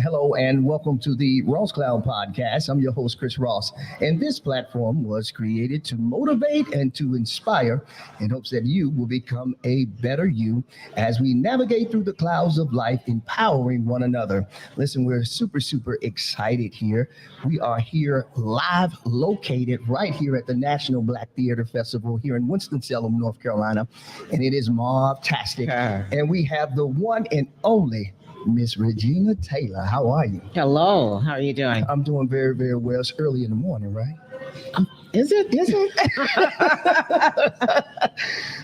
Hello and welcome to the Ross Cloud Podcast. I'm your host, Chris Ross. And this platform was created to motivate and to inspire in hopes that you will become a better you as we navigate through the clouds of life, empowering one another. Listen, we're super excited here. We are here live, located right here at the National Black Theater Festival here in Winston-Salem, North Carolina. And it is Marv-tastic. And we have the one and only Miss Regina Taylor. How are you? Hello, how are you doing? I'm doing very well. It's early in the morning, right? Is it?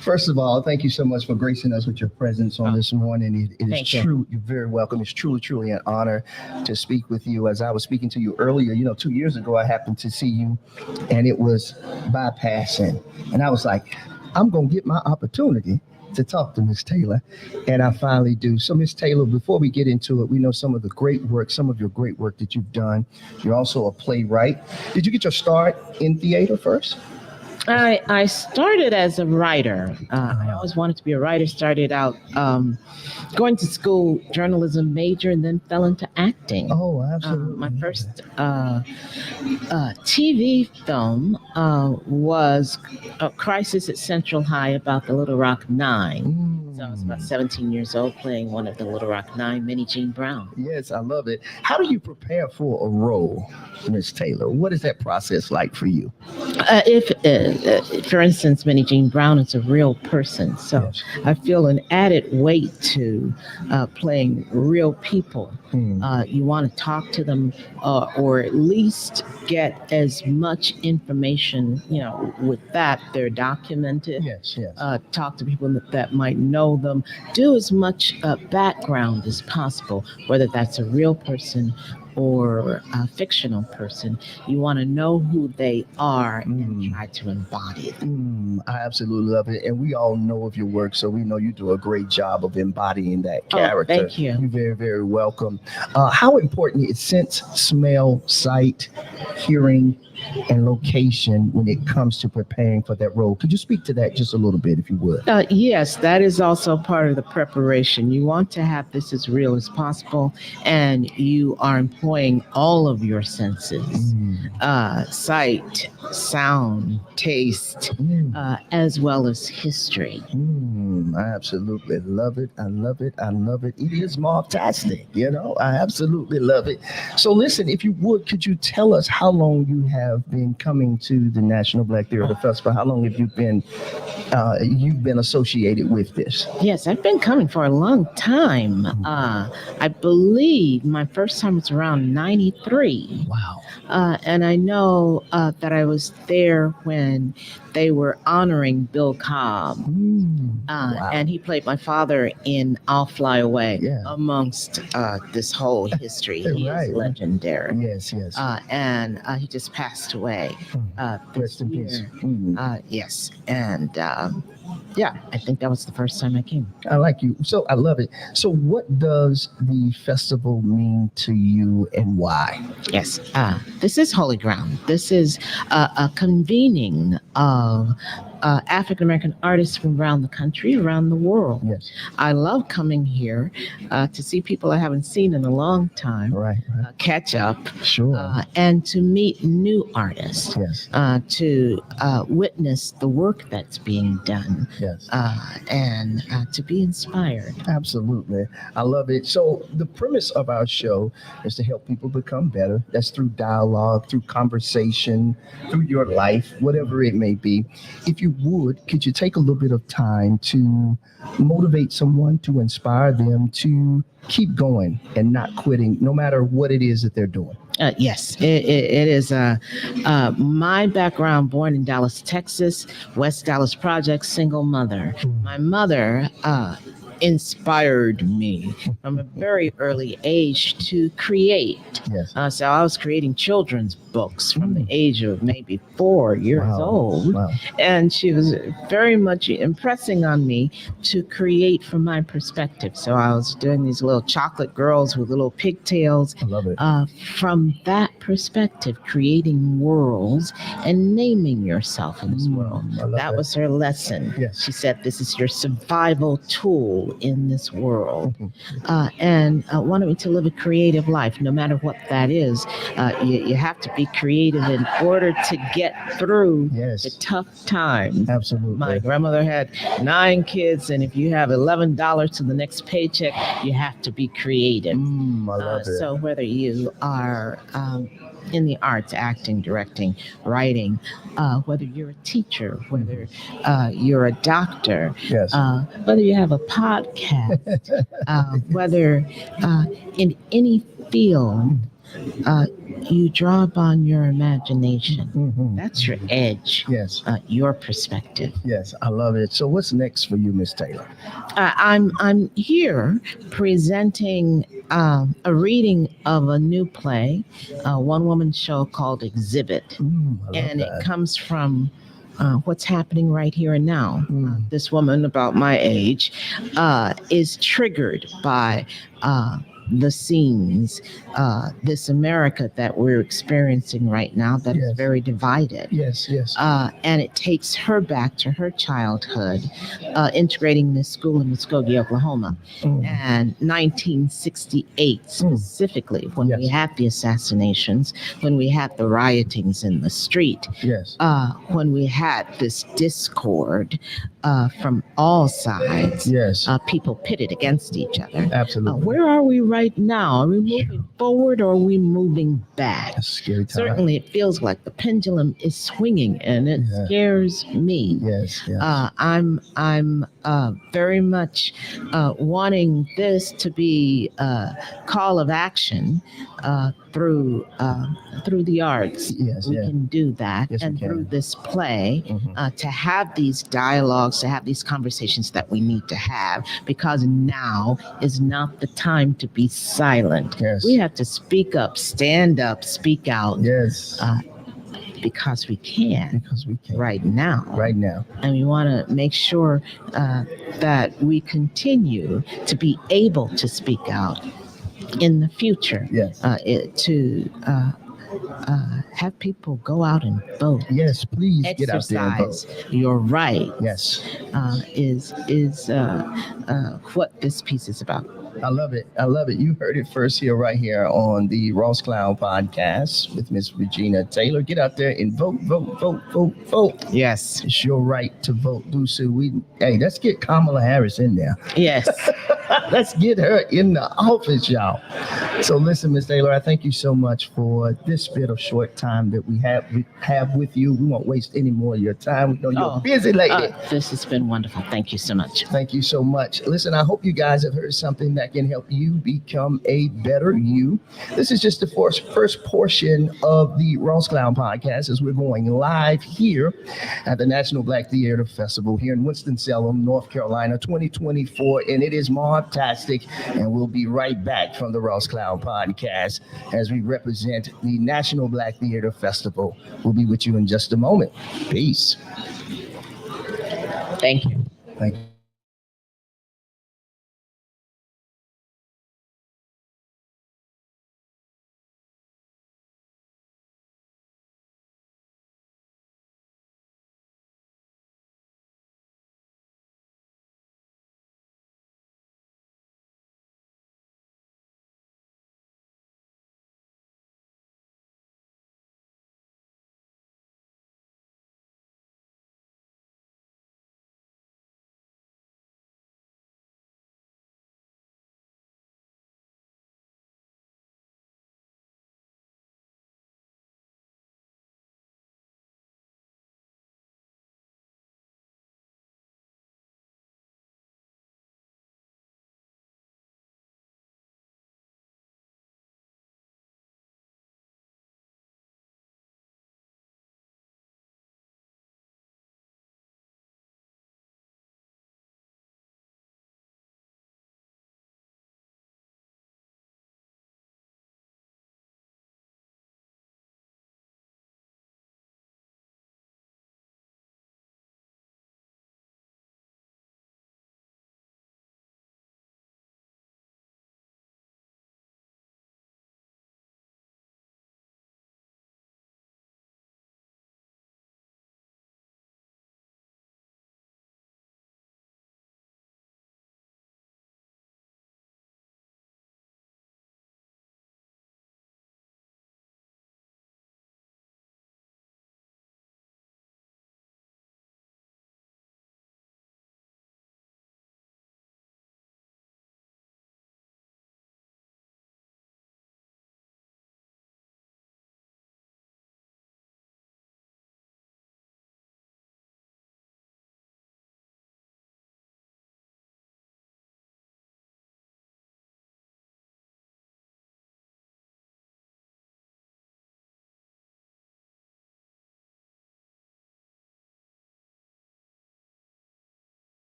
First of all, thank you so much for gracing us with your presence on this morning. It is Thank you. true. You're very welcome. It's truly an honor to speak with you. As I was speaking to you earlier, 2 years ago, I happened to see you and it was bypassing. And I was like, I'm going to get my opportunity to talk to Miss Taylor, and I finally do. So, Miss Taylor, before we get into it, we know some of your great work that you've done. You're also a playwright. Did you get your start in theater first? I started as a writer. I always wanted to be a writer. Started out going to school, journalism major, and then fell into acting. Oh, absolutely. My first TV film was a Crisis at Central High about the Little Rock Nine. So I was about 17 years old playing one of the Little Rock Nine, Minnie Jean Brown. Yes, I love it. How do you prepare for a role, Miss Taylor? What is that process like for you? For instance, Minnie Jean Brown is a real person, so Yes. I feel an added weight to playing real people. You want to talk to them, or at least get as much information. With that, they're documented. Yes. Talk to people that might know them. Do as much background as possible, whether that's a real person or a fictional person. You want to know who they are and try to embody them. I absolutely love it. And we all know of your work, so we know you do a great job of embodying that character. Thank you. You're very welcome. How important is sense, smell, sight, hearing, and location when it comes to preparing for that role? Could you speak to that just a little bit, if you would? Yes, that is also part of the preparation. You want to have this as real as possible, and you are employing all of your senses, sight, sound, taste, as well as history. I absolutely love it. I love it. It is Marv-tastic, I absolutely love it. So listen, if you would, could you tell us how long you have been coming to the National Black Theater Festival? How long have you been associated with this? Yes, I've been coming for a long time. I believe my first time was around 93. Wow. And I know that I was there when they were honoring Bill Cobb. Wow. And he played my father in I'll Fly Away, Yeah. amongst this whole history. He Right. is legendary. Yes. And he just passed away this Rest in peace. year. Yes. And I think that was the first time I came. I like you. So I love it. So what does the festival mean to you and why? Yes, this is holy ground. This is a convening of African American artists from around the country, around the world. Yes. I love coming here to see people I haven't seen in a long time, Right. catch up, Sure. and to meet new artists, Yes. to witness the work that's being done, Yes. and to be inspired. Absolutely. I love it. So the premise of our show is to help people become better. That's through dialogue, through conversation, through your life, whatever it may be. If you would, could you take a little bit of time to motivate someone, to inspire them to keep going and not quitting, no matter what it is that they're doing? Yes, it is my background, born in Dallas, Texas, West Dallas Project, single mother. My mother inspired me from a very early age to create. Yes. So I was creating children's books from the Mm. age of maybe 4 years Wow. old. Wow. And she was very much impressing on me to create from my perspective. So I was doing these little chocolate girls with little pigtails. I love it. From that perspective, creating worlds and naming yourself in this world. I love That was her lesson. Yes. She said, "This is your survival tool in this world." Mhm. And wanted me to live a creative life, no matter what that is. You have to be creative in order to get through Yes. the tough times. Absolutely. My grandmother had 9 kids, and if you have $11 to the next paycheck, you have to be creative. I love it. So whether you are in the arts, acting, directing, writing, whether you're a teacher, whether you're a doctor, Yes. whether you have a podcast, whether in any field you draw upon your imagination. Mhm. That's your edge, Yes. your perspective. Yes. I love it. So what's next for you, Miss Taylor? I'm here presenting a reading of a new play, a one-woman show called Exhibit, I love and that. it comes from what's happening right here and now. This woman, about my age, is triggered by the scenes, this America that we're experiencing right now that is Yes. very divided. Yes. Yes. And it takes her back to her childhood, integrating this school in Muskogee, Oklahoma. Mm. And 1968 specifically, when we Yes. had the assassinations, when we had the riotings in the street, Yes. when we had this discord from all sides, Yes. people pitted against each other. Absolutely. Where are we right now? Are we moving forward or are we moving back? That's a scary time. Certainly, it feels like the pendulum is swinging, and it Yeah. scares me. Yes. Yes. I'm very much wanting this to be a call of action through the arts. Yes. We Yeah. can do that, Yes, we and can. through this play, Mhm. to have these dialogues, to have these conversations that we need to have, because now is not the time to be silent. Yes. We have to speak up, stand up, speak out, Yes. because we can Because we can. right now. Right now. And we want to make sure that we continue to be able to speak out in the future, Yes. to have people go out and vote. Yes. Please get out there and Exercise vote. your right Yes. is what this piece is about. I love it. I love it. You heard it first here, right here on the Ross Clown podcast with Miss Regina Taylor. Get out there and vote, vote, vote, vote, vote. Yes. It's your right to vote, do so. Hey, let's get Kamala Harris in there. Yes. Let's get her in the office, y'all. So listen, Miss Taylor, I thank you so much for this bit of short time that we have with you. We won't waste any more of your time. We know you're a busy lady. This has been wonderful. Thank you so much. Thank you so much. Listen, I hope you guys have heard something that can help you become a better you. This is just the first portion of the Ross Clown podcast as we're going live here at the National Black Theater Festival here in Winston-Salem, North Carolina, 2024. And it is Mobtastic. And we'll be right back from the Ross Clown podcast as we represent the National Black Theater Festival. We'll be with you in just a moment. Peace. Thank you. Thank you.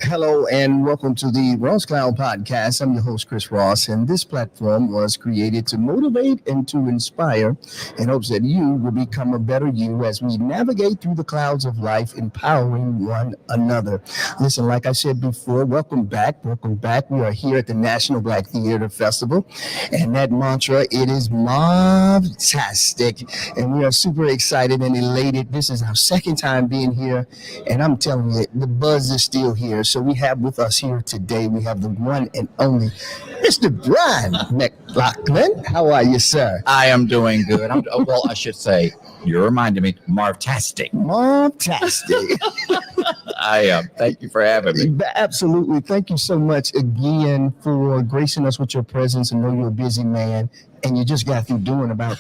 Hello and welcome to the Ross Cloud Podcast. I'm your host, Chris Ross, and this platform was created to motivate and to inspire in hopes that you will become a better you as we navigate through the clouds of life, empowering one another. Listen, like I said before, welcome back. Welcome back. We are here at the National Black Theater Festival, and that mantra, it is mobtastic, and we are super excited and elated. This is our second time being here, and I'm telling you, the buzz is still here. So we have with us here today, we have the one and only Mr. Brian McLaughlin. How are you, sir? I am doing good. Well, I should say, you reminded me, Marvtastic. Fantastic. I am. Thank you for having me. Absolutely. Thank you so much again for gracing us with your presence. I know you're a busy man, and you just got through doing about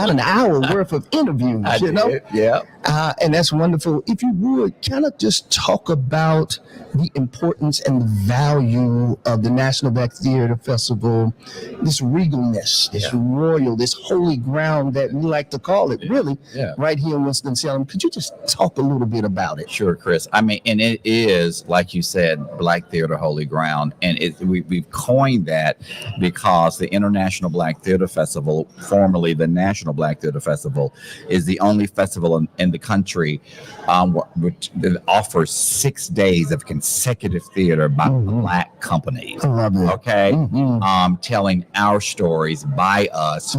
an hour worth of interviews. I did. Yeah. And that's wonderful. If you would kind of just talk about the importance and the value of the National Black Theater Festival, this regalness, this royal, this holy ground that we like to call it, really, right here in Winston-Salem. Could you just talk a little bit about it? Sure, Chris. I mean, and it is, like you said, Black Theater Holy Ground. And we've coined that because the International Black Theater Festival, formerly the National Black Theater Festival, is the only festival in the country which offers 6 days of consecutive theater by Black companies. I love it. Okay. Telling our stories by us,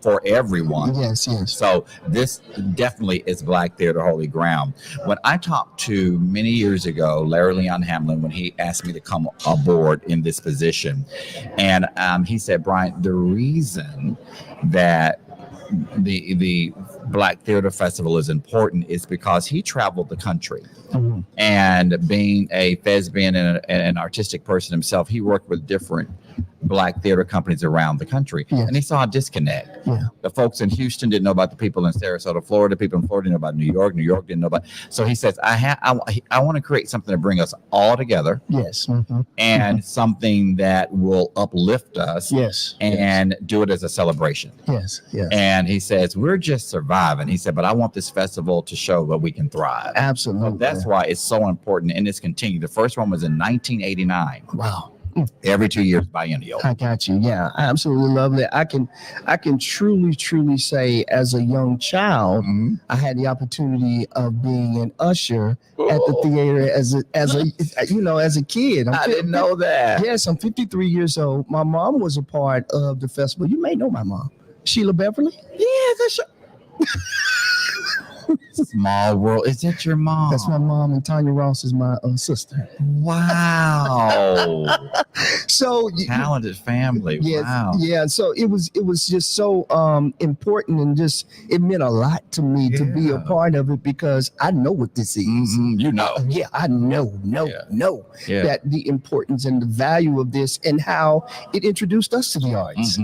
for everyone. Yes. So this definitely is Black Theater Holy Ground. When I talked to many years ago, Larry Leon Hamlin, when he asked me to come aboard in this position, and he said, Brian, the reason that the Black Theater Festival is important is because he traveled the country. And being a thespian and an artistic person himself, he worked with different Black theater companies around the country. And he saw a disconnect. The folks in Houston didn't know about the people in Sarasota, Florida. People in Florida didn't know about New York. New York didn't know about. So he says, I want to create something to bring us all together. And something that will uplift us. And do it as a celebration. And he says, we're just surviving. He said, but I want this festival to show that we can thrive. Absolutely. So that's why it's so important. And it's continued. The first one was in 1989. Wow. Every 2 years biennial. I got you. Yeah, I absolutely love it. I can truly say, as a young child, I had the opportunity of being an usher at the theater as a kid. I didn't know that. Yes, I'm 53 years old. My mom was a part of the festival. You may know my mom, Sheila Beverly. Yeah, that's Small world. Is that your mom? That's my mom, and Tanya Ross is my sister. Wow. So talented family. Yes, wow. Yeah. So it was just so important, and just it meant a lot to me to be a part of it, because I know what this is. Yeah, I know that the importance and the value of this, and how it introduced us to the arts.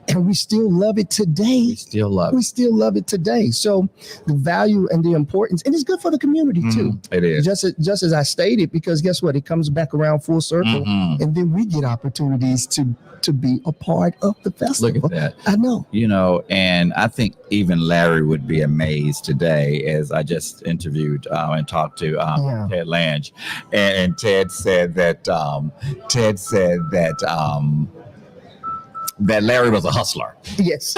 And we still love it today. We still love it today. So the value and the importance, and it's good for the community too. It is. Just as I stated, because guess what? It comes back around full circle, and then we get opportunities to be a part of the festival. Look at that. I know. And I think even Larry would be amazed today, as I just interviewed and talked to Ted Lange, and Ted said that that Larry was a hustler. Yes.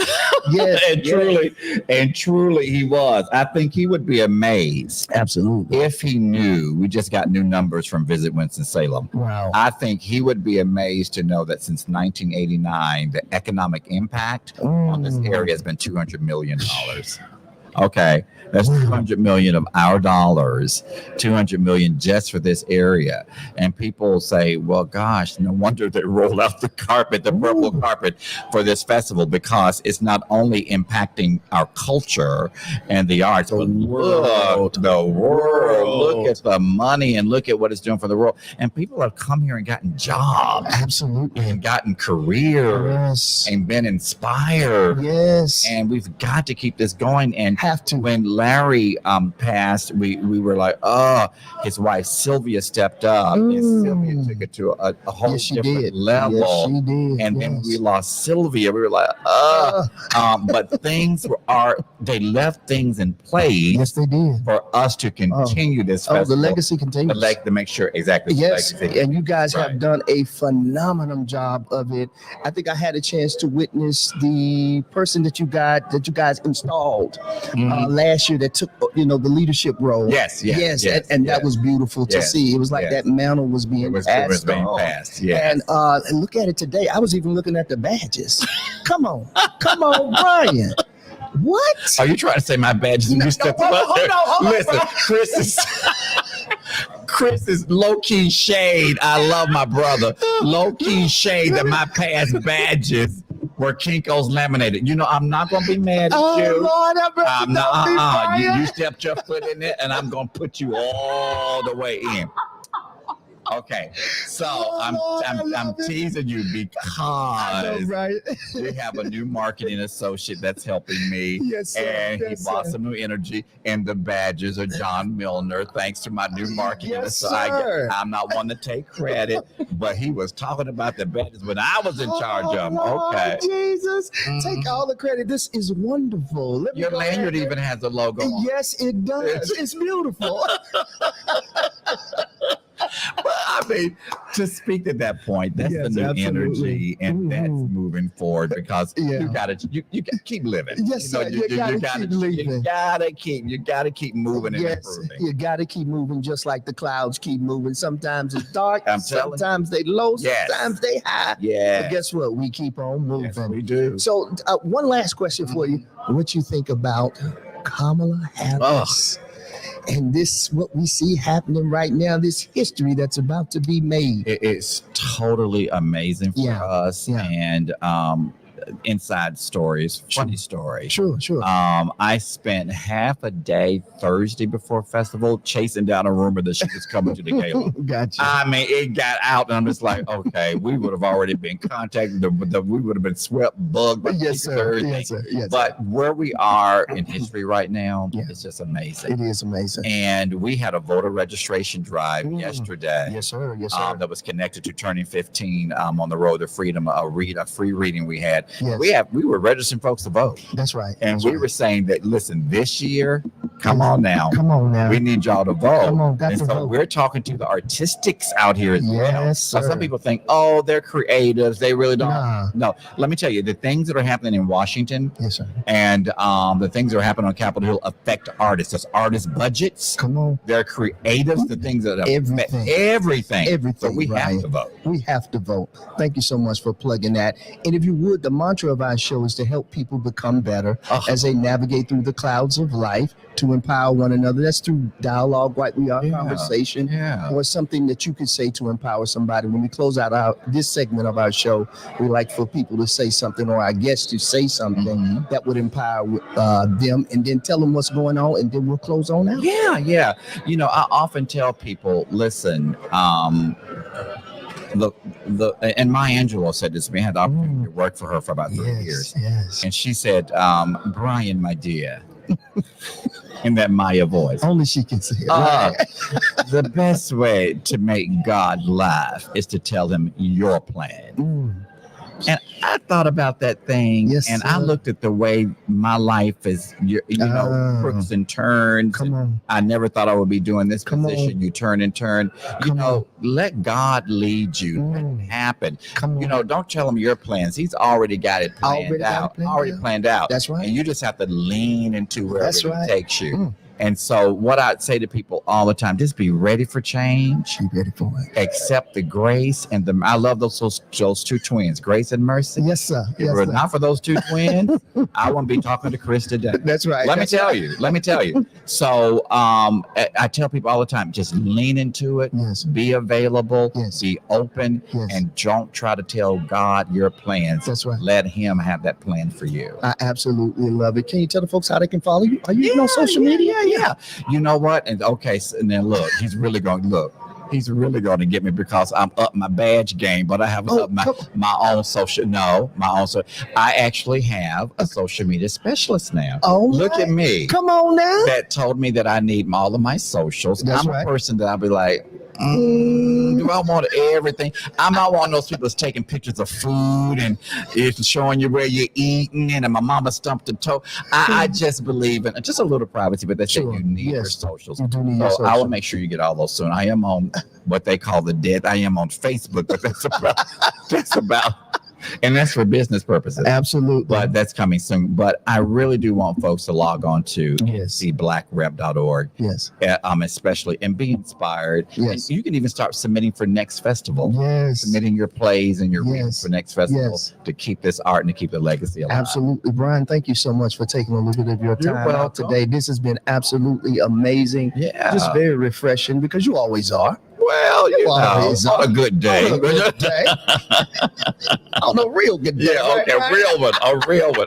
and truly he was. I think he would be amazed. Absolutely. If he knew, we just got new numbers from Visit Winston-Salem. Wow. I think he would be amazed to know that since 1989, the economic impact on this area has been $200 million. Okay, that's 200 million of our dollars, 200 million just for this area. And people say, well, gosh, no wonder they rolled out the carpet, the purple carpet for this festival, because it's not only impacting our culture and the arts, but look, the world, look at the money and look at what it's doing for the world. And people have come here and gotten jobs. Absolutely. And gotten careers. Yes. And been inspired. Yes. And we've got to keep this going. And Have to. when Larry passed, we were like, oh, his wife Sylvia stepped up, and Sylvia took it to a whole Yes, she different did. level. Yes, she did. And then Yes. we lost Sylvia. We were like, but things they left things in place Yes, they did. for us to continue this Oh, festival. the legacy continues. To make sure exactly. Yes, legacy. and you guys Right. have done a phenomenal job of it. I think I had a chance to witness the person that you guys installed last year that took the leadership role. Yes, yes, and that was beautiful to Yes, see. It was like yes. that mantle was being It was passed being on. passed. Yeah. And look at it today. I was even looking at the badges. Come on, Brian. What? Are you trying to say my badges? No, You no, stepped hold up on, there? hold on, Listen, bro. Chris is low key shade. I love my brother. Low key shade that my past badges were Kinko's laminated. You know, I'm not gonna be mad at Oh you. Lord, have mercy, I'm not. don't be Brian. You stepped your foot in it, and I'm gonna put you all the way in. Okay, so Oh, Lord, I I'm love it. teasing you because right? we have a new marketing associate that's helping me. Yes, sir. And he Yes, brought sir. some new energy, and the badges are John Milner, thanks to my new marketing. Yes, So sir. I'm not one to take credit, but he was talking about the badges when I was in charge of them. Lord Okay. Jesus, take all the credit. This is wonderful. Let me Your go ahead lanyard and- even has a logo on. Yes, it does. It's beautiful. But I mean, to speak to that point, that's Yes, the new absolutely. energy, and that's Mhm. moving forward because Yeah. you gotta keep living. Yes, sir. You gotta keep living. You gotta keep moving and Yes, improving. you got to keep moving just like the clouds keep moving. Sometimes it's dark, I'm telling you. sometimes they low, Yes. sometimes they high. Yeah. But guess what? We keep on moving. Yes, we do. So, one last question for you. What you think about Kamala Harris? And this, what we see happening right now, this history that's about to be made. It's totally amazing for Yeah, us, yeah. and inside stories, funny story. Sure. I spent half a day Thursday before festival chasing down a rumor that she was coming to the gala. Gotcha. I mean, it got out, and I'm just like, okay, we would have already been contacted. We would have been swept, bugged by Yes, people, sir. everything. Yes, sir. Yes, But where we are in history right now, Yeah. it's just amazing. it is amazing. And we had a voter registration drive yesterday. Yes, sir. Yes, sir. That was connected to turning 15 on the road to freedom. A free reading we had. Yes. We were registering folks to vote, That's right. and That's we right. were saying that listen, this year, come on now, Come on now. we need y'all to vote. Come on, got And to so vote. we're talking to the artistics out here as well. Yes, So sir. some people think, oh, they're creatives, they really don't. Nah. No, let me tell you, the things that are happening in Washington Yes, sir. and the things that are happening on Capitol Hill affect artists. There's artist budgets. Come on. They're creatives, the things that affect Everything. everything. So Everything, we right. have to vote. We have to vote. Thank you so much for plugging that. And if you would, the mantra of our show is to help people become better as they navigate through the clouds of life, to empower one another. That's through dialogue, like we are, Yeah. conversation, Yeah. or something that you could say to empower somebody. When we close out this segment of our show, we like for people to say something, or our guests to say something Mhm. that would empower them, and then tell them what's going on, and then we'll close on out. Yeah. You know, I often tell people, listen, and Maya Angelou said this to me. I had the opportunity to work for her for about 3 years. Yes. And she said, Brian, my dear, in that Maya voice, Only she can say it. Uh, right? the best way to make God laugh is to tell him your plan. Mm. And I thought about that thing, Yes, and I sir. looked at the way my life is, crooks and turns. Come on. I never thought I would be doing this Come position. on. You turn and turn. Come Let God lead you. Let it Mm. happen. Come on. Don't tell him your plans. He's already got it planned Already got it out. planned Already out. planned out. That's right. And you just have to lean into wherever That's he right. takes you. Mm. And so, what I'd say to people all the time: just be ready for change, Be ready for it. accept the grace and the. I love those two twins, Grace and Mercy. Yes, sir. If it Yes, were sir. not for those two twins, I wouldn't be talking to Chris today. That's right. Let me That's tell right. you. Let me tell you. So, I tell people all the time: just lean into it. Yes. Be available. Yes. Be open, Yes. and don't try to tell God your plans. That's right. Let Him have that plan for you. I absolutely love it. Can you tell the folks how they can follow you? Are you even on social media? Yeah. You know what? And okay, so, and then look, he's really going to get me because I'm up my badge game, but I have Oh, up my own social. No, my own. I actually have a social media specialist now. Oh, Look my. at me. Come on now. That told me that I need all of my socials. That's I'm right. a person that I'll be like, do I want everything? I'm not one of those people that's taking pictures of food and it's showing you where you're eating and my mama stumped a toe. I just believe in just a little privacy, but that's it. Sure. You need your Yes. socials. You do need your So I will social. make sure you get all those soon. I am on what they call the dead. I am on Facebook, but that's about and that's for business purposes. Absolutely. But that's coming soon. But I really do want folks to log on to Yes. cblackrep.org, Yes. especially, and be inspired. Yes. And you can even start submitting for next festival, Yes. submitting your plays and your Yes. readings for next festival Yes. to keep this art and to keep the legacy alive. Absolutely. Brian, thank you so much for taking a little bit of your You're time out welcome. today. This has been absolutely amazing. Yeah. Just very refreshing because you always are. well, you know, always on a good day. On a good day. On a real good day. Yeah, okay, right?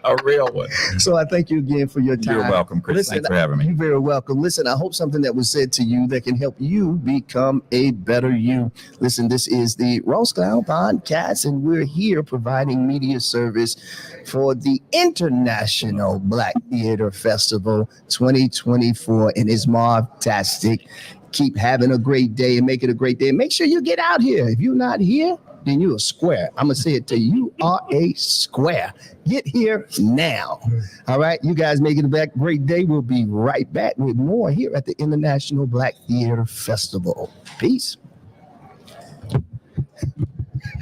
a real one. So I thank you again for your time. You're welcome, Chris. Listen, Thanks for having me. You're very welcome. Listen, I hope something that was said to you that can help you become a better you. Listen, this is the Ross Clown Podcast, and we're here providing media service for the International Black Theater Festival 2024, and it's Marv-tastic. Keep having a great day and make it a great day. Make sure you get out here. If you're not here, then you're a square. I'm going to say it to you. You are a square. Get here now. All right. You guys make it a great day. We'll be right back with more here at the International Black Theater Festival. Peace.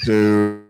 Dude.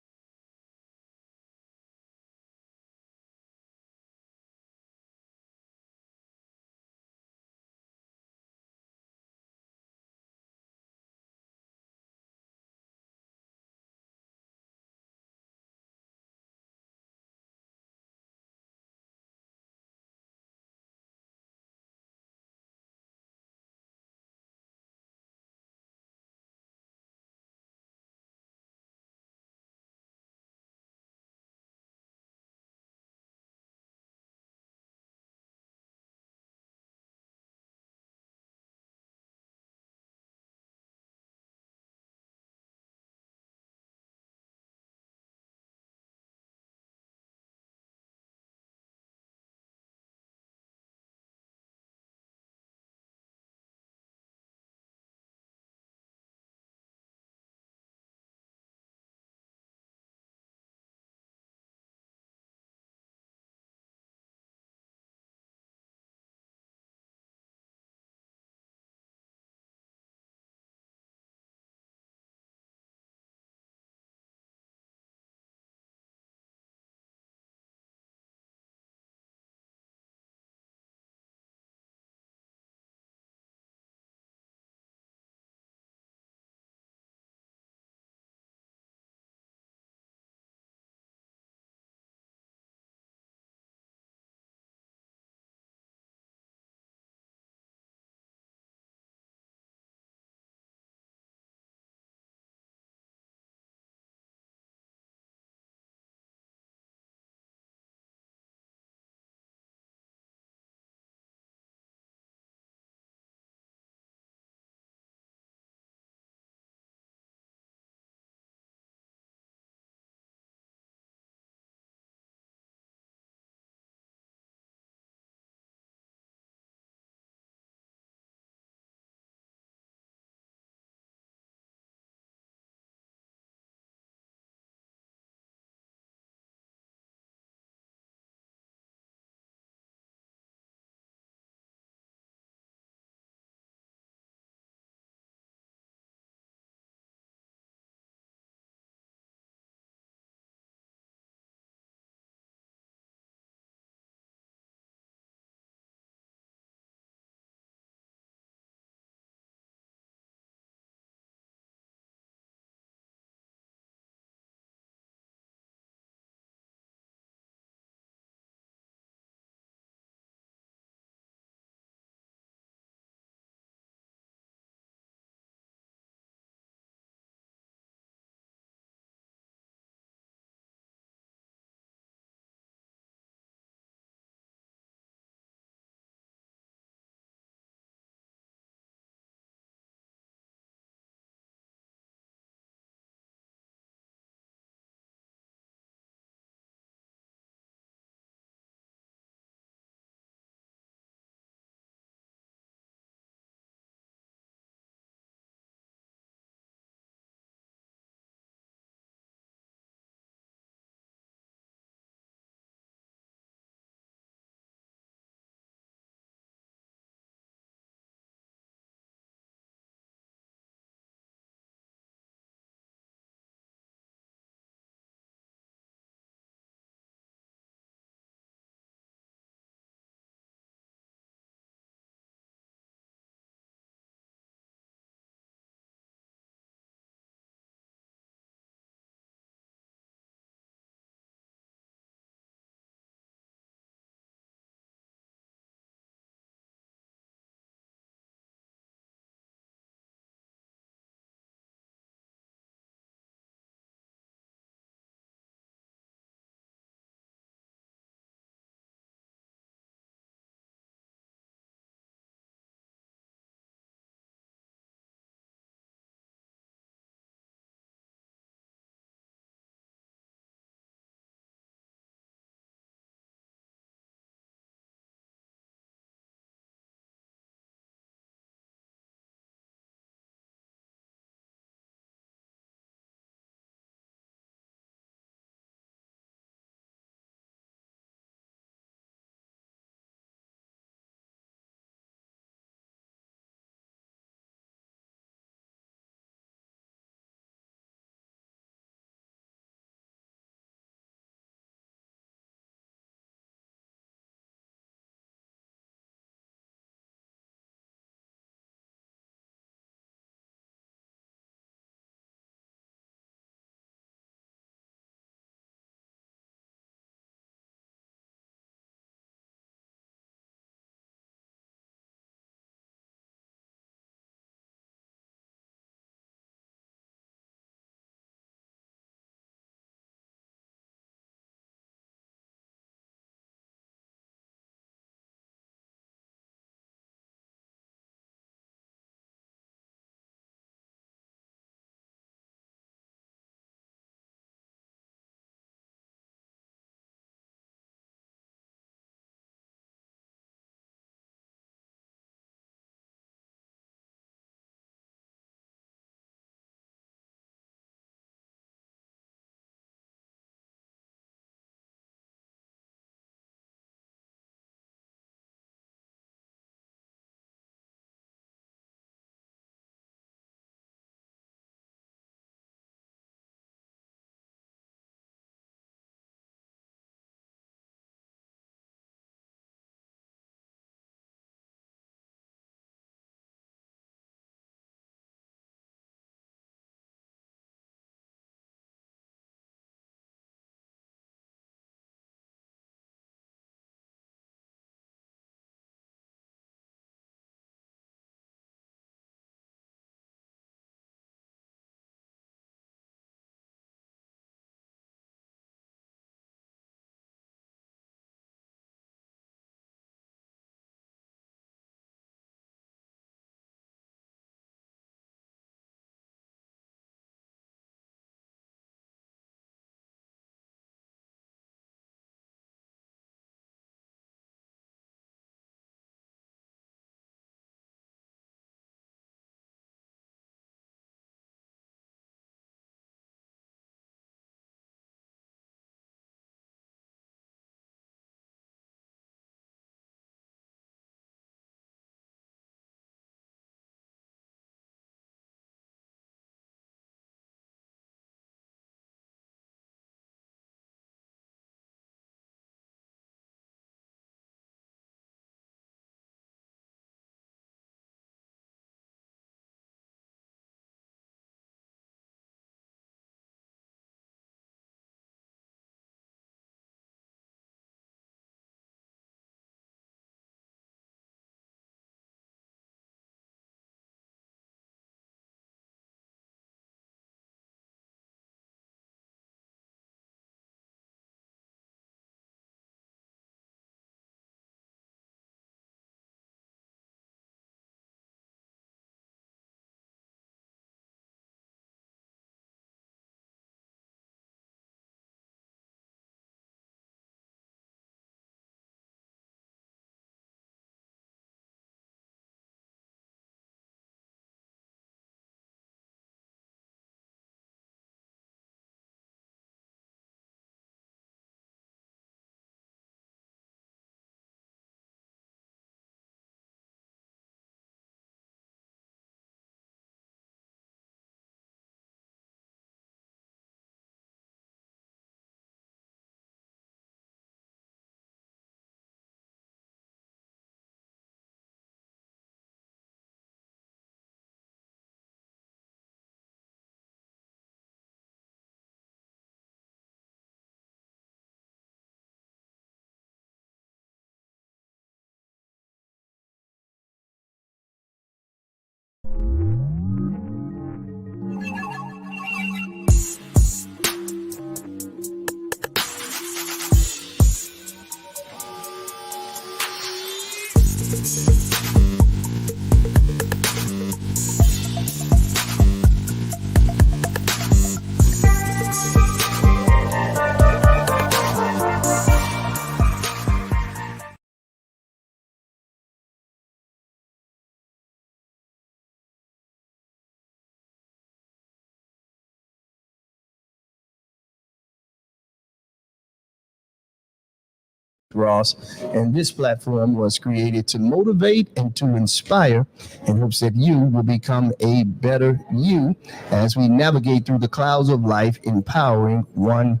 Ross, and this platform was created to motivate and to inspire in hopes that you will become a better you as we navigate through the clouds of life, empowering one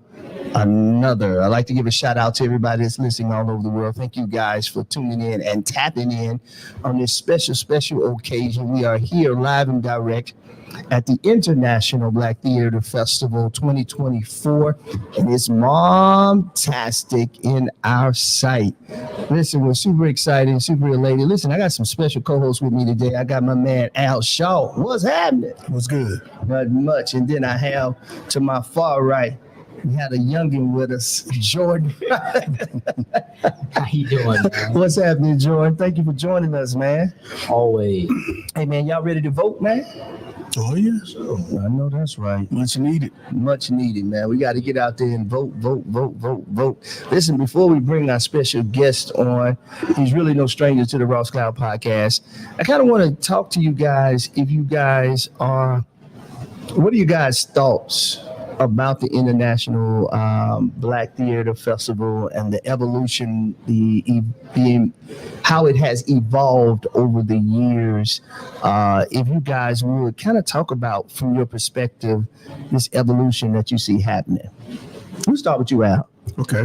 another. I'd like to give a shout out to everybody that's listening all over the world. Thank you guys for tuning in and tapping in on this special occasion. We are here live and direct at the International Black Theater Festival 2024, and it's mom-tastic in our sight. Listen, we're super excited, super elated. Listen, I got some special co-hosts with me today. I got my man Al Shaw. What's happening? What's good? Not much. And then I have to my far right, we had a youngin with us, Jordan. How you doing, man? What's happening, Jordan? Thank you for joining us, man. Always. Hey, man, y'all ready to vote, man? Oh yeah, sure. I know that's right. Much needed. Much needed, man. We got to get out there and vote. Listen, before we bring our special guest on, he's really no stranger to the Ross Cloud podcast. I kind of want to talk to you guys. If you guys are, what are you guys' thoughts about the International Black Theater Festival and the evolution, the how it has evolved over the years? If you guys would kind of talk about, from your perspective, this evolution that you see happening. We'll start with you, Al. Okay.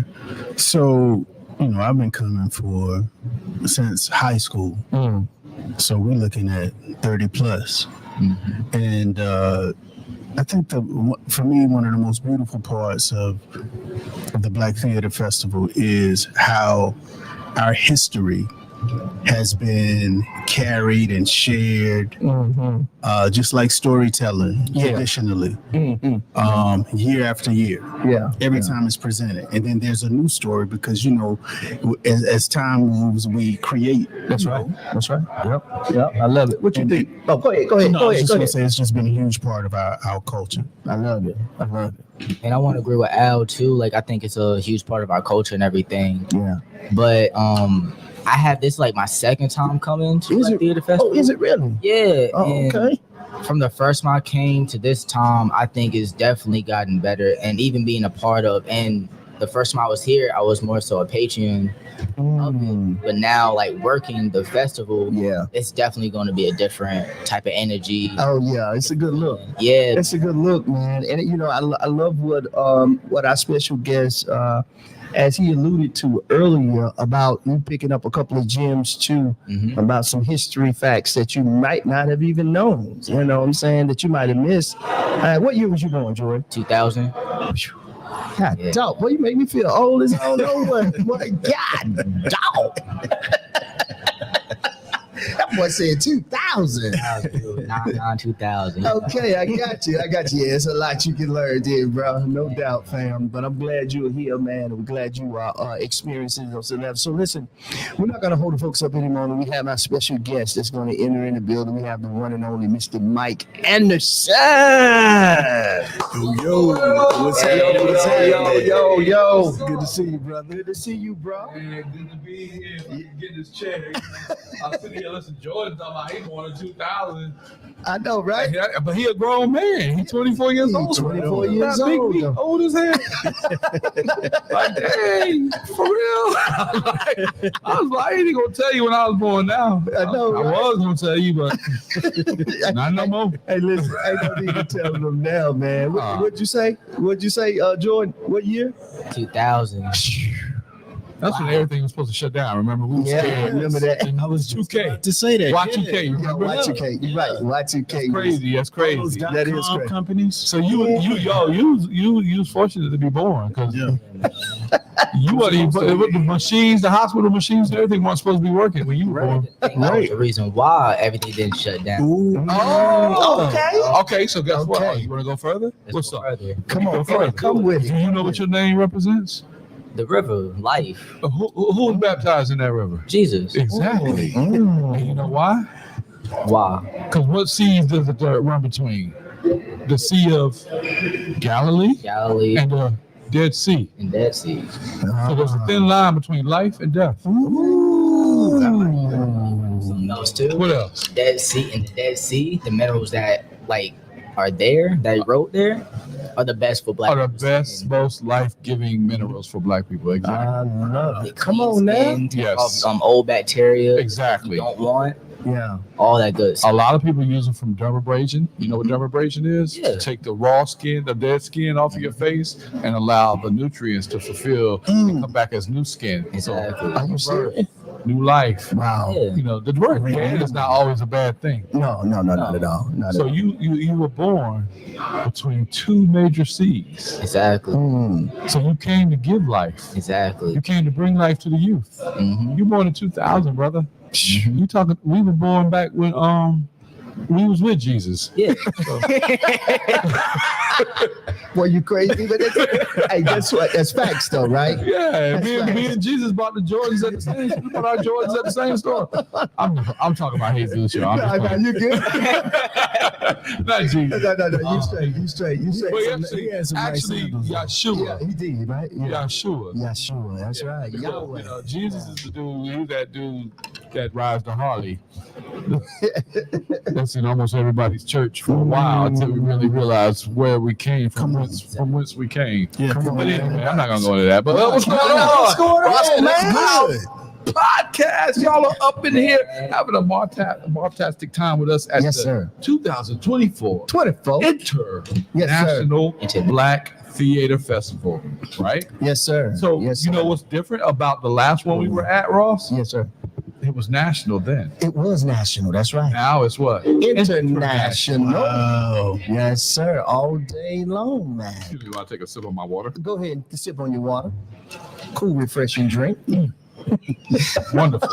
So, I've been coming since high school. So we're looking at 30 plus. Mm-hmm. And I think for me, one of the most beautiful parts of the Black Theater Festival is how our history has been carried and shared, just like storytelling traditionally, year after year. Yeah. Every time it's presented. And then there's a new story because, as time moves, we create. That's right. That's right. Yep. I love it. What you think? Oh, go ahead. I was just going to say it's just been a huge part of our culture. I love it. And I want to agree with Al too. Like, I think it's a huge part of our culture and everything. Yeah. But I had this like my second time coming to Black Theater Festival. Oh, is it really? Yeah. Oh, and okay. From the first time I came to this time, I think it's definitely gotten better. And even being a part of, and the first time I was here, I was more so a patron of it. But now, like, working the festival, it's definitely going to be a different type of energy. Oh yeah, it's a good look. Yeah, it's a good look, man. And I love what our special guest, as he alluded to earlier, about you picking up a couple of gems too, about some history facts that you might not have even known. You know what I'm saying? That you might have missed. What year was you born, Jordan? 2000. God, dog, boy, you make me feel old as hell. What? God, dog. That boy said 2000. 2000. Okay, I got you. Yeah, it's a lot you can learn there, bro. No doubt, fam. But I'm glad you're here, man. I'm glad you are experiencing those levels. So listen, we're not going to hold the folks up anymore. We have our special guest that's going to enter in the building. We have the one and only Mr. Mike Anderson. Yo. What's up? Yo. Good to see you, brother. Good to see you, bro. Man, good to be here. If I can get this chair. I'm sitting here listening to Jordan talking about he born in 2000. I know, right? But he a grown man. He's 24 years old. 24 years old. Big, old as hell. Like, dang, for real. I was like, I ain't gonna tell you when I was born now. I know. I was gonna tell you, but not no more. Hey, listen, I don't need to tell them now, man. What'd you say? Jordan? What year? 2000. That's when everything was supposed to shut down. Remember? We remember that. I was 2K. To say that. Y2K. You remember that? Y2K. You're right. Y2K. That's crazy. That is crazy. Companies. So you was fortunate to be born because you weren't even the machines, the hospital machines, and everything weren't supposed to be working when you were born. That was the reason why everything didn't shut down. Oh, okay. Okay, so guess what? Oh, you want to go further? What's up? Come on, further. come with it. Do you know what your name represents? The river, life. Who was baptized in that river? Jesus. Exactly. And you know why? Why? Because what seas does it run between? The Sea of Galilee and the Dead Sea. And Dead Sea. So there's a thin line between life and death. Something else too. What else? Dead Sea and the Dead Sea, the minerals that like are there, that wrote there, are the best for black Are the people's best, skin. most life-giving minerals for black people. Exactly. I love They it. Come clean on now. skin, take Yes. off, old bacteria. Exactly. You don't want Yeah. all that good A stuff. lot of people use them from dermabrasion. You know what dermabrasion is? Yeah. To take the raw skin, the dead skin off of your face and allow the nutrients to fulfill and come back as new skin. Exactly. Are you serious? New life. Wow. Yeah. You know, the word dead is not always a bad thing. No, not at all. Not So at all. you were born between two major seas. Exactly. So you came to give life. Exactly. You came to bring life to the youth. Mhm. You born in 2000, brother. You talking? We were born back when we was with Jesus. Yeah. Boy, you crazy, but hey, that's what. That's facts, though, right? Yeah, That's me right. and Jesus bought the Jordans at the same. We bought our Jordans at the same store. I'm talking about Jesus, y'all. I'm just you good? playing. Not Jesus. No. You straight. But He had some nice actually, sandals on. Yeshua. Yeah, he did, right? Yeshua. Yeshua. That's right. You Yahweh. know, Jesus is the dude. He's that dude that rides the Harley. That's in almost everybody's church for a while until we really realize where we came from, from whence we came. Yeah, Come on, But man. anyway, I'm not gonna go into that. But what's going on? What's going on, Let's man? go. Podcast. Y'all are up in here having a martastic time with us at Yes, the sir. 2024 24. International Yes, sir. Black Theater Festival, right? Yes, sir. So yes, you know sir. what's different about the last one we were at, Ross? Yes, sir. It was national then. It was national. That's right. Now it's what? International. Wow. Yes, sir. All day long, man. Excuse me while I take a sip of my water. Go ahead and sip on your water. Cool, refreshing drink. Wonderful.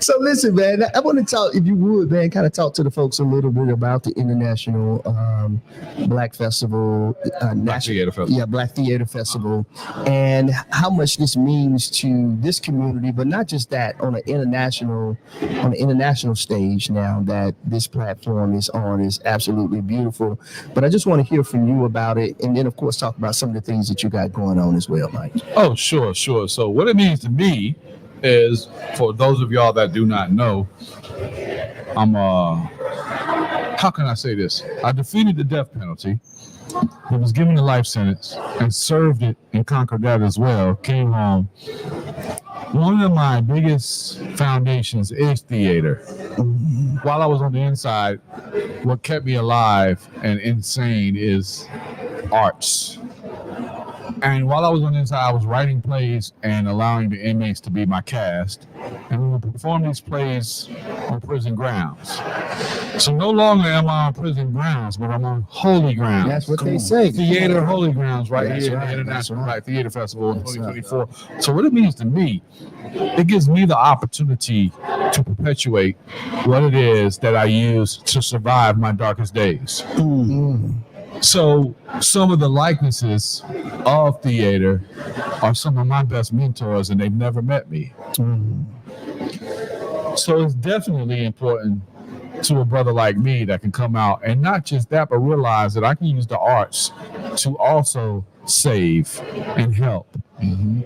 So listen, man, I want to talk, if you would, man, kind of talk to the folks a little bit about the International Black Festival, Black Theater Festival. yeah, Black Theater Festival, and how much this means to this community, but not just that, on an international stage now that this platform is on is absolutely beautiful. But I just want to hear from you about it, and then of course talk about some of the things that you got going on as well, Mike. Oh, sure. So what it means to me is, for those of y'all that do not know, I'm how can I say this? I defeated the death penalty. I was given a life sentence and served it and conquered that as well. Came home. One of my biggest foundations is theater. While I was on the inside, what kept me alive and insane is arts. And while I was on the inside, I was writing plays and allowing the inmates to be my cast. And we would perform these plays on prison grounds. So no longer am I on prison grounds, but I'm on holy grounds. That's what they say. Theater Holy Grounds right That's here right, in the that's International right. Black Theater Festival in That's right. 2024. So what it means to me, it gives me the opportunity to perpetuate what it is that I use to survive my darkest days. So some of the likenesses of theater are some of my best mentors, and they've never met me. So it's definitely important to a brother like me that can come out and not just that, but realize that I can use the arts to also save and help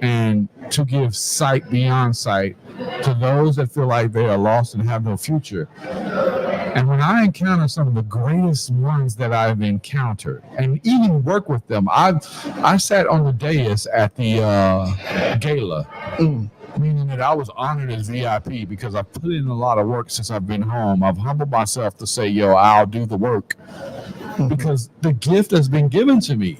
and to give sight beyond sight to those that feel like they are lost and have no future. And when I encounter some of the greatest ones that I've encountered and even work with them, I sat on the dais at the gala, meaning that I was honored as VIP because I've put in a lot of work since I've been home. I've humbled myself to say, yo, I'll do the work because the gift has been given to me.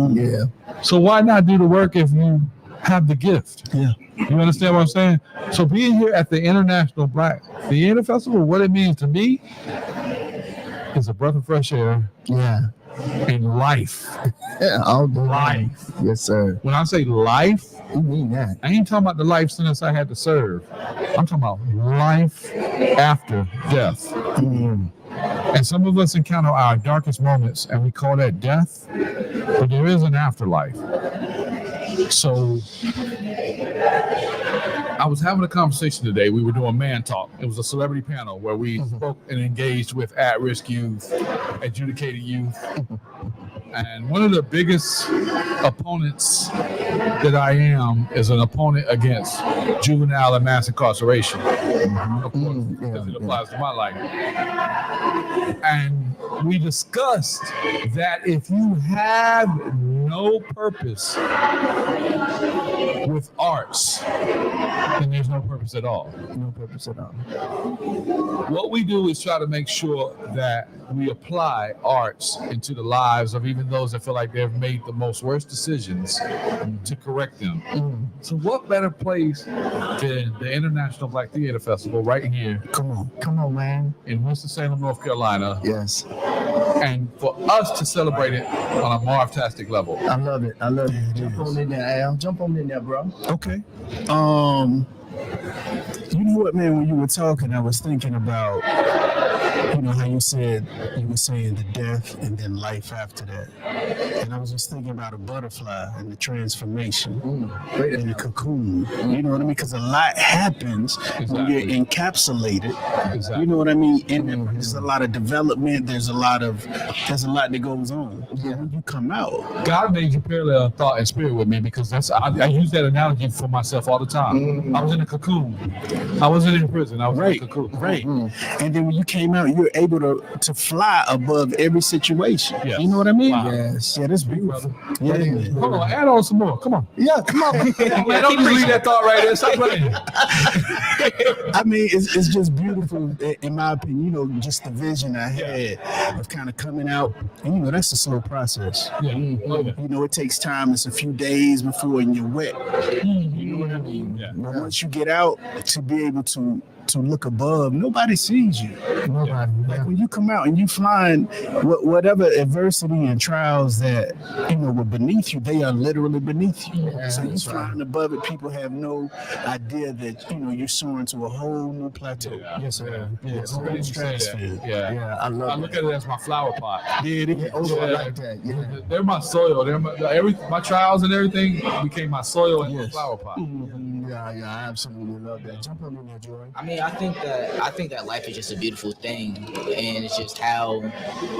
Yeah. So why not do the work if you have the gift? Yeah. You understand what I'm saying? So being here at the International Black Theater Festival, what it means to me is a breath of fresh air Yeah. and life. Yeah. All day long. Life. Yes, sir. When I say life, You mean that? I ain't talking about the life sentence I had to serve. I'm talking about life after death. And some of us encounter our darkest moments and we call that death, but there is an afterlife. So I was having a conversation today. We were doing Man Talk. It was a celebrity panel where we spoke and engaged with at-risk youth, adjudicated youth, And one of the biggest opponents that I am is an opponent against juvenile and mass incarceration. Of course, because it applies to my life. And we discussed that if you have no purpose with arts, then there's no purpose at all. No purpose at all. What we do is try to make sure that we apply arts into the lives of even those that feel like they've made the most worst decisions to correct them. So what better place than the International Black Theater Festival right here Come on, man. in Winston-Salem, North Carolina, Yes, and for us to celebrate it on a Marv-tastic level. I love it. Jump on in there, Al. Jump on in there, bro. Okay. You know what, man? When you were talking, I was thinking about, how you were saying the death and then life after that, and I was just thinking about a butterfly and the transformation Great. in the cocoon. You know what I mean? Because a lot happens when you're encapsulated. Exactly. You know what I mean? And there's a lot of development. There's a lot that goes on. Yeah. When you come out, God made you parallel thought and spirit with me because I use that analogy for myself all the time. I was in a cocoon. I wasn't in prison. I was in a cocoon. Right. And then when you came out, you're able to fly above every situation. Yes. You know what I mean? Wow. Yes. Yeah, that's beautiful. Yeah, man. Hold on, add on some more. Come on. Yeah, come on. Man, don't just leave that thought right there. Stop playing. I mean, it's just beautiful in my opinion. Just the vision I had of kind of coming out, and that's a slow process. Yeah. Love it. It takes time. It's a few days before and you're wet. You know what I mean? Yeah. But once you get out, to be able to look above, nobody sees you. Nobody. Like when you come out and you find whatever adversity and trials that were beneath you, they are literally beneath you. Yeah, So you that's right. flying above it, people have no idea that you're soaring to a whole new plateau. Yeah. Yes, sir. Yeah, Yes, so sir. it's stratosphere. Yeah. Yeah, I love I look at it as my flower pot. Yeah, it is. Yeah, oh, I like that. Yeah. They're my soil. They're my trials and everything became my soil and my Yes. flower pot. Yeah, I absolutely love that. Jump on in there, Joy. I mean, I think that life is just a beautiful thing, and it's just how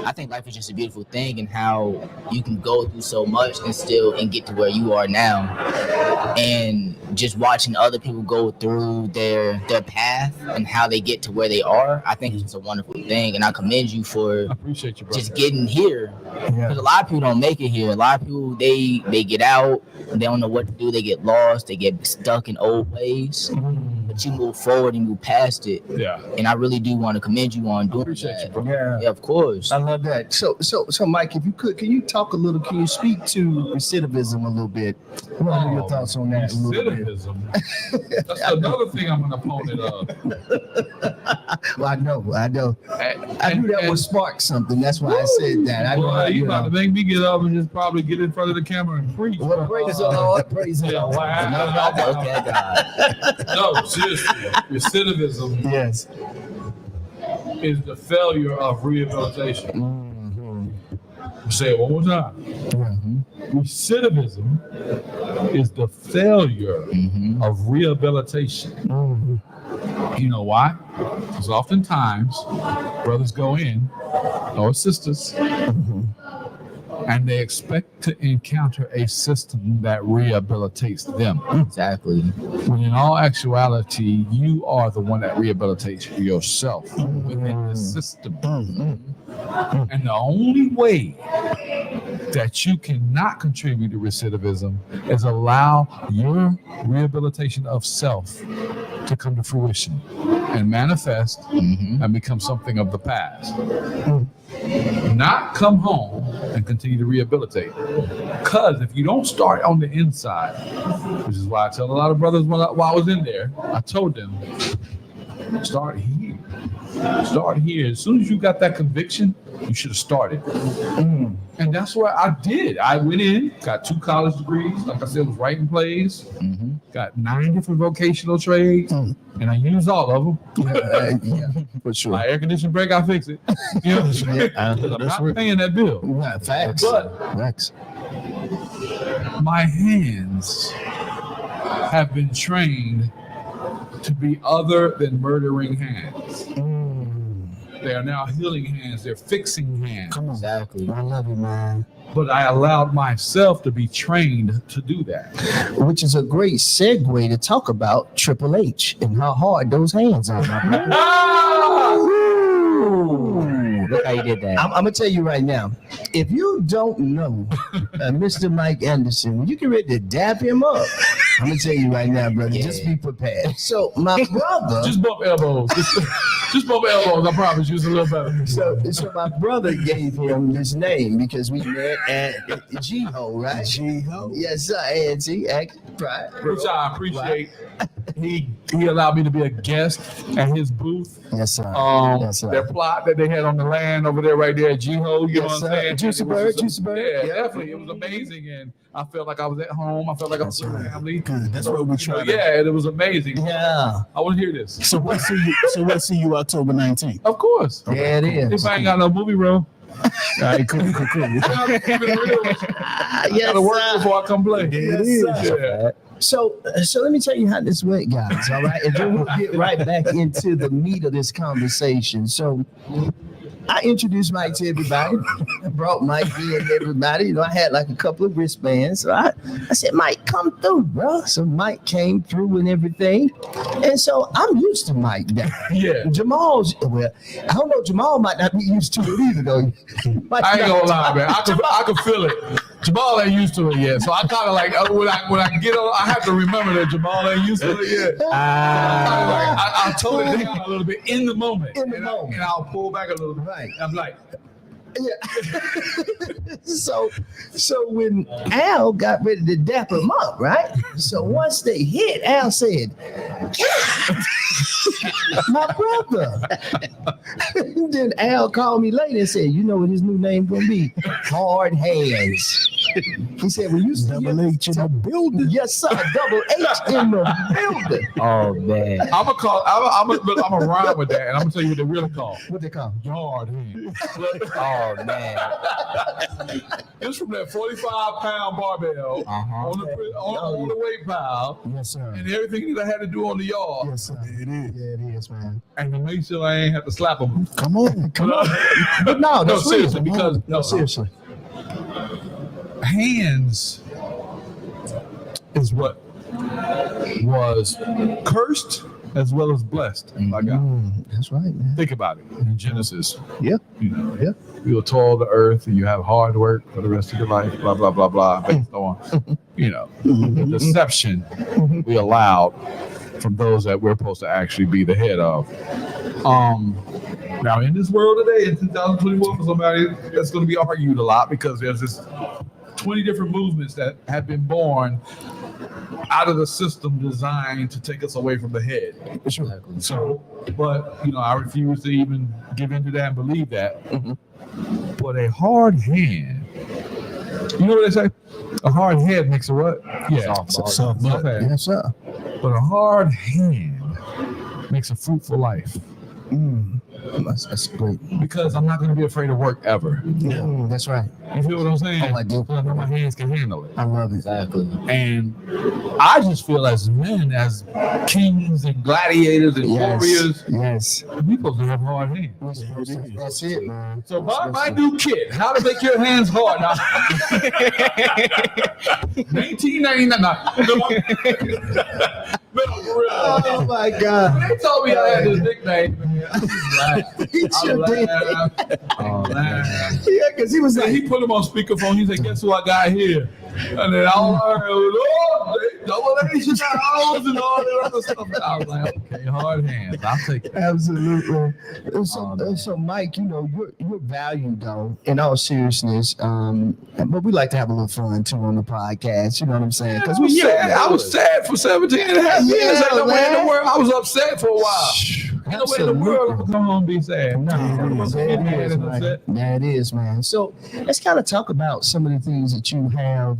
I think life is just a beautiful thing, and how you can go through so much and get to where you are now, and just watching other people go through their path and how they get to where they are. I think it's just a wonderful thing, and I commend you for I appreciate you, bro. just getting here. Yeah. Because a lot of people don't make it here. A lot of people they get out, they don't know what to do. They get lost. They get stuck in old ways. But you move forward and move past it. Yeah. And I really do want to commend you on doing Appreciate that. you, bro. Yeah. Yeah, of course. I love that. So, Mike, if you could, can you speak to recidivism a little bit? I want to hear your thoughts on that a little bit. Recidivism. That's another thing I'm an opponent of. Well, I know. I knew that And- would spark something. That's why I said that. I know. Boy, you about to make me get up and just probably get in front of the camera and preach. Well, praise the Lord. Praise the Yeah, Lord. wow. No doubt about Okay, that. God. No, seriously. Recidivism Yes. is the failure of rehabilitation. Mm-hmm. Say it one more time. Recidivism is the failure of rehabilitation. Mm-hmm. You know why? Because oftentimes brothers go in or sisters and they expect to encounter a system that rehabilitates them. Exactly. When in all actuality, you are the one that rehabilitates yourself within the system. And the only way that you cannot contribute to recidivism is allow your rehabilitation of self to come to fruition and manifest and become something of the past. Not come home and continue to rehabilitate. Because if you don't start on the inside, which is why I tell a lot of brothers while I was in there, I told them, start here. Start here. As soon as you got that conviction, you should have started. And that's what I did. I went in, got 2 college degrees. Like I said, was writing plays. Got 9 different vocational trades, and I used all of them. Yeah, for sure. My air conditioning break, I fix it. You know, I'm not paying that bill. Yeah, facts. But Facts. my hands have been trained to be other than murdering hands. They are now healing hands. They're fixing hands. Come on. Exactly. I love you, man. but I allowed myself to be trained to do that. Which is a great segue to talk about Triple H and how hard those hands are. My brother. Look how you did that. I'm gonna tell you right now, if you don't know Mr. Mike Anderson, when you get ready to dap him up, I'm gonna tell you right now, brother, just be prepared. So my brother, Just bump elbows. Just bump elbows. I promise you, it's a little better. so my brother gave him his name because we met at G-Ho, right? G-Ho. Yes, sir. Auntie, right? Which I appreciate. He allowed me to be a guest at his booth. Yes, sir. Yes, sir. Their plot that they had on the land over there, right there at G-Ho, you know Yes, what sir. I'm saying? Juicy And it was Bird, just- Juicy Bird. Yeah, Yep. definitely. It was amazing, and I felt like I was at home. I felt like I was with That's right. family. Good. That's what we try to. Yeah, and it was amazing. Yeah. I want to hear this. So we'll see you. So we'll see you October 19th. Of course. Yeah, it is. If I ain't got no movie room, All right, cool. I gotta keep it real. I Yes, gotta work sir. before I come play. There it Yes, is. Yeah. So let me tell you how this went, guys. All right, and then we'll get right back into the meat of this conversation. So I introduced Mike to everybody. I brought Mike in, everybody. You know, I had like a couple of wristbands. So I said, Mike, come through, bro. So Mike came through and everything. And so I'm used to Mike now. Yeah. Jamal's, well, I don't know, Jamal might not be used to it either, though. I ain't gonna lie, man. I can feel it. Jamal ain't used to it yet, so I kind of like when I get on, I have to remember that Jamal ain't used to it yet. I'll tone it down a little bit in the moment, In the and moment. I'll pull back a little bit. Right. I'm like, Yeah. so when Al got ready to dap him up, right? So once they hit, Al said, "God, my brother." Then Al called me later and said, "You know what his new name gonna be? Hard Hands." He said, "We used to Double H in the building. Yes, sir. Double H in the building." Oh man. I'm gonna rhyme with that, and I'm gonna tell you what they really call What they call? hard hand. Oh man. It's from that 45-pound barbell on the weight pile, Yes, sir. and everything that I had to do on the yard, Yes, sir. It is. Yeah, it is, man. and to make sure I ain't have to slap them. Come on. Come on. But no, No, that's real. seriously, because no, seriously. hands is what was cursed as well as blessed by God. That's right, man. Think about it in Genesis. Yeah. You know, Yeah. you will toil the earth and you have hard work for the rest of your life, blah, blah, blah, blah, based on, the deception we allowed from those that we're supposed to actually be the head of. Now, in this world today, in 2021, for somebody that's going to be argued a lot because there's this 20 different movements that have been born out of the system designed to take us away from the head. So, but I refuse to even give into that and believe that. But a hard hand, you know what they say? A hard head makes a what? Yeah, Soft soft head. Yes, sir. But a hard hand makes a fruitful life. That's great. Because I'm not going to be afraid of work ever. That's right. You feel what I'm saying? Oh, I do. I know my hands can handle it. I love it. Exactly. And I just feel as men, as kings and gladiators and warriors, Yes. we supposed to have hard hands. That's it, man. So buy my new kit, how to make your hands hard. Now, 1999. No, for real. Oh my God. They told me I had this nickname. He sure did. Yeah, because he was Then like, he put him on speakerphone. He said, "Guess who I got here?" And then all I heard was, "Double H and and all that other stuff." And I was like, "Okay, hard hands. I'll take it." absolutely. So Mike, you're valued though, in all seriousness. But we like to have a little fun too on the podcast. You know what I'm saying? Because we I was sad for 17 and a half years. Yeah, Ain't nowhere in man. the world. I was upset for a while. Ain't nowhere in the world I could come home and be sad. That is, man. So let's kind of talk about some of the things that you have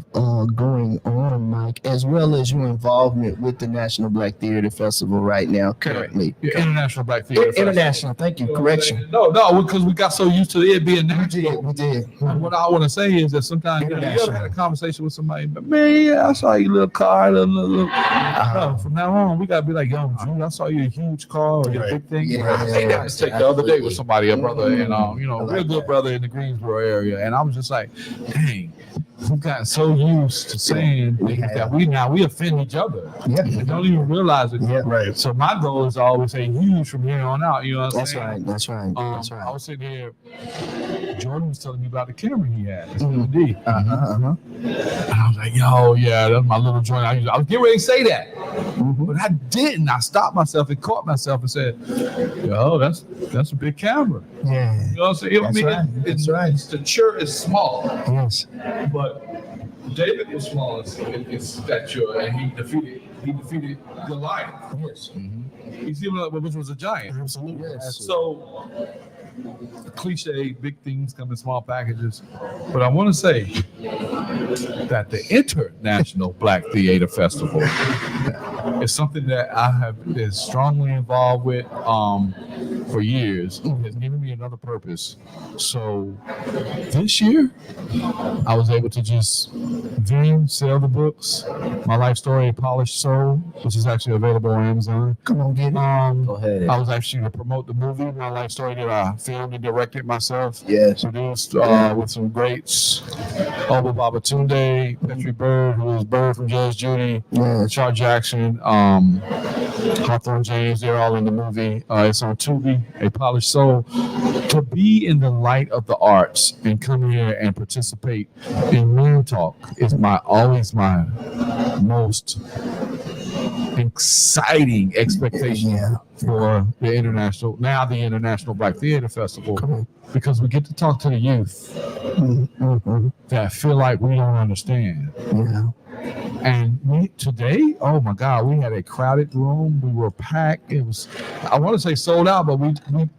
going on, Mike, as well as your involvement with the National Black Theater Festival right now, currently. Yeah, International Black Theater. International, thank you. Correction. No, because we got so used to it being national. We did. What I want to say is that sometimes you ever International. had a conversation with somebody, but man, I saw your little car. From now on, we gotta be like, yo, Drew, I saw you a huge car or your big big thing. Yeah, I was the other day with somebody, a brother, and I like real good that. brother in the Greensboro area, and I was just like, dang, we've gotten so used to saying things that we offend each other. Yeah. We don't even realize it. Yeah. Right. So my goal is to always say huge from here on out. You know what I'm That's saying? right. That's right. That's I right. was sitting here. Jordan was telling me about the camera he had. It's Mhm. 7D. And I was like, yo, yeah, that's my little joint. I was getting ready to say that, but I didn't. I stopped myself and caught myself and said, yo, that's a big camera. Yeah. You know what I'm saying? That's right. That's right. The church is small, Yes. but David was small in stature, and he defeated Goliath. Yes. You see, which was a giant. Absolutely. Yes. So, cliche, big things come in small packages. But I want to say that the International Black Theater Festival is something that I have been strongly involved with for years. It's given me another purpose. So, this year, I was able to just sell the books. My life story, Polished Soul, which is actually available on Amazon. Come on, get it. Go ahead. I was actually to promote the movie, My Life Story, that I filmed and directed myself. Yes. Produced with some greats, Oba Babatunde, Petrie Bird, who was Bird from Judge Judy, Yes. Char Jackson, Hawthorne James, they're all in the movie. It's on Tubi, A Polished Soul. To be in the light of the arts and come here and participate in Moon Talk is always my most exciting expectation Yeah. for the International Black Theater Festival, Come on. because we get to talk to the youth that feel like we don't understand. Yeah. And today, oh my God, we had a crowded room. We were packed. It was, I want to say sold out, but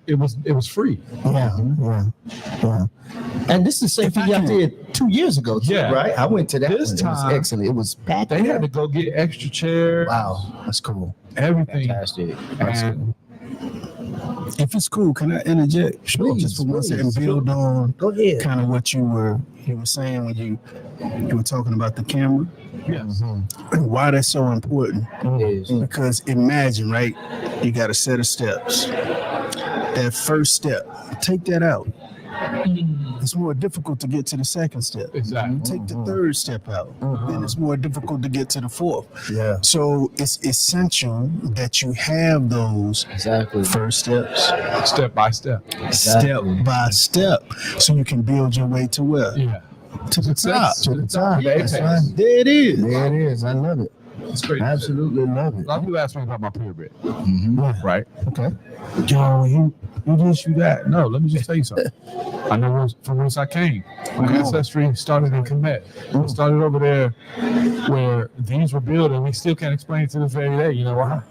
it was free. Yeah. Yeah. Yeah. And this is the same If I thing y'all can- did 2 years ago, too, Yeah. right? I went to that. This one. It time, was excellent. It was packed. They had to go get extra chairs, Wow, that's cool. everything. Fantastic. And If it's cool, can I interject? Please, Just for one second, please. build on Go ahead. kind of what you were saying when you were talking about the camera. yes, And why that's so important. It is. Because imagine, right? You got a set of steps. That first step, take that out. It's more difficult to get to the second step. exactly. Take the third step out. Then it's more difficult to get to the fourth. Yeah. So it's essential that you have those Exactly. first steps, Step by step. step by step, so you can build your way to where? Yeah. To the top. To the top. That's That's right. right. There it is. There it is. I love it. It's great. Absolutely love A it. lot of people ask me about my pyramid, Mhm. right? Okay. Yo, you this, you that. No, let me just tell you something. I know from whence I came. My ancestry started in Kemet. It started over there where these were built, and we still can't explain it to this very day. You know why?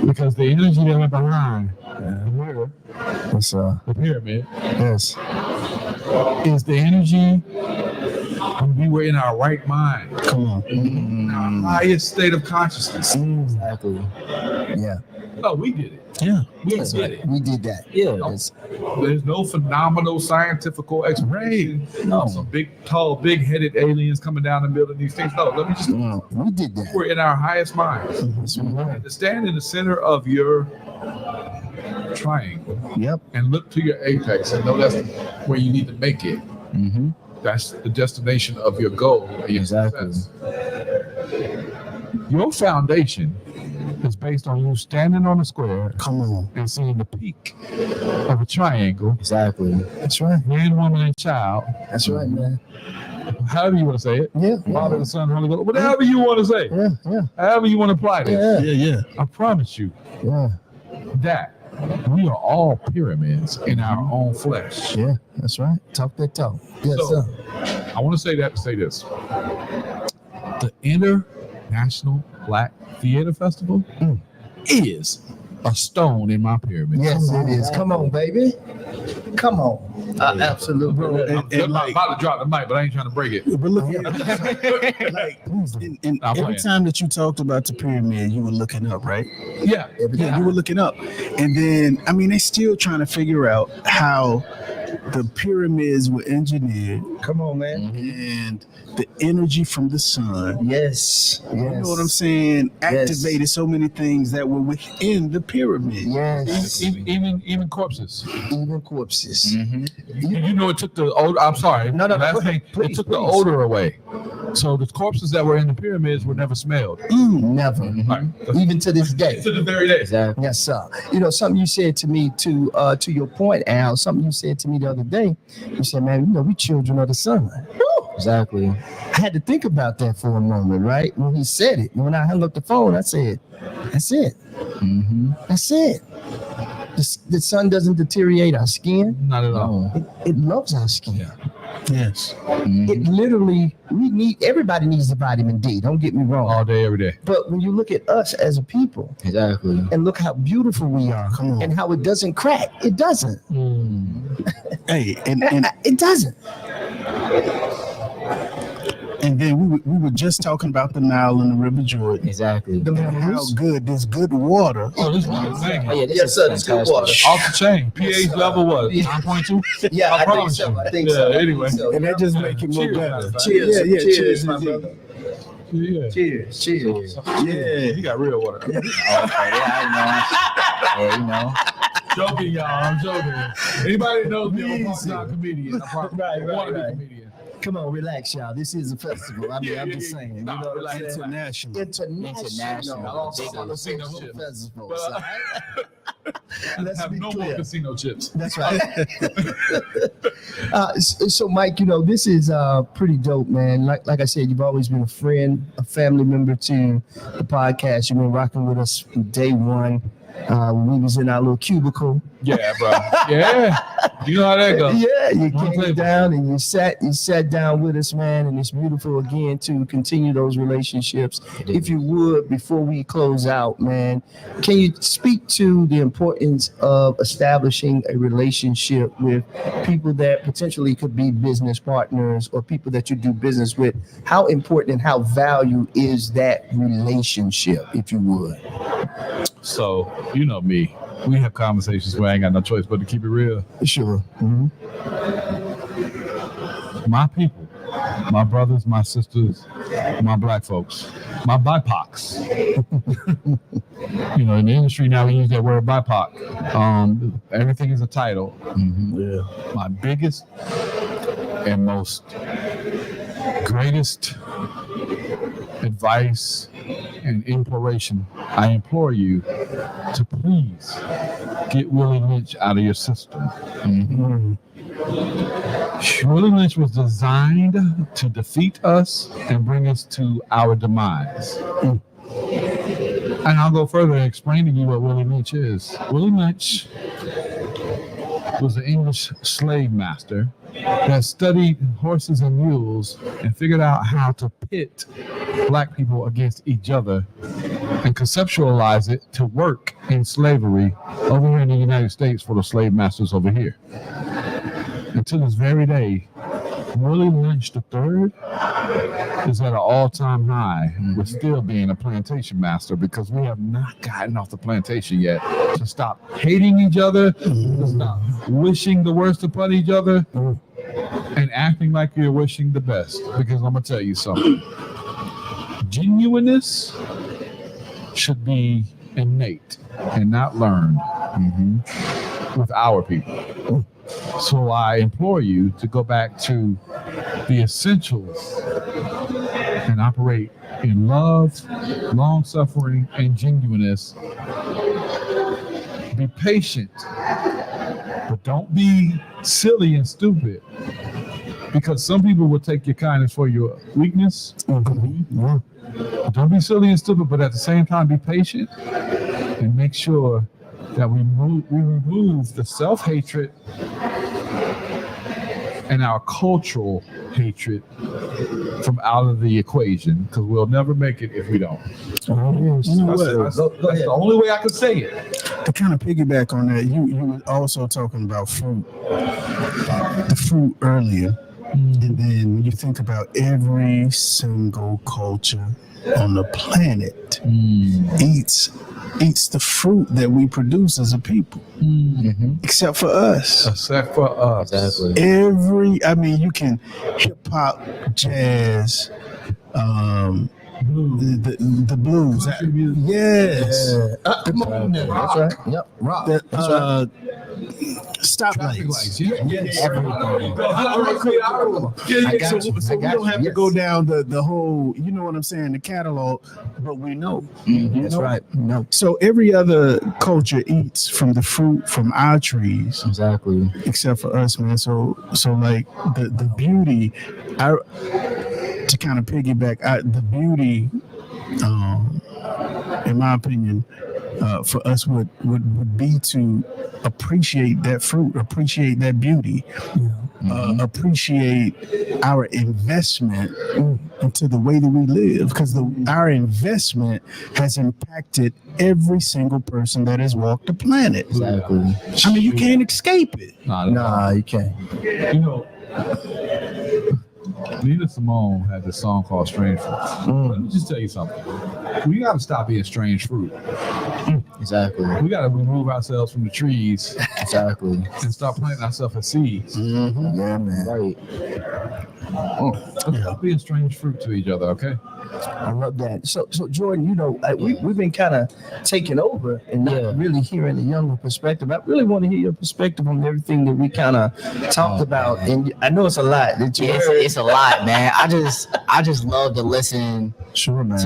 Because the energy that went behind the mirror, It's the pyramid, yes. is the energy when we were in our right mind, Come on. in our highest state of consciousness. Exactly. Yeah. No, we did it. Yeah. We That's did right. it. We did that. Yeah. It's- There's no phenomenal scientific explanation. No. Some big, tall, big-headed aliens coming down and building these things. No, let me just. we did that. We're in our highest minds. That's right. To stand in the center of your triangle Yep. and look to your apex and know that's where you need to make it. Mm-hmm. That's the destination of your goal. And your Exactly. success. Your foundation is based on you standing on a square Come on. and seeing the peak of a triangle, Exactly. That's right. man, woman, and child. That's right, man. However you want to say it. Yeah. Father, the Son, Holy Ghost, whatever you want to say, Yeah. Yeah. however you want to apply this. Yeah. Yeah. I promise you Yeah. that we are all pyramids in our own flesh. Yeah. That's right. Talk that talk. Yes, So- sir. I want to say that to say this. The International Black Theater Festival is a stone in my pyramid. Yes, it is. Come on, baby. Come on. Absolutely. I'm about to drop the mic, but I ain't trying to break it. But look, like, and I'm every playing. time that you talked about the pyramid, you were looking up, right? Yeah. Yeah, you were looking up. And then, I mean, they're still trying to figure out how the pyramids were engineered Come on, man. and the energy from the sun. Yes. You know what I'm saying? Yes. Activated so many things that were within the pyramid. Yes. Even corpses. Even corpses. You know, it took the old. I'm sorry. No, go Last ahead. thing, Please, it took the please. odor away. So the corpses that were in the pyramids were never smelled. Never. Right. Even to this day. To the very day. Exactly. Yes, sir. You know, something you said to me to your point, Al, something you said to me the other day, you said, man, you know, we children of the sun. Exactly. I had to think about that for a moment, right? When he said it, when I hung up the phone, I said, that's it. That's it. The sun doesn't deteriorate our skin. Not at all. It loves our skin. Yes. It literally, everybody needs the vitamin D. Don't get me wrong. All day, every day. But when you look at us as a people Exactly. and look how beautiful we are Come on. and how it doesn't crack, it doesn't. Hey, and It doesn't. and then we were just talking about the Nile and the River Jordan. Exactly. The And how minerals. good this good water. Oh, this one is Oh, thing. yeah, this Yes, is sir, it's good fantastic. water. Off the chain. pH level was Yeah. 9.2. Yeah, I think promise so. you. I think Yeah, so. I think anyway. so. And that just make it more Cheers, better. man. Cheers. Yeah, Cheers, cheers, my yeah. brother. Yeah. Cheers. Cheers. Yeah, he got real water. Okay, yeah, I know. Joking, y'all. I'm joking. Anybody that knows me, I'm a not comedian. I'm probably Right, want to right. be a comedian. Come on, relax, y'all. This is a festival. I mean, I'm just saying. You No, know what I'm relax. saying? International. International. Also Big on the casino film shit. festival. But, So, let's have be no more clear. casino chips. That's right. So, Mike, you know, this is pretty dope, man. Like I said, you've always been a friend, a family member to the podcast. You've been rocking with us from day one. When we was in our little cubicle. Yeah, bro. Yeah. You know how that goes. Yeah, you One came table. down and you sat down with us, man, and it's beautiful again to continue those relationships. If you would, before we close out, man, can you speak to the importance of establishing a relationship with people that potentially could be business partners or people that you do business with? How important and how valued is that relationship, if you would? So, you know me. We have conversations where I ain't got no choice but to keep it real. Sure. Mhm. My people, my brothers, my sisters, my black folks, my BIPOCs. You know, in the industry now we use that word BIPOC. Everything is a title. Yeah. My biggest and most greatest advice and imploration, I implore you to please get Willie Lynch out of your system. Willie Lynch was designed to defeat us and bring us to our demise. And I'll go further and explain to you what Willie Lynch is. Willie Lynch was an English slave master that studied horses and mules and figured out how to pit black people against each other and conceptualize it to work in slavery over here in the United States for the slave masters over here. And to this very day, Willie Lynch III is at an all-time high with still being a plantation master because we have not gotten off the plantation yet to stop hating each other, to stop wishing the worst upon each other, and acting like you're wishing the best. Because I'm going to tell you something. Genuineness should be innate and not learned with our people. So I implore you to go back to the essentials and operate in love, long suffering, and genuineness. Be patient, but don't be silly and stupid. Because some people will take your kindness for your weakness. Don't be silly and stupid, but at the same time, be patient and make sure that we remove the self-hatred and our cultural hatred from out of the equation, because we'll never make it if we don't. You know That's the only way I can say it. To kind of piggyback on that, you were also talking about fruit, the fruit earlier, And then when you think about every single culture on the planet eats the fruit that we produce as a people, except for us. Except for us. Exactly. You can hip hop, jazz, the blues. Yes. Come on now. That's right. Yep. Rock. The, That's right. Traffic lights. Stoplights. Yeah. Yes. Yeah, I got so you. so I we got don't you. have to Yes. go down the whole, you know what I'm saying, the catalog, but we know. That's know? right. No. So every other culture eats from the fruit from our trees, Exactly. except for us, man. So like the beauty, to kind of piggyback, the beauty, in my opinion, for us would be to appreciate that fruit, appreciate that beauty, appreciate our investment into the way that we live, because our investment has impacted every single person that has walked the planet. Exactly. I mean, you can't escape it. Nah, you can't. You know, Nina Simone had this song called Strange Fruit. Let me just tell you something. We got to stop being strange fruit. Exactly. We got to remove ourselves from the trees Exactly. and start planting ourselves as seeds. Yeah, man. Right. Let's stop being strange fruit to each other, okay? I love that. So Jordan, we've been kind of taking over and not really hearing the younger perspective. I really want to hear your perspective on everything that we kind of talked about. And I know it's a lot that you heard. It's a lot, man. I just love to listen Sure, man.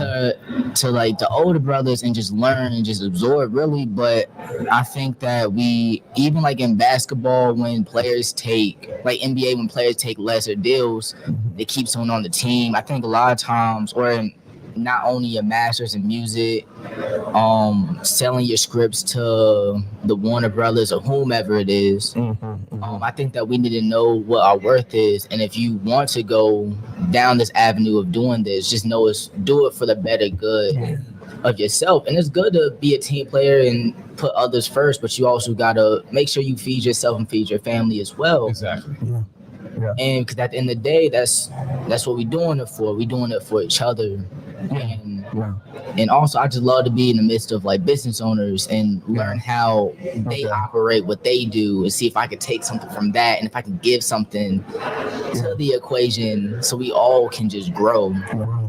to like the older brothers and just learn and just absorb, really. But I think that we, even like in basketball, when players take, like NBA, when players take lesser deals, they keep someone on the team. I think a lot of times, or not only your masters in music, selling your scripts to the Warner Brothers or whomever it is. I think that we need to know what our worth is, and if you want to go down this avenue of doing this, just know do it for the better good of yourself. And it's good to be a team player and put others first, but you also gotta make sure you feed yourself and feed your family as well. Exactly. And because at the end of the day, that's what we're doing it for. We're doing it for each other. And also, I just love to be in the midst of like business owners and learn how they operate, what they do, and see if I could take something from that, and if I can give something to the equation, so we all can just grow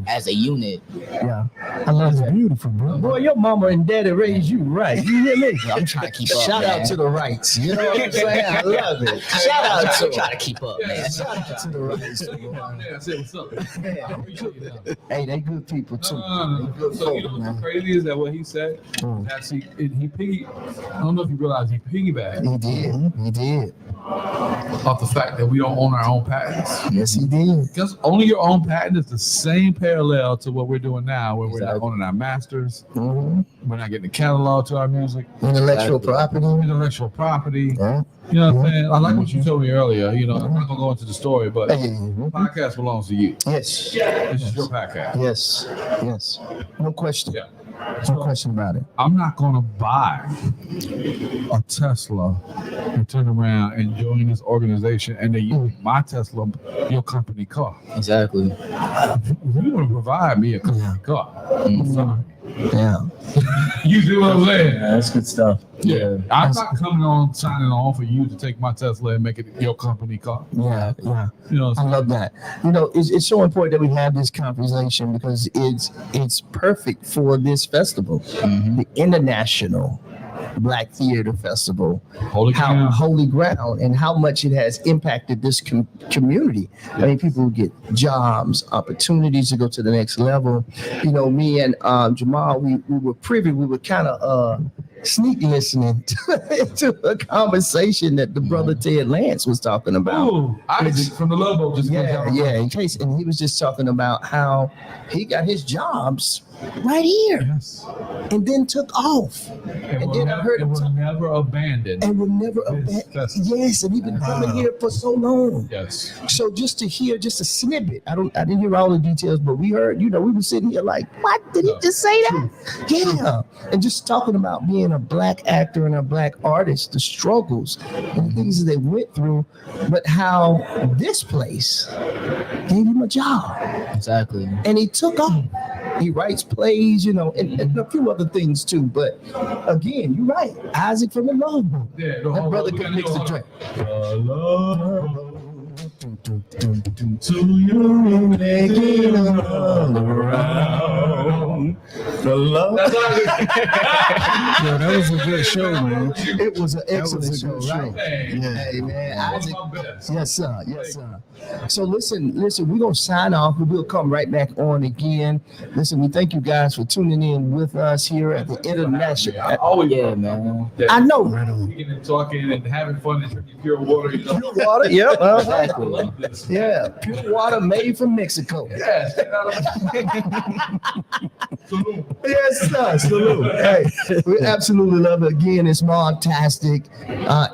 as a unit. Yeah, I love That's that. beautiful, bro. Boy, your mama and daddy raised you right. You hear me? I'm trying to keep up. Shout man. out to the rights. You know what I'm saying? I love it. Shout out I'm to trying to keep up, man. Shout out to the rights. Yeah, I said, what's up? I appreciate that. Hey, they good people too. No. They good So you folk, know what's man. crazy is that what he said? That's he I don't know if you realize he piggybacked He did. off the fact that we don't own our own patents. Yes, he did. Because owning your own patent is the same parallel to what we're doing now, where we're not Exactly. owning our masters, Mhm. we're not getting the catalog to our music, Intellectual property. intellectual property. Yeah. You know what I'm saying? I like what you told me earlier. You know, I'm not gonna go into the story, but Hey, podcast belongs to you. yes. This is your podcast. Yes. Yes. No question. Yeah. No question about it. I'm not gonna buy a Tesla and turn around and join this organization and then use my Tesla, your company car. Exactly. If you want to provide me a company car, I'm sorry. Yeah. You see what I'm saying? That's good stuff. Yeah. I'm not coming on signing on for you to take my Tesla and make it your company car. Yeah. Yeah. You know, I love that. You know, it's so important that we have this conversation because it's perfect for this festival, the International Black Theater Festival. Holy Ground. Holy Ground, and how much it has impacted this community. I mean, people get jobs, opportunities to go to the next level. You know, me and Jamal, we were privy. We were kind of sneak listening to a conversation that the brother Ted Lance was talking about. Oh, Isaac from the Love Boat just In case, and he was just talking about how he got his jobs right here Yes. and then took off And then I heard him will never abandon. and will never This festival. yes, and he's been coming here for so long. Yes. So just to hear just a snippet, I didn't hear all the details, but we heard, we were sitting here like, what did he just say that? Yeah, and just talking about being being a black actor and a black artist, the struggles and the things that they went through, but how this place gave him a job Exactly. and he took off. He writes plays, and a few other things too. But again, you're right. Isaac from the Love Boat. Yeah, That brother can mix the drink. To your Making all around. the love. That's Yo, that was a good show, man. It was an That was excellent a show, good show. right? Yeah. Hey man, One of Isaac. my best. Yes, sir. Yes, sir. So listen, we're gonna sign off. We'll come right back on again. Listen, we thank you guys for tuning in with us here at the International. I always Yeah, man. I know. Right on. speaking and talking and having fun and drinking pure water. You know? Pure water. Yep. I Exactly. love this. Yeah, pure water made from Mexico. Yes. Salute. Yes, sir. Salute. Hey, we absolutely love it. Again, it's Montastic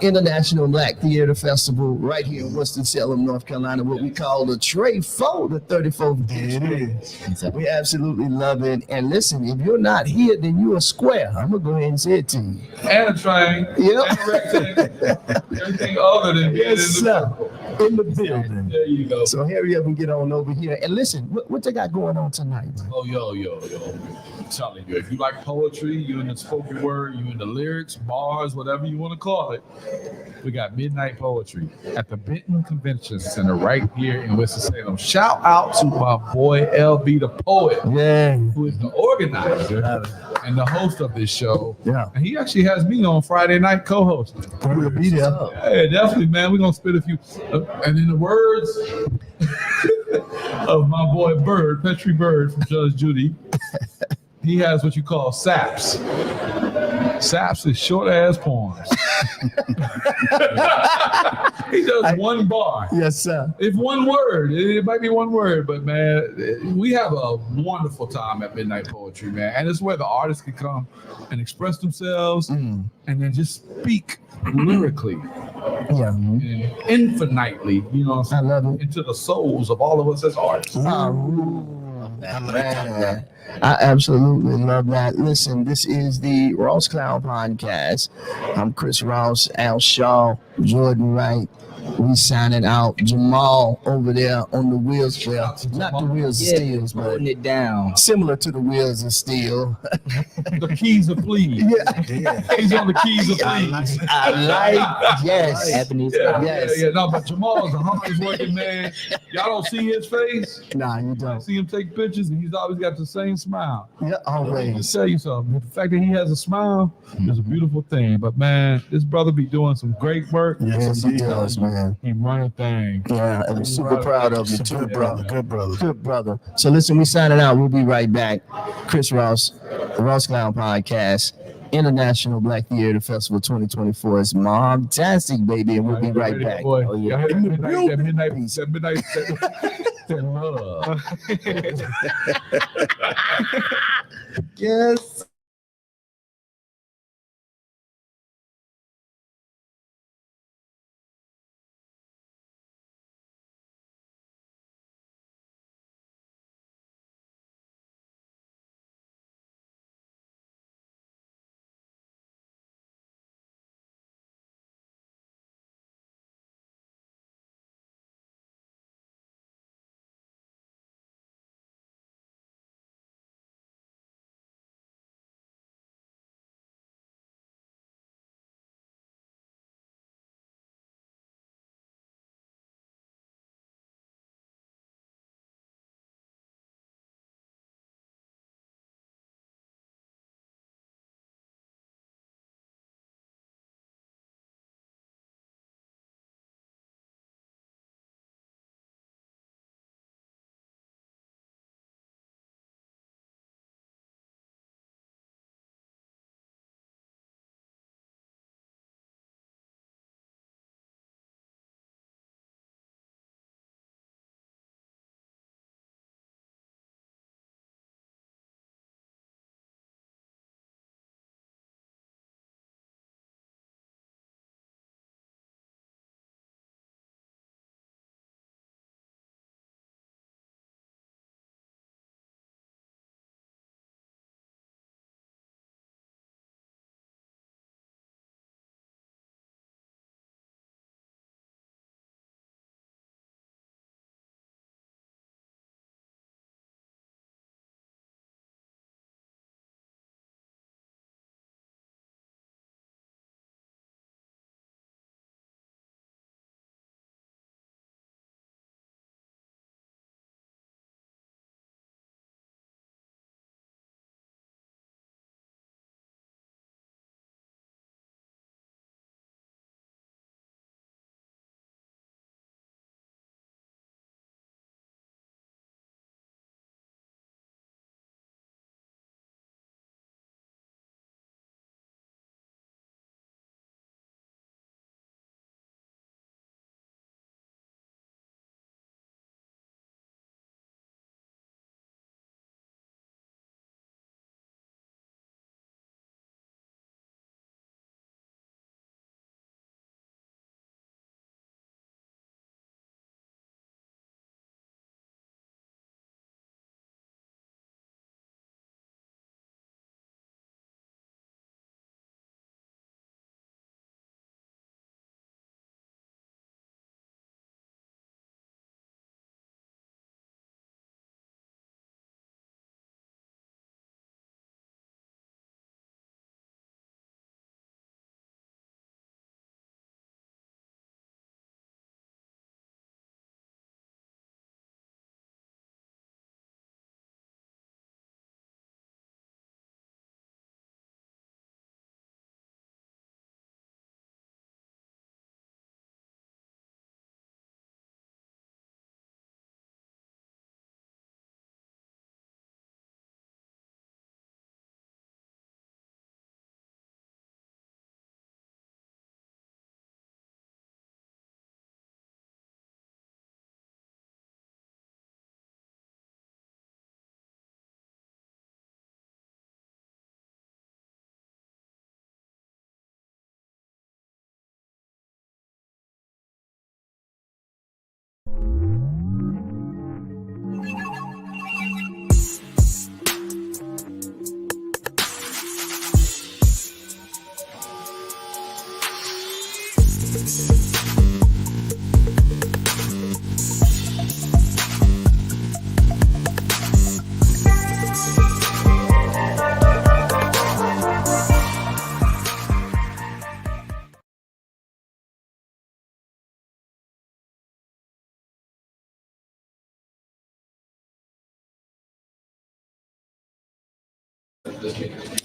International Black Theater Festival right here in Winston-Salem, North Carolina, what we call the Trey Four, the 34th There it district. is. Exactly. We absolutely love it. And listen, if you're not here, then you're a square. I'm gonna go ahead and say it to you. And a triangle. Yep. And a rectangle. Everything other than being Yes, in the sir. circle. In the building. There you go. So hurry up and get on over here. And listen, what they got going on tonight, man? Oh, yo. I'm telling you, if you like poetry, you in the spoken word, you in the lyrics, bars, whatever you want to call it, we got Midnight Poetry at the Benton Convention Center right here in Winston-Salem. Shout out to my boy LB the Poet, Yeah. who is the organizer and the host of this show. Yeah. And he actually has me on Friday night co-hosting. We'll be there. Yeah, definitely, man. We're gonna spit a few. And in the words of my boy Bird, Petrie Bird from Judge Judy, he has what you call saps. Saps is short ass poems. He does one bar. Yes, sir. It's one word. It might be one word, but man, we have a wonderful time at Midnight Poetry, man. And it's where the artists can come and express themselves and then just speak lyrically Yeah. and infinitely, you know what I I'm love saying, it. into the souls of all of us as artists. Man, I absolutely love that. Listen, this is the Ross Cloud Podcast. I'm Chris Ross, Al Shaw, Jordan Wright. We signing out. Jamal over there on the wheels. Well, not the wheels of Yeah, steel, but putting it down. similar to the wheels of steel. The keys of please. Yeah. He's on the keys of I please. like I like, yes. Ebony's Yes. Yeah. No, but Jamal's the hardest working man. Y'all don't see his face. Nah, you I don't. see him take pictures, and he's always got the same smile. Yeah, Let me always. tell you something. The fact that he has a smile is a beautiful thing. But man, this brother be doing some great work. Yes, he does, man. He running things. Yeah, I'm super proud of you too, Good brother. brother. Good brother. Good brother. So listen, we signing out. We'll be right back. Chris Ross, the Ross Clown Podcast, International Black Theater Festival 2024. It's Momtastic, baby, and we'll be right back. Boy, Oh, y'all yeah. hear that midnight, that midnight, Peace. that midnight, that love. Yes.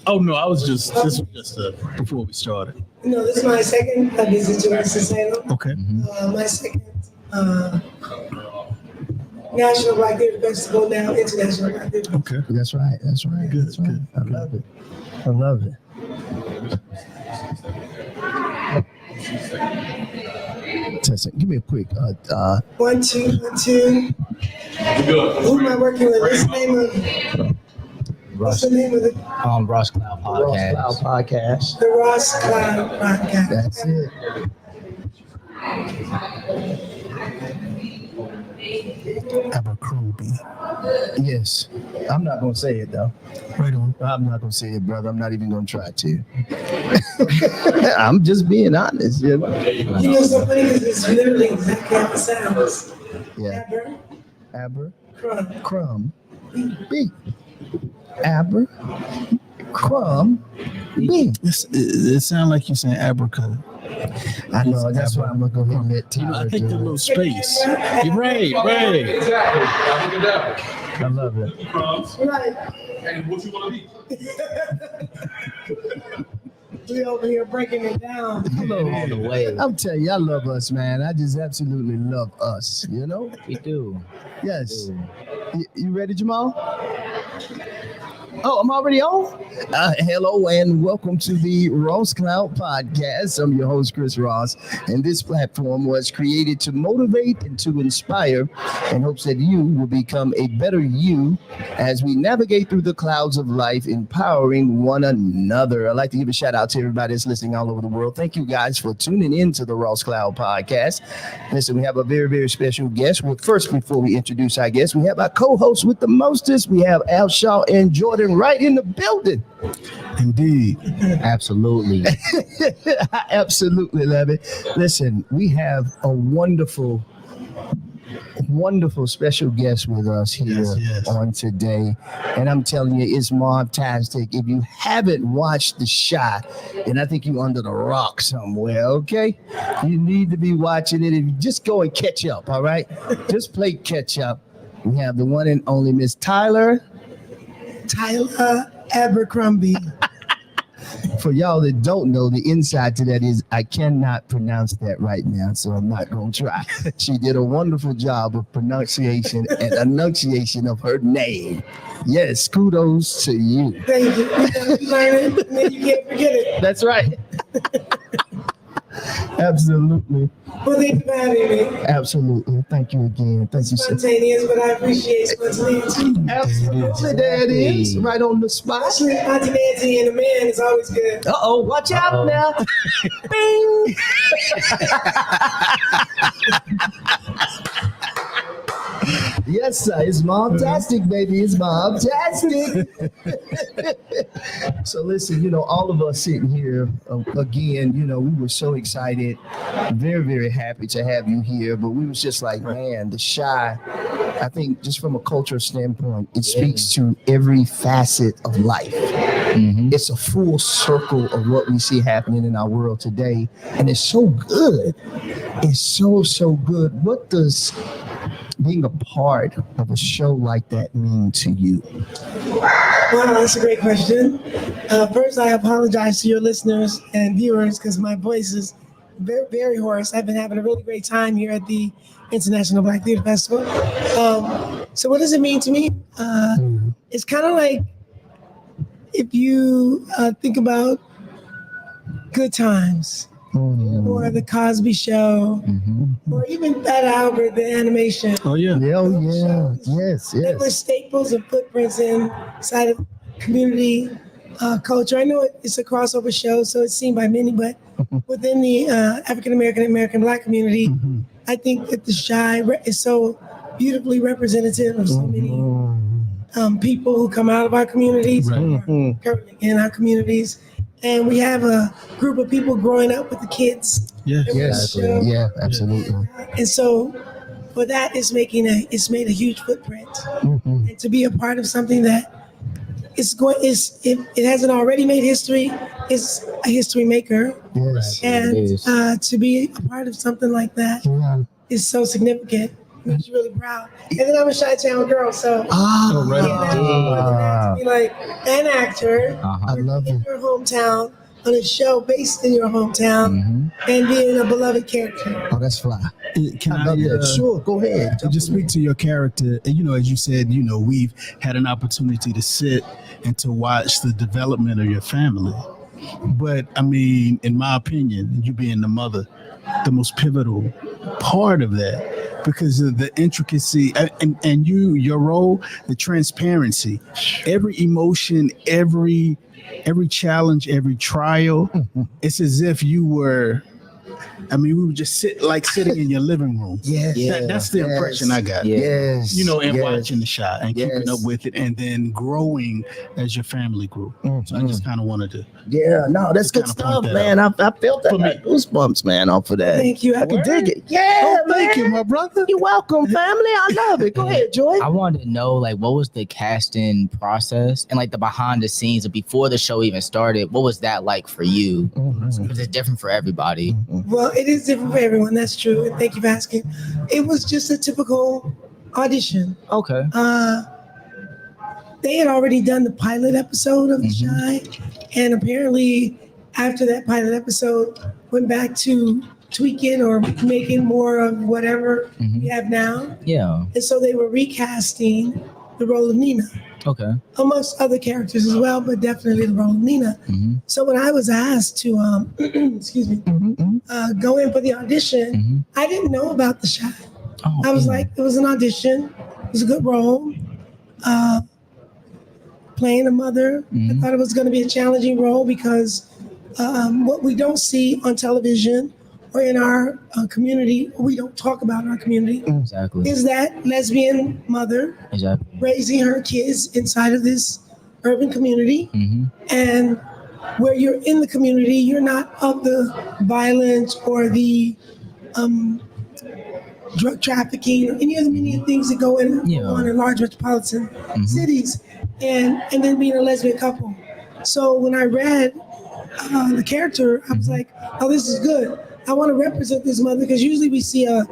Oh no, this was just before we started. No, this is my second visit to Winston-Salem. Okay. My second National Black Theater Festival, now International Black Theater Festival. Okay. That's right. That's right. Good, That's right. good, I love it. I love it. Testing. Give me a quick. 1, 2, 1, 2. Who am I working with? What's the name of the Ross Cloud Ross podcast. Cloud podcast. The Ross Cloud podcast? That's it. Abercrombie. Yes. I'm not gonna say it though. Right on. I'm not gonna say it, brother. I'm not even gonna try to. I'm just being honest. You know? You know, so funny because it's literally exactly how it sounds. Yeah. Aber, Aber crumb. crumb B. Aber crumb B. It sounds like you're saying abracadabra. I know. That's why I'm gonna go ahead and let You know, Tyler I think do the it. little space. You're right. I love it. Right. And what you want to be? We over here breaking it down. All the way. I'm telling you, I love us, man. I just absolutely love us. You know? We do. Yes. You ready, Jamal? Oh, I'm already on? Hello and welcome to the Ross Cloud Podcast. I'm your host, Chris Ross, and this platform was created to motivate and to inspire in hopes that you will become a better you as we navigate through the clouds of life, empowering one another. I'd like to give a shout out to everybody that's listening all over the world. Thank you guys for tuning in to the Ross Cloud Podcast. Listen, we have a very, very special guest. Well, first, before we introduce our guest, we have our co-hosts with the mostest. We have Al Shaw and Jordan right in the building. Indeed. Absolutely. I absolutely love it. Listen, we have a wonderful special guest with us here Yes. on today. And I'm telling you, it's mobtastic. If you haven't watched The Shot, and I think you're under the rock somewhere, okay? You need to be watching it. If you just go and catch up, all right? Just play catch up. We have the one and only Miss Tyler. Abercrombie. For y'all that don't know, the inside to that is I cannot pronounce that right now, so I'm not going to try. She did a wonderful job of pronunciation and enunciation of her name. Yes, kudos to you. Thank you. You learn it, and then you can't forget it. That's right. Absolutely. Well, thank you for having me. Absolutely. Thank you again. Thank you so much. Spontaneous, but I appreciate spontaneity. Absolutely. There it is. Right on the spot. Especially spontaneity in a man is always good. Uh-oh, watch out now. Bing. Yes, sir. It's mobtastic, baby. It's mobtastic. So listen, all of us sitting here again, we were so excited, very, very happy to have you here. But we was just like, man, The Shy, I think just from a cultural standpoint, it speaks to every facet of life. Mhm. It's a full circle of what we see happening in our world today. And it's so good. It's so, so good. What does being a part of a show like that mean to you? Wow, that's a great question. First, I apologize to your listeners and viewers because my voice is very, very hoarse. I've been having a really great time here at the International Black Theater Festival. So what does it mean to me? It's kind of like if you think about Good Times or The Cosby Show or even Fat Albert, the animation. Oh yeah. Yeah, yeah. Yes, They were yes. staples and footprints inside of community culture. I know it's a crossover show, so it's seen by many, but within the African American Black community, I think that The Shy is so beautifully representative of so many people who come out of our communities, who are currently in our communities. And we have a group of people growing up with the kids. Yeah. Yes. Yeah, absolutely. And so for that, it's made a huge footprint. And to be a part of something that it hasn't already made history, it's a history maker. Yes. And is. to be a part of something like that Yeah. is so significant. makes you really proud. And then I'm a Chi-Town girl, so Ah, right. to be like an actor I love in it. your hometown on a show based in your hometown and being a beloved character. Oh, that's fly. Can I love that. Sure, go ahead. to just speak to your character, as you said, we've had an opportunity to sit and to watch the development of your family. But I mean, in my opinion, you being the mother, the most pivotal part of that, because of the intricacy and your role, the transparency, every emotion, every challenge, every trial, it's as if you were. I mean, we were just sitting in your living room. Yes. That's the impression I got. Yeah. Yes. And yes. watching the shot and keeping Yes. up with it, and then growing as your family grew. So I just kind of wanted to. Yeah, no, that's good Kinda stuff, point that man. I felt that. For me. Like goosebumps, man, off of that. Thank you. I can dig it. Yeah, Thank man. you, my brother. You're welcome, family. I love it. Go ahead, Joy. I wanted to know, like, what was the casting process and like the behind the scenes before the show even started? What was that like for you? Because it's different for everybody. Well, it is different for everyone. That's true. And thank you for asking. It was just a typical audition. Okay. They had already done the pilot episode of The Shy, and apparently after that pilot episode, went back to tweaking or making more of whatever we have now. Yeah. And so they were recasting the role of Nina, Okay. amongst other characters as well, but definitely the role of Nina. So when I was asked to, excuse me, go in for the audition, I didn't know about The Shy. Oh, I was like, it was an audition. It was a good role. Playing a mother. I thought it was going to be a challenging role because what we don't see on television or in our community, or we don't talk about in our community, exactly. is that lesbian mother Exactly. raising her kids inside of this urban community. And where you're in the community, you're not of the violence or the drug trafficking or any of the many things that go on in large metropolitan cities, and then being a lesbian couple. So when I read the character, I was like, oh, this is good. I want to represent this mother, because usually we see a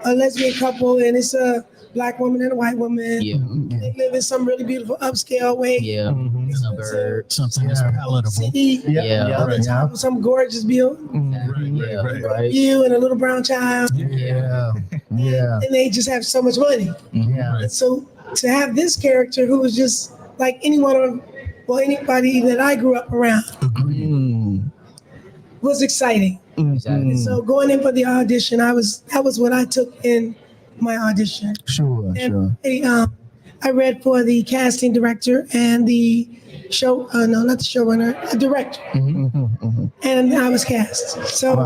lesbian couple and it's a Black woman and a white woman. Yeah. They live in some really beautiful upscale way. Yeah. Suburb. Something that's palatable. City, Yeah. some gorgeous building, Yeah. right. Right. you and a little brown child, Yeah. Yeah. and they just have so much money. Yeah. And so to have this character who was just like anybody that I grew up around was exciting. Exactly. So going in for the audition, that was what I took in my audition. Sure, sure. And I read for the casting director and the show, not the showrunner, the director, and I was cast. So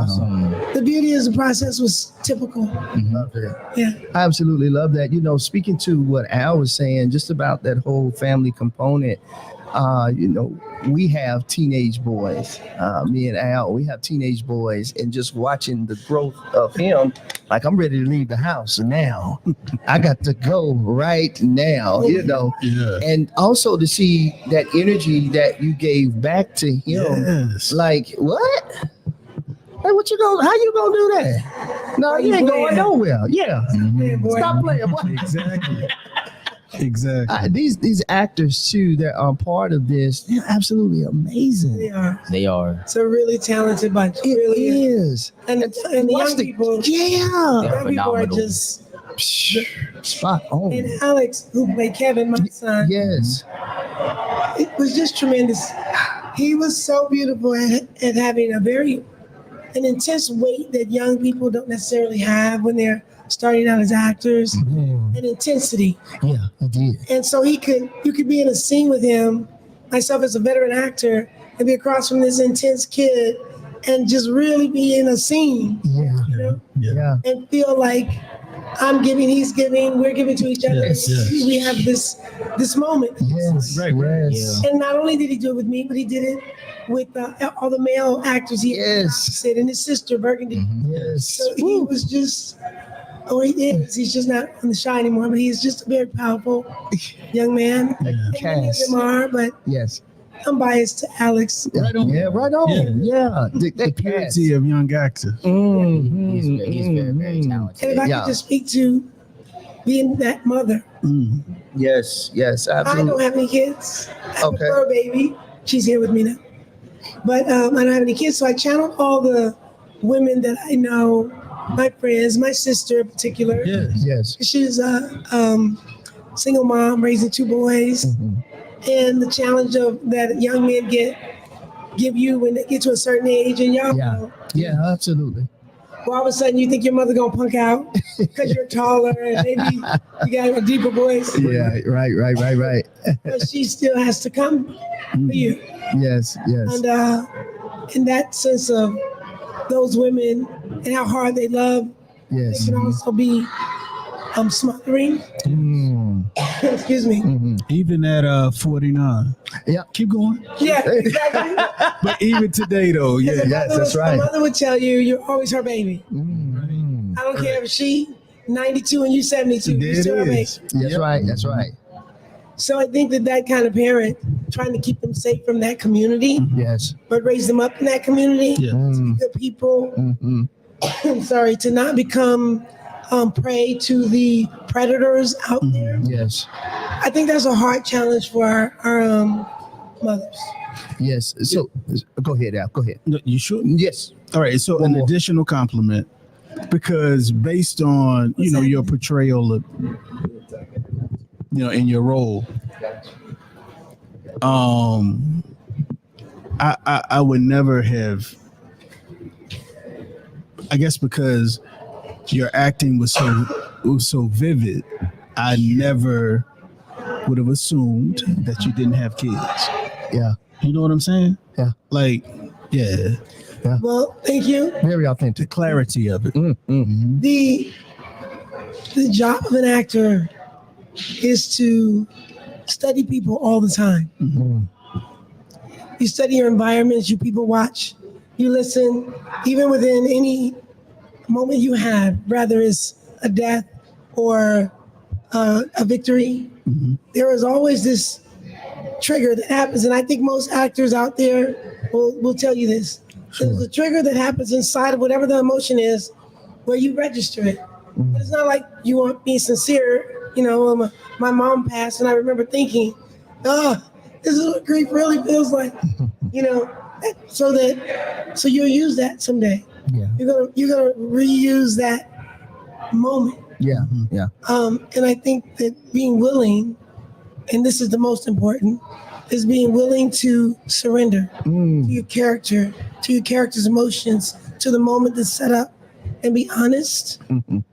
the beauty of the process was typical. Love it. Yeah. I absolutely love that. Speaking to what Al was saying, just about that whole family component, we have teenage boys. Me and Al, we have teenage boys, and just watching the growth of him, like I'm ready to leave the house now. I got to go right now, Yeah. And also to see that energy that you gave back to him. Yes. Like, what? Hey, how you gonna do that? No, you ain't going nowhere. Yeah. Yeah, boy. Stop playing. Boy. Exactly. These actors too that are part of this, they're absolutely amazing. They are. They are. It's a really talented bunch. It really is. And the Watch young people, yeah. They're young people are phenomenal. just. Spot on. And Alex, who played Kevin, my son, Yes. it was just tremendous. He was so beautiful at having an intense weight that young people don't necessarily have when they're starting out as actors, and intensity. Yeah, I did. And so you could be in a scene with him, myself as a veteran actor, and be across from this intense kid and just really be in a scene, Yeah. you know, Yeah. and feel like I'm giving, he's giving, we're giving to each other. Yes, yes. We have this moment. Yes. Right, right. Yes. Yeah. And not only did he do it with me, but he did it with all the male actors he Yes. had, and his sister Burgundy. Yes. So he was just, he is. He's just not on The Shy anymore, but he's just a very powerful young man. Yeah. And many of Cast. them are, but Yes. I'm biased to Alex. Right on. Yeah, right on. Yeah. The purity of young actors. He's very, very talented. And if I Yeah. could just speak to being that mother. Yes, yes, I don't absolutely. have any kids. I have Okay. a fur baby. She's here with me now. But I don't have any kids, so I channel all the women that I know, my friends, my sister in particular. Yes. She's a single mom raising 2 boys, and the challenge of that young men give you when they get to a certain age, and y'all Yeah. know, Yeah, absolutely. well, all of a sudden you think your mother gonna punk out because you're taller and maybe you got a deeper voice, Yeah, right. but she still has to come for you. Yes, yes. And in that sense of those women and how hard they love, they Yes. can also be smothering. Mm. Excuse me. Even at 49. Yeah. Keep going. Yeah, exactly. But even today, though, yeah. Yes, that's My right. mother would tell you, you're always her baby. Mm. I don't care if she 92 and you 72. There You're it still her baby. is. That's right. That's right. So I think that kind of parent, trying to keep them safe from that community, Yes. but raise them up in that community, Yeah. the people, Mm-hmm. I'm sorry, to not become prey to the predators out there. Yes. I think that's a hard challenge for our mothers. Yes. So go ahead, Al. Go ahead. No, you sure? Yes. All right. So One an more. additional compliment, because based on your portrayal of in your role, I would never have. I guess because your acting was so vivid, I never would have assumed that you didn't have kids. Yeah. You know what I'm saying? Yeah. Like, yeah, Well, thank you. Very the authentic. clarity of it. Mm-hmm. The job of an actor is to study people all the time. Mm-hmm. You study your environments, you people watch, you listen, even within any moment you have, whether it's a death or a victory, there is always this trigger that happens. And I think most actors out there will tell you this. There's a trigger that happens inside of whatever the emotion is where you register it. But it's not like you want to be sincere. My mom passed and I remember thinking, this is what grief really feels like. So you'll use that someday. Yeah. You're gonna reuse that moment. Yeah. Yeah. And I think that being willing, and this is the most important, is being willing to surrender to your character, to your character's emotions, to the moment that's set up, and be honest.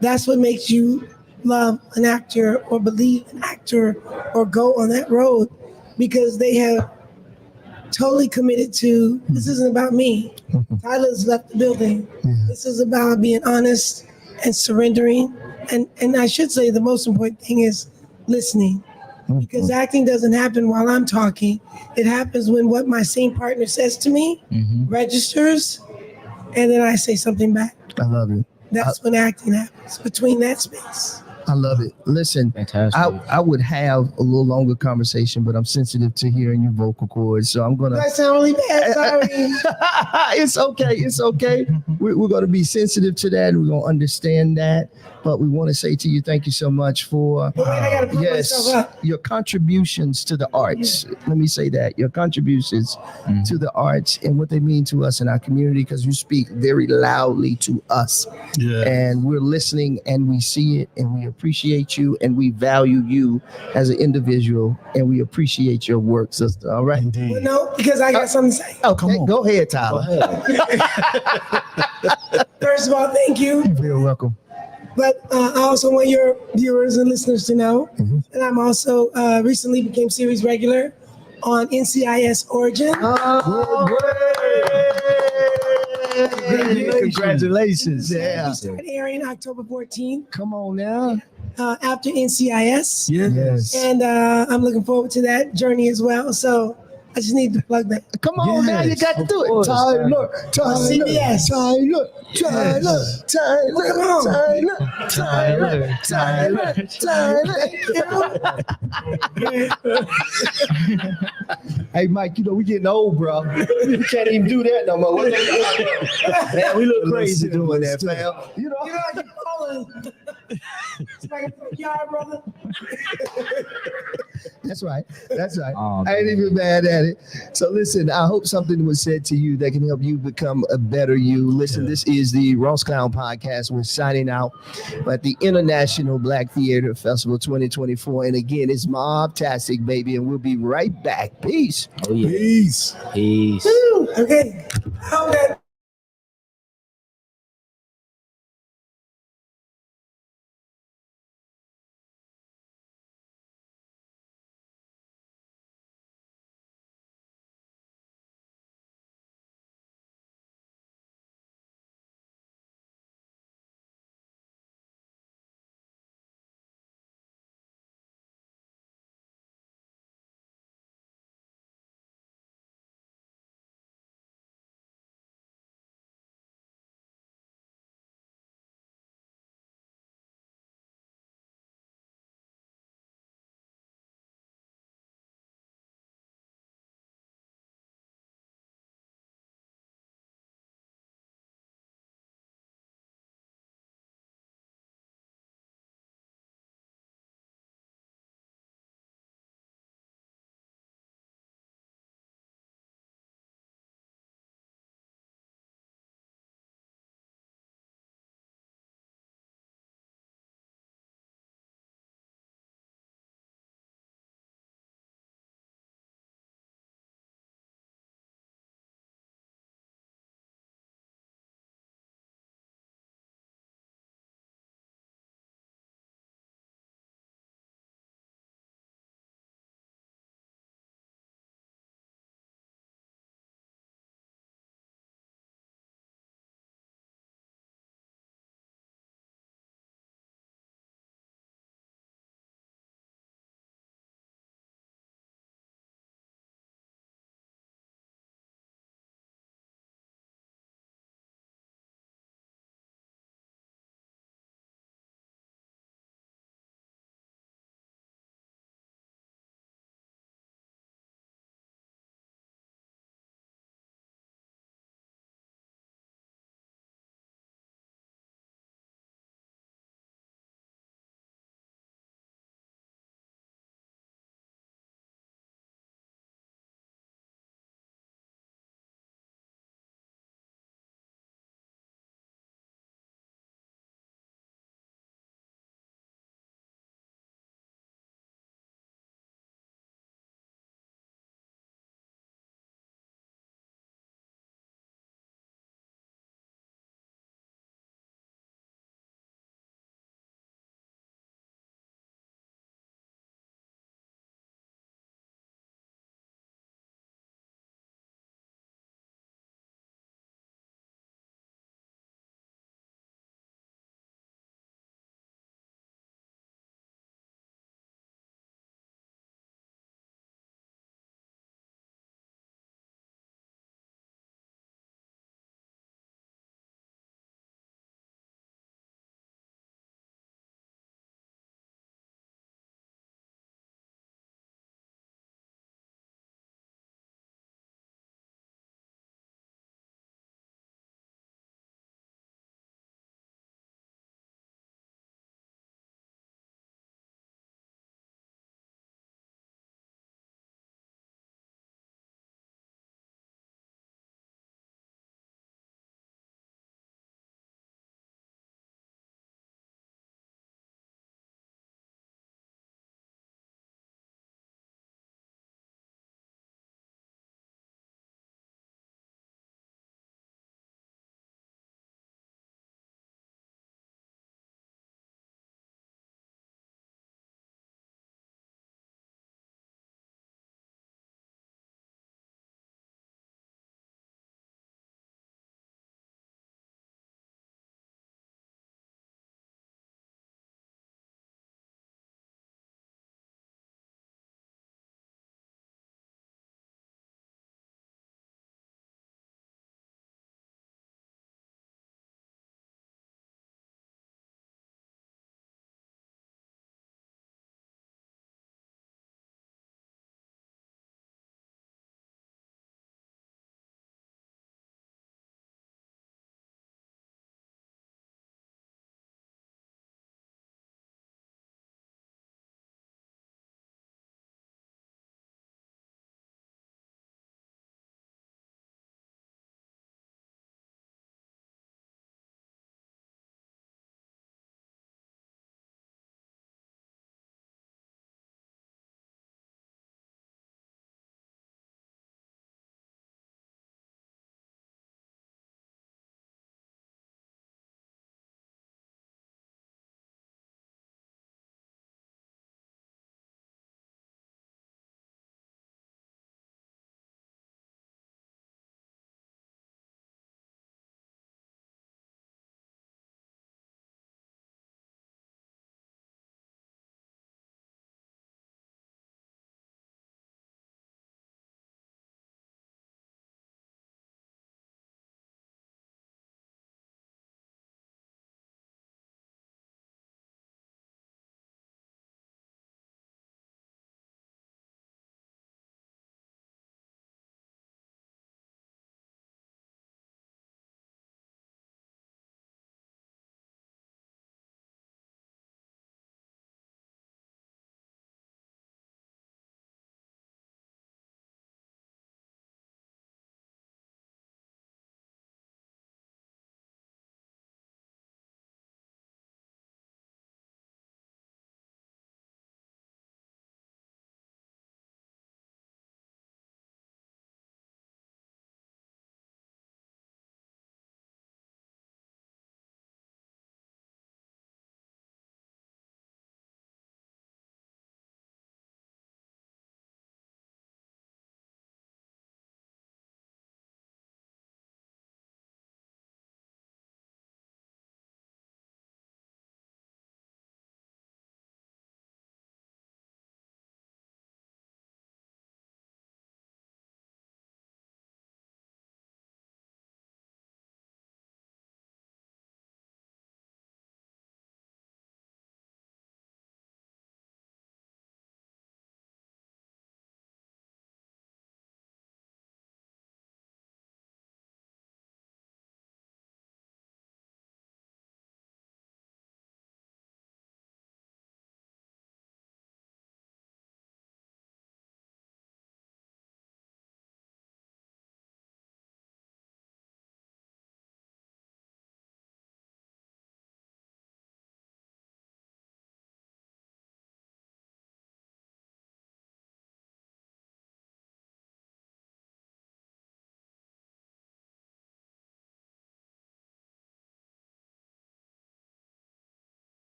That's what makes you love an actor or believe an actor or go on that road, because they have totally committed to, this isn't about me. Tyler's left the building. This is about being honest and surrendering. And I should say the most important thing is listening. Because acting doesn't happen while I'm talking. It happens when what my scene partner says to me registers, and then I say something back. I love it. That's when acting happens, between that space. I love it. Listen, Fantastic. I would have a little longer conversation, but I'm sensitive to hearing your vocal cords, so I'm gonna. I sound really bad. Sorry. It's okay. It's okay. We're going to be sensitive to that. We're going to understand that. But we want to say to you, thank you so much for Wait, I gotta put myself up. your contributions to the arts. Let me say that your contributions to the arts and what they mean to us in our community, because you speak very loudly to us, Yeah. and we're listening and we see it and we appreciate you and we value you as an individual and we appreciate your work, sister. All right. Indeed. Well, no, because I got something to say. Okay, Come on. go ahead, Tyler. First of all, thank you. You're welcome. But I also want your viewers and listeners to know that I'm also recently became series regular on NCIS Origin. Congratulations. Yeah. Started airing October 14th Come on now. after NCIS. Yeah. Yes. And I'm looking forward to that journey as well. So I just need to plug that. Come on now, you Yes, got to of do it. course. Tyler, CBS. Tyler, Tyler, Tyler, Come on. Tyler, Tyler, Tyler. Hey, Mike, you know we getting old, bro. We can't even do that no more. Man, we look crazy doing that, fam. You know. You know, I keep calling. It's like a backyard, brother. That's right. That's right. Oh, I ain't even mad at it. So listen, I hope something was said to you that can help you become a better you. Listen, this is the Ross Clown Podcast. We're signing out at the International Black Theater Festival 2024. And again, it's Mob-tastic, baby. And we'll be right back. Peace. Oh yeah. Peace. Peace. Woo, okay. Okay.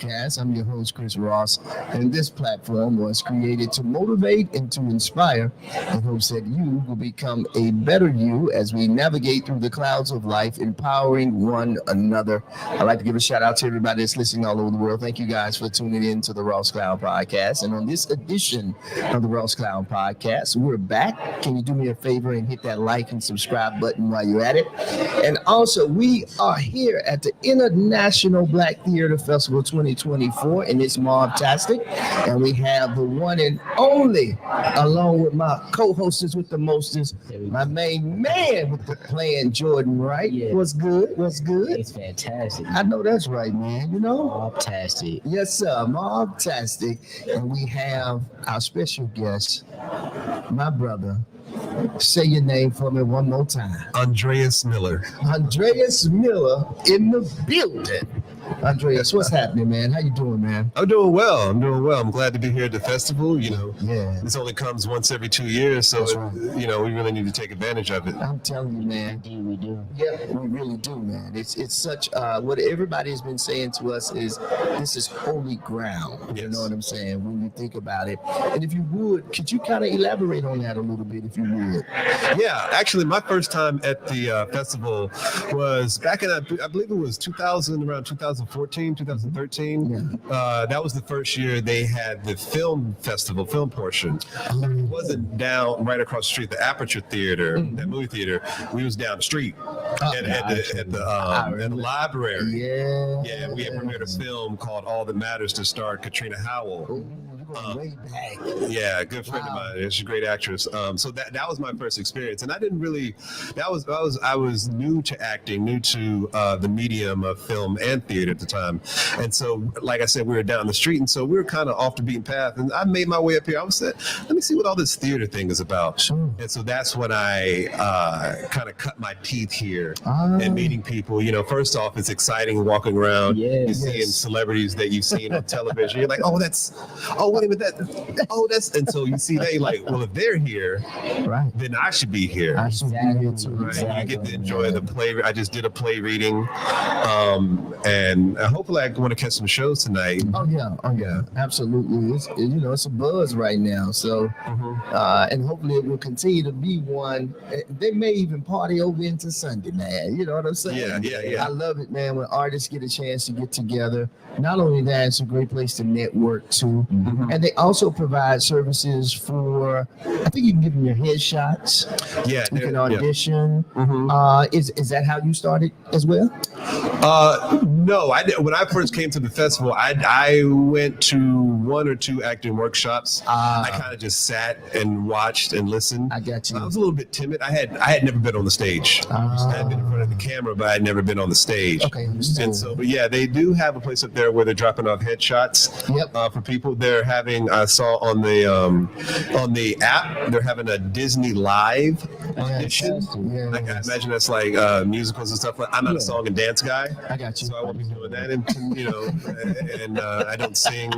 I'm your host, Chris Ross, and this platform was created to motivate and to inspire in hopes that you will become a better you as we navigate through the clouds of life, empowering one another. I'd like to give a shout out to everybody that's listening all over the world. Thank you guys for tuning in to the Ross Cloud Podcast. And on this edition of the Ross Cloud Podcast, we're back. Can you do me a favor and hit that like and subscribe button while you're at it? And also, we are here at the International Black Theater Festival 2024, and it's Mobtastic, and we have the one and only, along with my co-hostess with the mostest, my main man with the plan, Jordan Wright. Yeah. What's good? What's good? It's fantastic. I know that's right, man. You know? Fantastic. Yes, sir. Mobtastic, and we have our special guest, my brother. Say your name for me one more time. Andreas Miller. Andreas Miller in the building. Andreas, what's happening, man? How you doing, man? I'm doing well. I'm glad to be here at the festival. You know, Yeah, this only comes once every 2 years, so That's right. you know we really need to take advantage of it. I'm telling you, man. We do. Yeah, we really do, man. It's such what everybody has been saying to us is this is holy ground. You Yes. know what I'm saying? When you think about it, and if you would, could you kind of elaborate on that a little bit, if you would? Yeah, actually, my first time at the festival was back in I believe it was 2000, around 2014, 2013. That was the first year they had the film festival, film portion. It wasn't down right across the street, the Aperture Theater, that movie theater. We was down the street at the library. Yeah. Yeah, we had premiered a film called All That Matters to star Katrina Howell. Ooh, you're going way back. Yeah, a good friend Wow. of mine. She's a great actress. So that was my first experience, and I didn't really. I was new to acting, new to the medium of film and theater at the time, and so like I said, we were down the street, and so we were kind of off the beaten path. And I made my way up here. I was said, let me see what all this theater thing is about. Sure. And so that's when I kind of cut my teeth here Ah. and meeting people. You know, first off, it's exciting walking around. Yes. You're seeing celebrities that you've seen on television. You're like, oh, wait a minute, that's. And so you see that, you're like, well, if they're here, Right. then I should be here. I should be here too. Right? You get to enjoy the play. I just did a play reading, and hopefully I want to catch some shows tonight. Oh yeah, absolutely. It's a buzz right now. So, and hopefully it will continue to be one. They may even party over into Sunday, man. You know what I'm saying? Yeah. I love it, man. When artists get a chance to get together. Not only that, it's a great place to network too, and they also provide services for. I think you can give them your headshots. Yeah, You can yeah. audition. Mhm. Is that how you started as well? No, I did. When I first came to the festival, I went to one or two acting workshops. I kind of just sat and watched and listened. I got you. I was a little bit timid. I had never been on the stage. I had been in front of the camera, but I'd never been on the stage. Okay, understood. And so, but yeah, they do have a place up there where they're dropping off headshots. Yep. For people. They're having. I saw on the app, they're having a Disney Live audition. Yeah, Like, I imagine that's like musicals and stuff. I'm not a song and dance guy. I got you. So I won't be doing that, and I don't sing.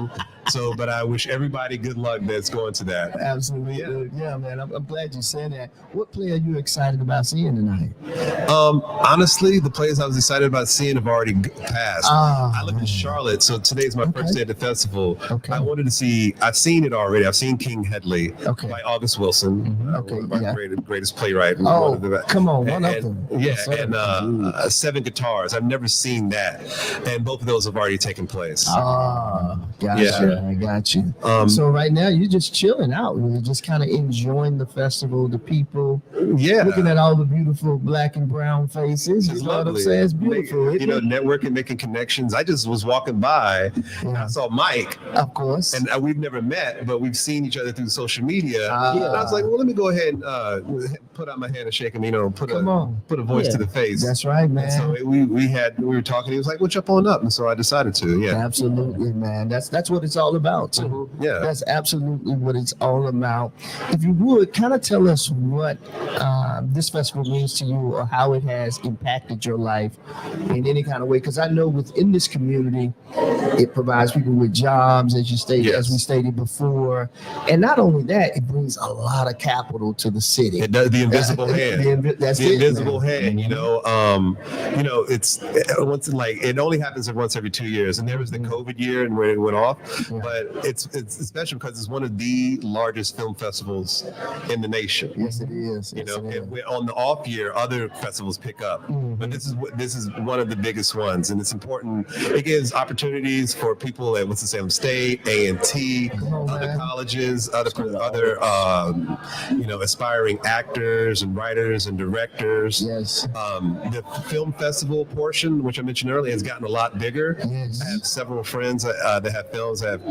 So, but I wish everybody good luck that's going to that. Absolutely. Yeah, man. I'm glad you said that. What play are you excited about seeing tonight? Honestly, the plays I was excited about seeing have already passed. I live in man. Charlotte, so today's my first day at the festival. Okay. I wanted to see. I've seen it already. I've seen King Hedley Okay. by August Wilson. Okay, One of our yeah. greatest playwright. Oh, One of the- come on, one of and- them. Yeah, Yes, sir. and Seven Guitars. I've never seen that, and both of those have already taken place. Gotcha. Yeah. I got you. Um, So right now you're just chilling out. You're just kind of enjoying the festival, the people, Yeah. looking at all the beautiful black and brown faces. It's You know what I'm lovely. saying? It's beautiful. You know, isn't it? networking, making connections. I just was walking by, and Yeah. I saw Mike, Of course. and we've never met, but we've seen each other through social media. Ah. And I was like, well, let me go ahead and put out my hand and shake him. You know, put Come on. a voice to the face. That's right, man. And so we were talking. He was like, "Well, jump on up," and so I decided to. Yeah. Absolutely, man. That's what it's all about. Too. Mhm. Yeah. That's absolutely what it's all about. If you would kind of tell us what this festival means to you or how it has impacted your life in any kind of way, because I know within this community, it provides people with jobs, as you stated, Yes. as as we stated before. And not only that, it brings a lot of capital to the city. It does the invisible hand. That's The it, invisible man. hand, it's once like it only happens once every 2 years, and there was the COVID year and where it went off, but it's special because it's one of the largest film festivals in the nation. Yes, it is. You Yes, know, it is. and on the off year, other festivals pick up, but this is one of the biggest ones, and it's important. It gives opportunities for people at Winston-Salem State, A&T, on, other man. colleges, other aspiring actors and writers and directors. Yes. The film festival portion, which I mentioned earlier, has gotten a lot bigger. Yes. I have several friends that have films. I have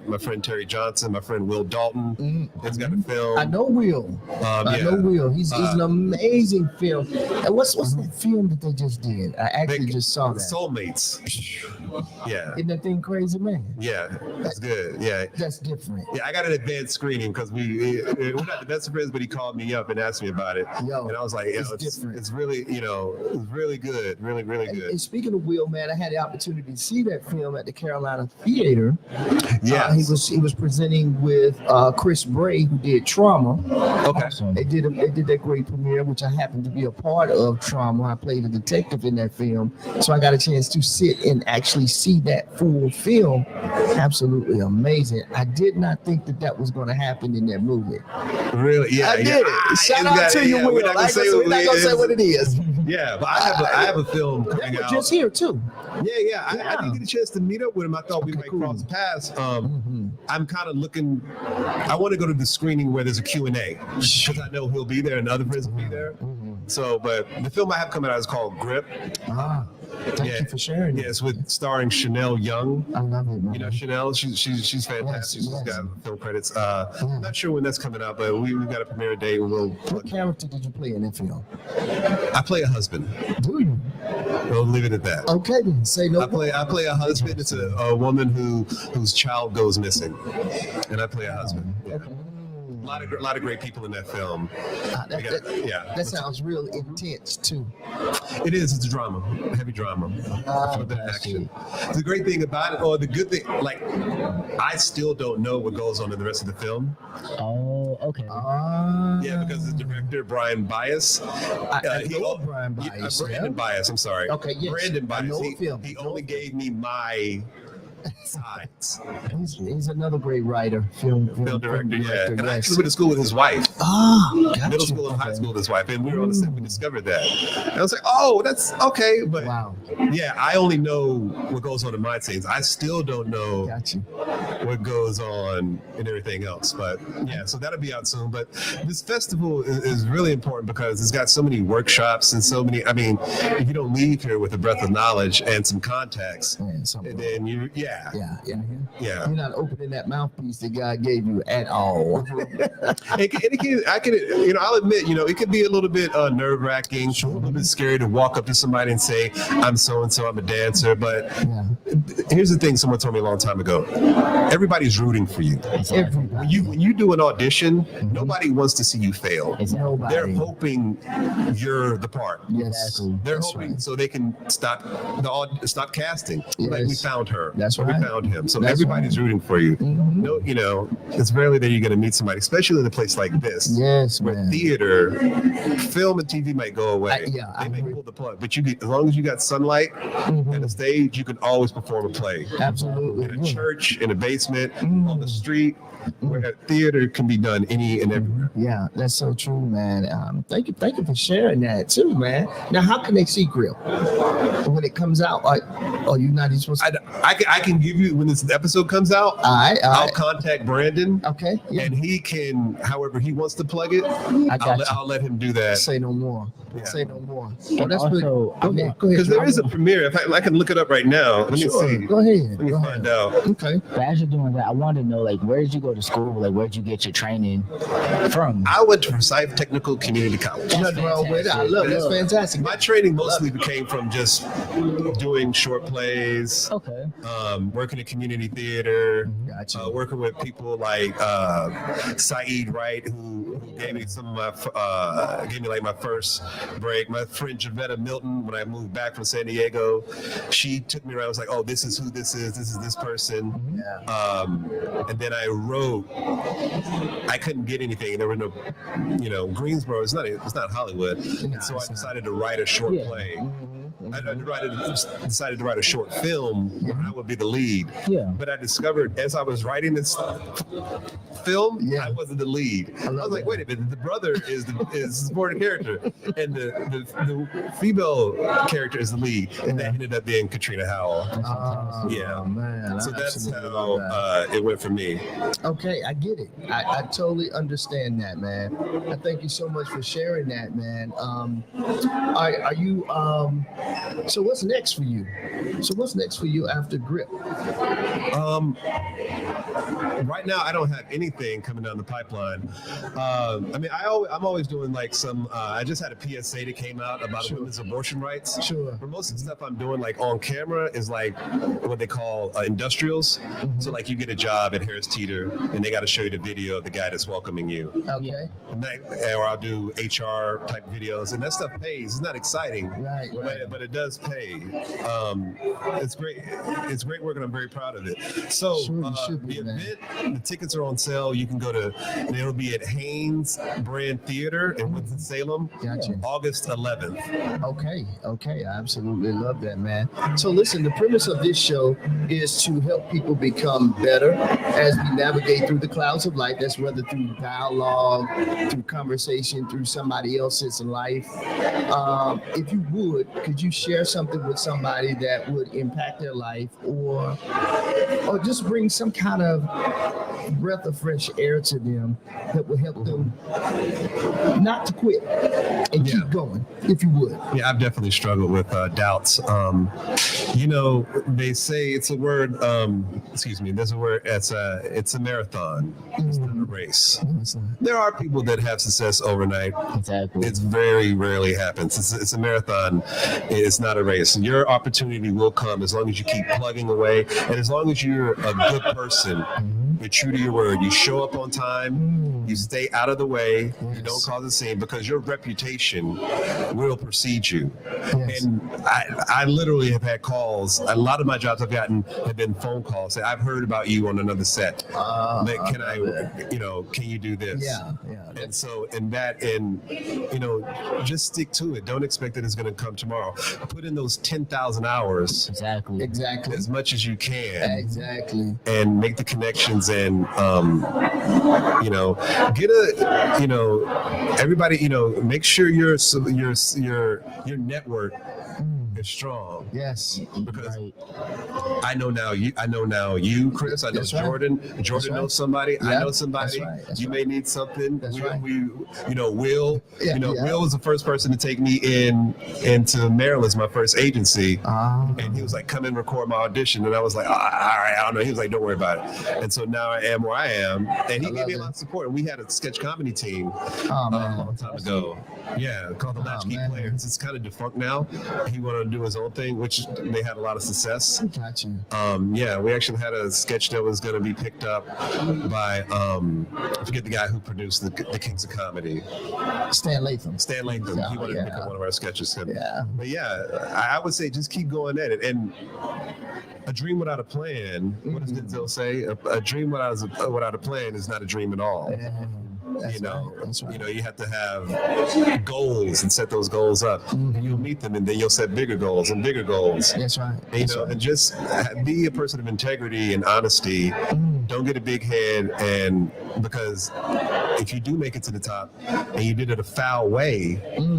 my friend Terry Johnson, my friend Will Dalton has got a film. I know Will. I know Will. He's an amazing film. And what's that film that they just did? I actually just saw that. Soulmates. Yeah. Isn't that thing crazy, man? Yeah. That's good. Yeah. That's different. Yeah, I got an advanced screening because we're not the best of friends, but he called me up and asked me about it. Yo, and I was like, it's different. It's really, it's really good. Really, really good. And speaking of Will, man, I had the opportunity to see that film at the Carolina Theater. Yeah. He was presenting with Chris Bray, who did Trauma. Okay. They did that great premiere, which I happened to be a part of. Trauma. I played a detective in that film, so I got a chance to sit and actually see that full film. Absolutely amazing. I did not think that was going to happen in that movie. Really? Yeah. I did it. Shout out to you, Will. We're not gonna say We're not gonna say what it is. Yeah, but I have a film They coming were out. just here too. Yeah. I didn't get a chance to meet up with him. I thought we might cool. cross paths. I'm kind of looking. I want to go to the screening where there's a Q&A because I know he'll be there and other friends will be there. So, but the film I have coming out is called Grip. Thank you for sharing. Yeah, it's with starring Chanel Young. I love it, man. You know, Chanel, she's fantastic. She's got film credits. I'm not sure when that's coming out, but we've got a premiere date and What character did you play in that film? I play a husband. Do you? We'll leave it at that. Okay, then say no. I play a husband. It's a woman whose child goes missing, and I play a husband. Yeah. A lot of great people in that film. That sounds real intense too. It is. It's a drama, heavy drama. With action. The great thing about it, or the good thing, like I still don't know what goes on in the rest of the film. Oh, okay. Yeah, because the director Brian Bias, I know Brian Bias. Brandon Bias. I'm sorry. Okay, yes. Brandon I know Bias. the film. He only gave me my sides. He's another great writer, film Director, yeah. director, And I yes. actually went to school with his wife. Gotcha. Middle school and high school with his wife, and we were on the set. We discovered that. And I was like, "Oh, that's okay." But Wow. yeah, I only know what goes on in my scenes. I still don't know Got you. what goes on and everything else. But yeah, so that'll be out soon. But this festival is really important because it's got so many workshops and so many. I mean, if you don't leave here with a breadth of knowledge and some contacts, Man, and then yeah. yeah. You're not opening that mouthpiece that God gave you at all. I'll admit, it could be a little bit nerve wracking, a little bit scary to walk up to somebody and say, "I'm so and so, I'm a dancer." But here's the thing: someone told me a long time ago, everybody's rooting for you. Everybody. When you do an audition, nobody wants to see you fail. Nobody. They're hoping you're the part. Yes. They're That's hoping right. so they can stop casting. Like we Yes. found her. That's or right. We found him. So That's everybody's right. rooting for you. Mhm. No, it's rarely that you're going to meet somebody, especially in a place like this. Yes, Where man. theater, film, and TV might go away. I They may agree. pull the plug, but as long as you got sunlight and a stage, you can always perform a play. Absolutely. In a church, in a basement, on the street, where theater can be done any and everywhere. Yeah, that's so true, man. Thank you for sharing that too, man. Now, how can they see Grill when it comes out? Are you not even supposed to? I can give you when this episode comes out. All right. I'll contact Brandon. Okay. Yeah. And he can, however he wants to plug it, I'll let him do that. Say no more. Yeah. Say no more. Oh, And that's also, good. Go ahead. Because there is a premiere. If I can look it up right now. Let me Sure. see. Go ahead. Let me Go find ahead. out. Okay. but as you're doing that, I wanted to know, like, where did you go to school? Like, where did you get your training from? I went to Forsyth Technical Community College. Nothing wrong with it. I love it. That's fantastic. My training mostly came from just doing short plays, Okay. working in community theater, Gotcha. working with people like Saeed Wright, who gave me some of my gave me like my first break. My friend Javetta Milton, when I moved back from San Diego, she took me around. I was like, oh, this is who this is. This is this person. And then I wrote. I couldn't get anything. There were no, Greensboro. It's not Hollywood. And so I decided to write a short play. I decided to write a short film where I would be the lead. Yeah. But I discovered as I was writing this film, I wasn't the lead. I was like, wait a minute, the brother is the supporting character, and the female character is the lead, and that ended up being Katrina Howell. Oh, man. So that's how it went for me. Okay, I get it. I totally understand that, man. I thank you so much for sharing that, man. Are you so what's next for you? So what's next for you after Grip? Right now, I don't have anything coming down the pipeline. I'm always doing like some. I just had a PSA that came out about women's abortion rights. Sure. But most of the stuff I'm doing, like on camera, is like what they call industrials. So like you get a job at Harris Teeter, and they got to show you the video of the guy that's welcoming you. Okay. Or I'll do HR type videos, and that stuff pays. It's not exciting, Right. but it does pay. It's great. It's great work, and I'm very proud of it. So Sure, you should be, the man. event, the tickets are on sale. You can go to. It'll be at Haynes Brand Theater in Winston-Salem, Gotcha. August 11th. Okay. I absolutely love that, man. So listen, the premise of this show is to help people become better as we navigate through the clouds of life. That's whether through dialogue, through conversation, through somebody else's life. If you would, could you share something with somebody that would impact their life, or just bring some kind of breath of fresh air to them that will help them not to quit and keep going, if you would? Yeah, I've definitely struggled with doubts. They say it's a word. There's a word. It's a marathon. It's not a race. There are people that have success overnight. Exactly. It's very rarely happens. It's a marathon. It's not a race. Your opportunity will come as long as you keep plugging away, and as long as you're a good person. You're true to your word. You show up on time. You stay out of the way. You don't cause a scene, because your reputation will precede you. Yes. And I literally have had calls. A lot of my jobs I've gotten have been phone calls. Say, I've heard about you on another set. Can you do this? Yeah. And so, just stick to it. Don't expect that it's going to come tomorrow. Put in those 10,000 hours Exactly. as much as you can. Exactly. And make the connections, and everybody, make sure your network is strong. Yes. Because Right. I know now you, Chris. I know That's right. Jordan. That's right. Knows somebody. Yeah, I know somebody. that's right. That's You right. may need something. That's right. Will. Yeah, yeah. Will was the first person to take me into Maryland's my first agency. And he was like, come and record my audition. And I was like, all right, I don't know. He was like, don't worry about it. And so now I am where I am. And he gave me a lot of support. And we had a sketch comedy team a long time ago. Yeah, called the Latchkey man. Players. It's kind of defunct now. He wanted to do his own thing, which they had a lot of success. Got you. We actually had a sketch that was going to be picked up by, I forget the guy who produced the Kings of Comedy. Stan Latham. Stan Latham. He wanted to pick Yeah. up one of our sketches. Yeah. But I would say just keep going at it. And a dream without a plan, what does Denzel say? A dream without a plan is not a dream at all. That's right. You have to have goals and set those goals up. And you'll meet them, and then you'll set bigger goals and bigger goals. That's right. And just be a person of integrity and honesty. Don't get a big head, and because if you do make it to the top and you did it a foul way,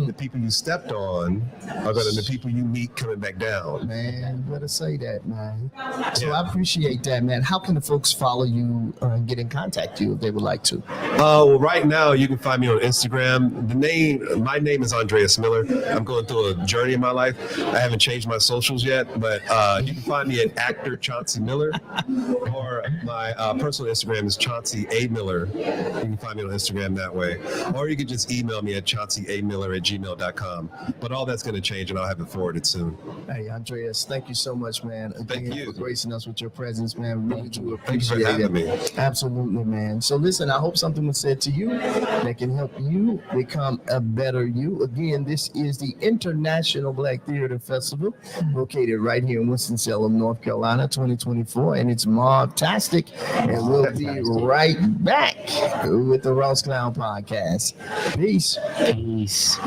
the people you stepped on are going to the people you meet coming back down. Man, you better say that, man. So Yeah. I appreciate that, man. How can the folks follow you and get in contact with you if they would like to? Well, right now you can find me on Instagram. My name is Andreas Miller. I'm going through a journey in my life. I haven't changed my socials yet, but you can find me at actor Chauncey Miller, or my personal Instagram is Chauncey A. Miller. You can find me on Instagram that way, or you can just email me at chaunceyamiller@gmail.com. But all that's going to change, and I'll have it forwarded soon. Hey, Andreas, thank you so much, man. Thank Again, you. for gracing us with your presence, man. Really do Thank you for appreciate having it. me. Absolutely, man. So listen, I hope something was said to you, that can help you become a better you. Again, this is the International Black Theater Festival, located right here in Winston-Salem, North Carolina, 2024, and it's Mobtastic. And we'll be right back with the Ross Clown Podcast. Peace. Peace.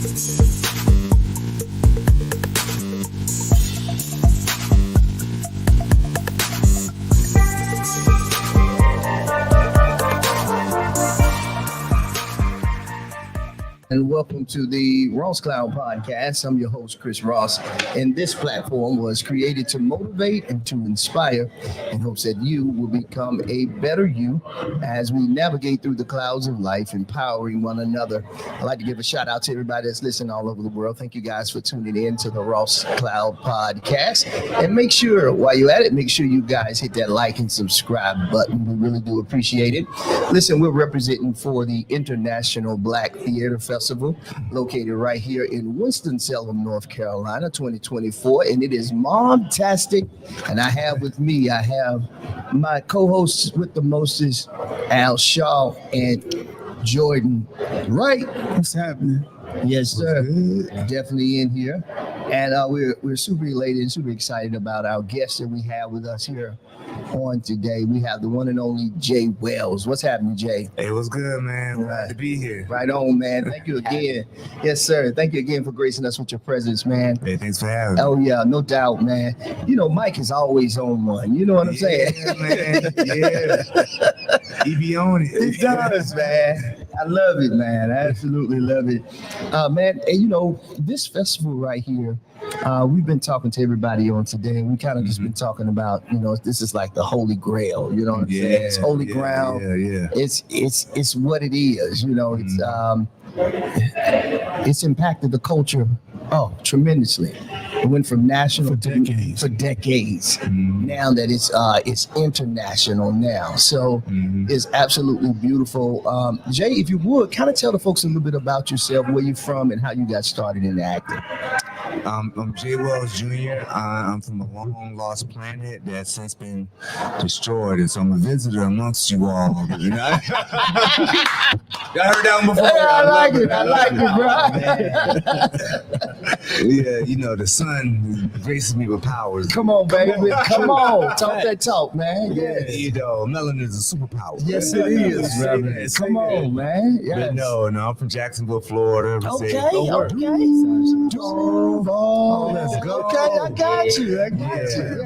And welcome to the Ross Cloud Podcast. I'm your host, Chris Ross, and this platform was created to motivate and to inspire in hopes that you will become a better you as we navigate through the clouds of life, empowering one another. I'd like to give a shout out to everybody that's listening all over the world. Thank you guys for tuning in to the Ross Cloud Podcast. And make sure, while you're at it, make sure you guys hit that like and subscribe button. We really do appreciate it. Listen, we're representing for the International Black Theater Festival, located right here in Winston-Salem, North Carolina, 2024, and it is mom-tastic. And I have my co-hosts with the mostest, Al Shaw and Jordan Wright. What's happening? Yes, sir. Definitely in here. And we're super elated and super excited about our guests that we have with us here on today. We have the one and only Jay Wells. What's happening, Jay? Hey, what's good, man? Glad to be here. Right on, man. Thank you again. Yes, sir. Thank you again for gracing us with your presence, man. Hey, thanks for having me. Oh, yeah, no doubt, man. You know, Mike is always on one. You know what I'm saying? Man. Yeah. He be on it. He does, man. I love it, man. I absolutely love it. Man, and you know, this festival right here, we've been talking to everybody on today, and we kind of just been talking about, you know, this is like the holy grail, you know what I'm saying? It's holy ground. Yeah. It's what it is, you know. It's impacted the culture tremendously. It went from national For decades. for decades. Now that it's international now, so it's absolutely beautiful. Jay, if you would kind of tell the folks a little bit about yourself, where you're from, and how you got started in acting. I'm Jay Wells Jr. I'm from a long lost planet that's since been destroyed, and so I'm a visitor amongst you all. You know? Y'all heard that one before? I like it, bro. Yeah, you know, the sun graces me with powers. Come on, baby. Come on. Talk that talk, man. Yeah, Yeah. you know, melanin is a superpower. Yes, it is, brother. Yes. Come on, man. But Yes. no, I'm from Jacksonville, Florida. Okay. Let's go. Okay, I got you.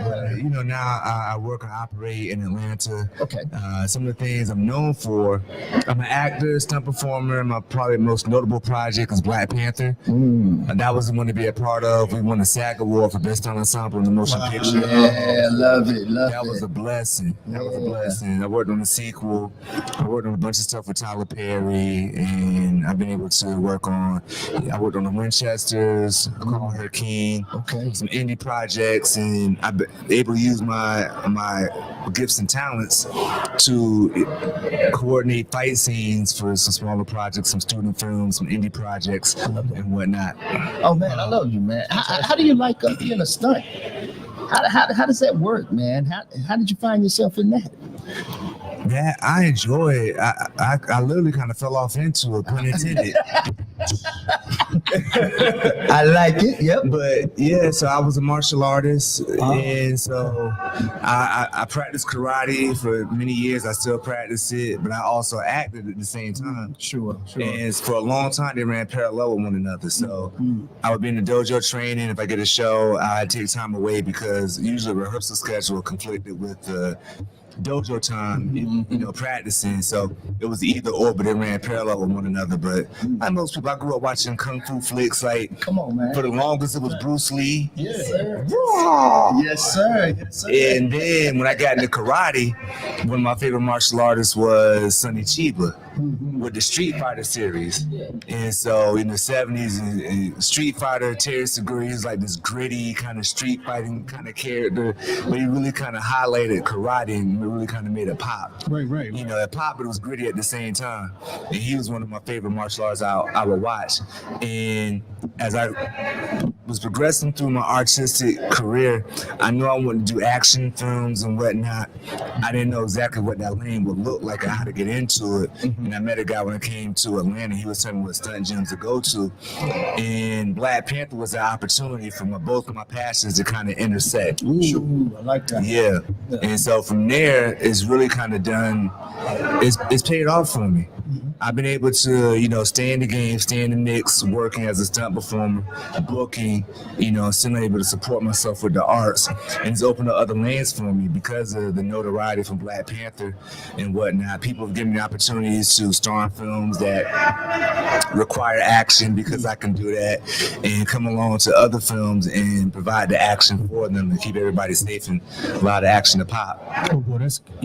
But, you know, now I work and operate in Atlanta. Okay. Some of the things I'm known for, I'm an actor, stunt performer. My probably most notable project is Black Panther. That was the one to be a part of. We won the SAG Award for Best Ensemble in the Motion Picture. Yeah, love it. That was a blessing. I worked on the sequel. I worked on a bunch of stuff with Tyler Perry, and I've been able to work on. I worked on the Winchesters, Carl Hurricane, some indie projects, and I've been able to use my gifts and talents to coordinate fight scenes for some smaller projects, some student films, some indie projects, and whatnot. Oh man, I love you, man. How do you like being a stunt? How does that work, man? How did you find yourself in that? Yeah, I enjoy it. I literally kind of fell off into it, pun intended. I like it. Yep. But yeah, so I was a martial artist, and so I practiced karate for many years. I still practice it, but I also acted at the same time. Sure. And for a long time, they ran parallel with one another. So I would be in the dojo training. If I get a show, I'd take time away because usually the rehearsal schedule conflicted with the dojo time, you know, practicing. So it was either or, but they ran parallel with one another. But like most people, I grew up watching kung fu flicks. Like, Come on, man. for the longest, it was Bruce Lee. Yes, sir. Raw. Yes, sir. Yes, sir. And then when I got into karate, one of my favorite martial artists was Sonny Chiba with the Street Fighter series. And so in the 70s, Street Fighter, Terry Segura, he was like this gritty kind of street fighting kind of character, but he really kind of highlighted karate and really kind of made it pop. Right. You know, it popped, but it was gritty at the same time. And he was one of my favorite martial artists I would watch. And as I was progressing through my artistic career, I knew I wanted to do action films and whatnot. I didn't know exactly what that lane would look like or how to get into it. And I met a guy when I came to Atlanta. He was telling me what stunt gyms to go to. And Black Panther was an opportunity for both of my passions to kind of intersect. Ooh, I like that. Yeah. And so from there, it's really kind of done, it's paid off for me. I've been able to, stay in the game, stay in the mix, working as a stunt performer, booking, still able to support myself with the arts, and it's opened up other lanes for me because of the notoriety from Black Panther and whatnot. People have given me opportunities to star in films that require action because I can do that, and come along to other films and provide the action for them and keep everybody safe and allow the action to pop. Oh, well, that's good.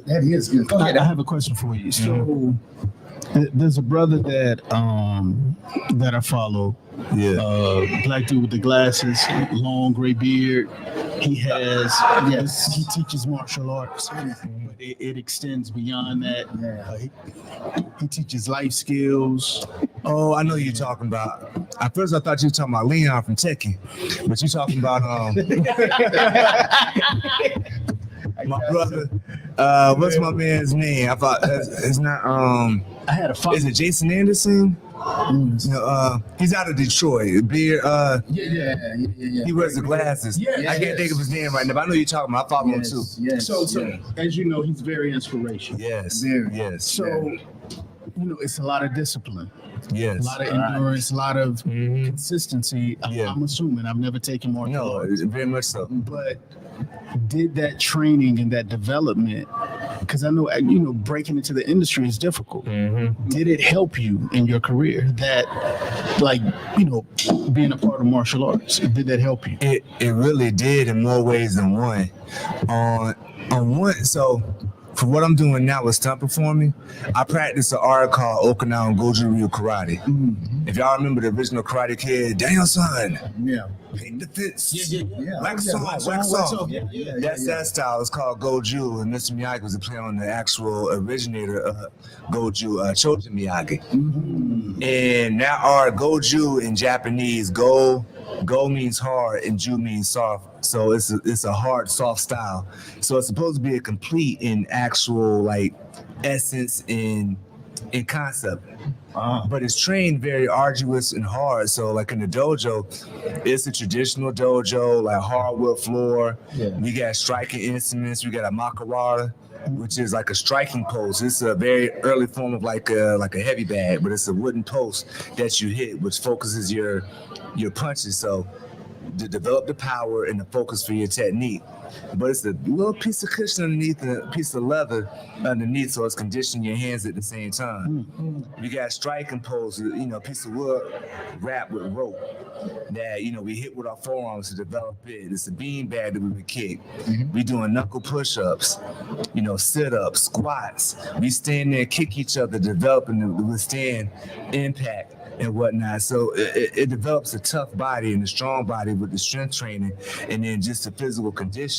That is good. I have a question for you. So there's a brother that I follow. Yeah. Black dude with the glasses, long gray beard. He he teaches martial arts, but it extends beyond that. He teaches life skills. Oh, I know who you're talking about. At first, I thought you were talking about Leon from Tekken, but you're talking about my brother. What's my man's name? I thought it's not. I had a Is it Jason Anderson? He's out of Detroit. Beard. He wears the glasses. I can't think of his name right now, but I know you're talking about. I follow him too. So as you know, he's very inspirational. Yes. Yes. So it's a lot of discipline. Yes. A lot of endurance, a lot of consistency. I'm assuming. I've never taken martial arts. Very much so. But did that training and that development, because I know breaking into the industry is difficult. Did it help you in your career? That, being a part of martial arts, did that help you? It really did in more ways than one. On one, so for what I'm doing now with stunt performing, I practice an art called Okinawan Goju Ryu Karate. If y'all remember the original Karate Kid, Daniel-san. Yeah. Paint the fence. Yeah. Wax off. That's that style. It's called Goju, and Mr. Miyagi was a play on the actual originator of Goju, Chojin Miyagi. And that art, Goju in Japanese, Go means hard and Ju means soft. So it's a hard, soft style. So it's supposed to be a complete in actual essence in concept. But it's trained very arduous and hard. So in the dojo, it's a traditional dojo, hardwood floor. We got striking instruments. We got a makawara, which is like a striking post. It's a very early form of like a heavy bag, but it's a wooden post that you hit, which focuses your punches. So to develop the power and the focus for your technique. But it's a little piece of cushion underneath and a piece of leather underneath, so it's conditioning your hands at the same time. We got striking pose, piece of wood wrapped with rope that we hit with our forearms to develop it. It's a bean bag that we would kick. We doing knuckle push-ups, sit-ups, squats. We stand there, kick each other, developing to withstand impact and whatnot. So it develops a tough body and a strong body with the strength training, and then just the physical conditioning.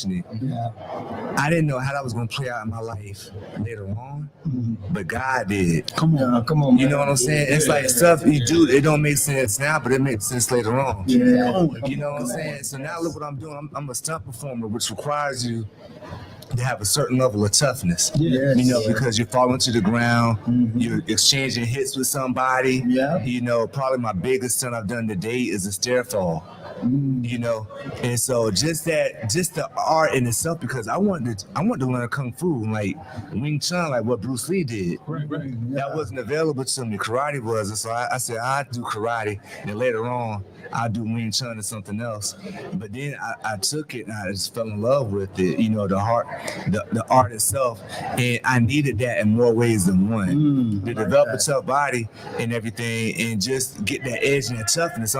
I didn't know how that was going to play out in my life later on, but God did. Come on. You know what I'm saying? It's like stuff you do, it don't make sense now, but it makes sense later on. You know what I'm saying? So now look what I'm doing. I'm a stunt performer, which requires you to have a certain level of toughness, because you're falling to the ground, you're exchanging hits with somebody. Probably my biggest stunt I've done to date is a stair fall. And so just the art in itself, because I wanted to learn Kung Fu, like Wing Chun, like what Bruce Lee did. That wasn't available to me. Karate was, and so I said I'd do karate, and later on I'll do Wing Chun or something else. But then I took it and I just fell in love with it. The art itself, and I needed that in more ways than one. To develop a tough body and everything, and just get that edge and that toughness.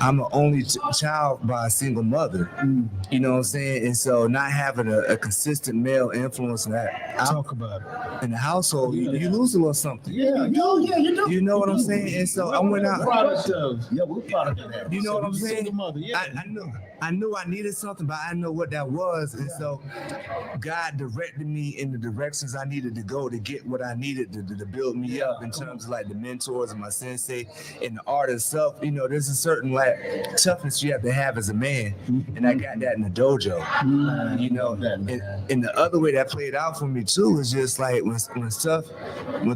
I'm an only child by a single mother, you know what I'm saying? And so not having a consistent male influence in that in the household, you lose a little something. You know what I'm saying? And so I went out. We're product of that. You know what I'm saying? I knew I needed something, but I didn't know what that was. And so God directed me in the directions I needed to go to get what I needed to build me up in terms of the mentors and my sensei and the art itself. There's a certain toughness you have to have as a man. And I got that in the dojo. And the other way that played out for me too is just when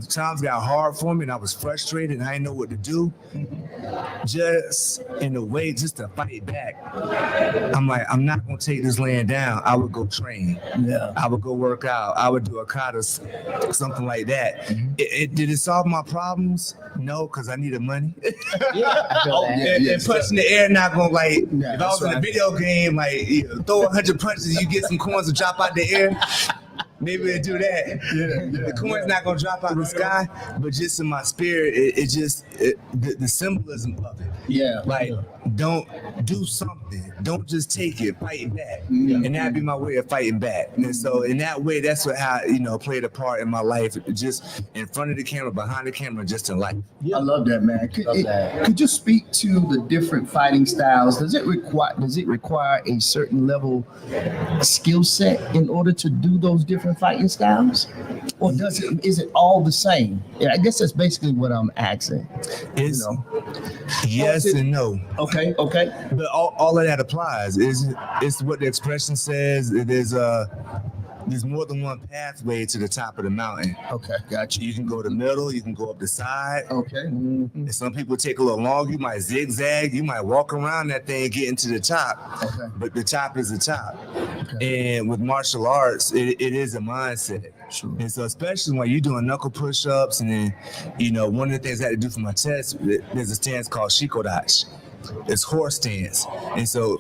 times got hard for me and I was frustrated and I didn't know what to do, just in a way, just to fight back. I'm like, I'm not gonna take this laying down. I would go train. Yeah. I would go work out. I would do a kata, something like that. Did it solve my problems? No, because I needed money. I feel that. And punching the air not gonna like. Yeah, if I was in a video game, like throw 100 punches, you get some coins to drop out the air. Maybe we'll do that. The coin's not gonna drop out the sky, but just in my spirit, the symbolism of it. Yeah. Like, don't do something. Don't just take it. Fight back, and that'd be my way of fighting back. And so, in that way, that's how played a part in my life. Just in front of the camera, behind the camera, just in life. I love that, man. Love that. Could you speak to the different fighting styles? Does it require a certain level skill set in order to do those different fighting styles, or is it all the same? Yeah, I guess that's basically what I'm asking. It's yes and no. Okay. But all of that applies. It's what the expression says. There's more than one pathway to the top of the mountain. Okay, gotcha. You can go the middle, you can go up the side. Okay. And some people take a little long. You might zigzag, you might walk around that thing, getting to the top. Okay. But the top is the top. Okay. And with martial arts, it is a mindset. Sure. And so especially when you're doing knuckle push-ups, and then, one of the things I had to do for my chest, there's a stance called shikodachi. It's horse stance. And so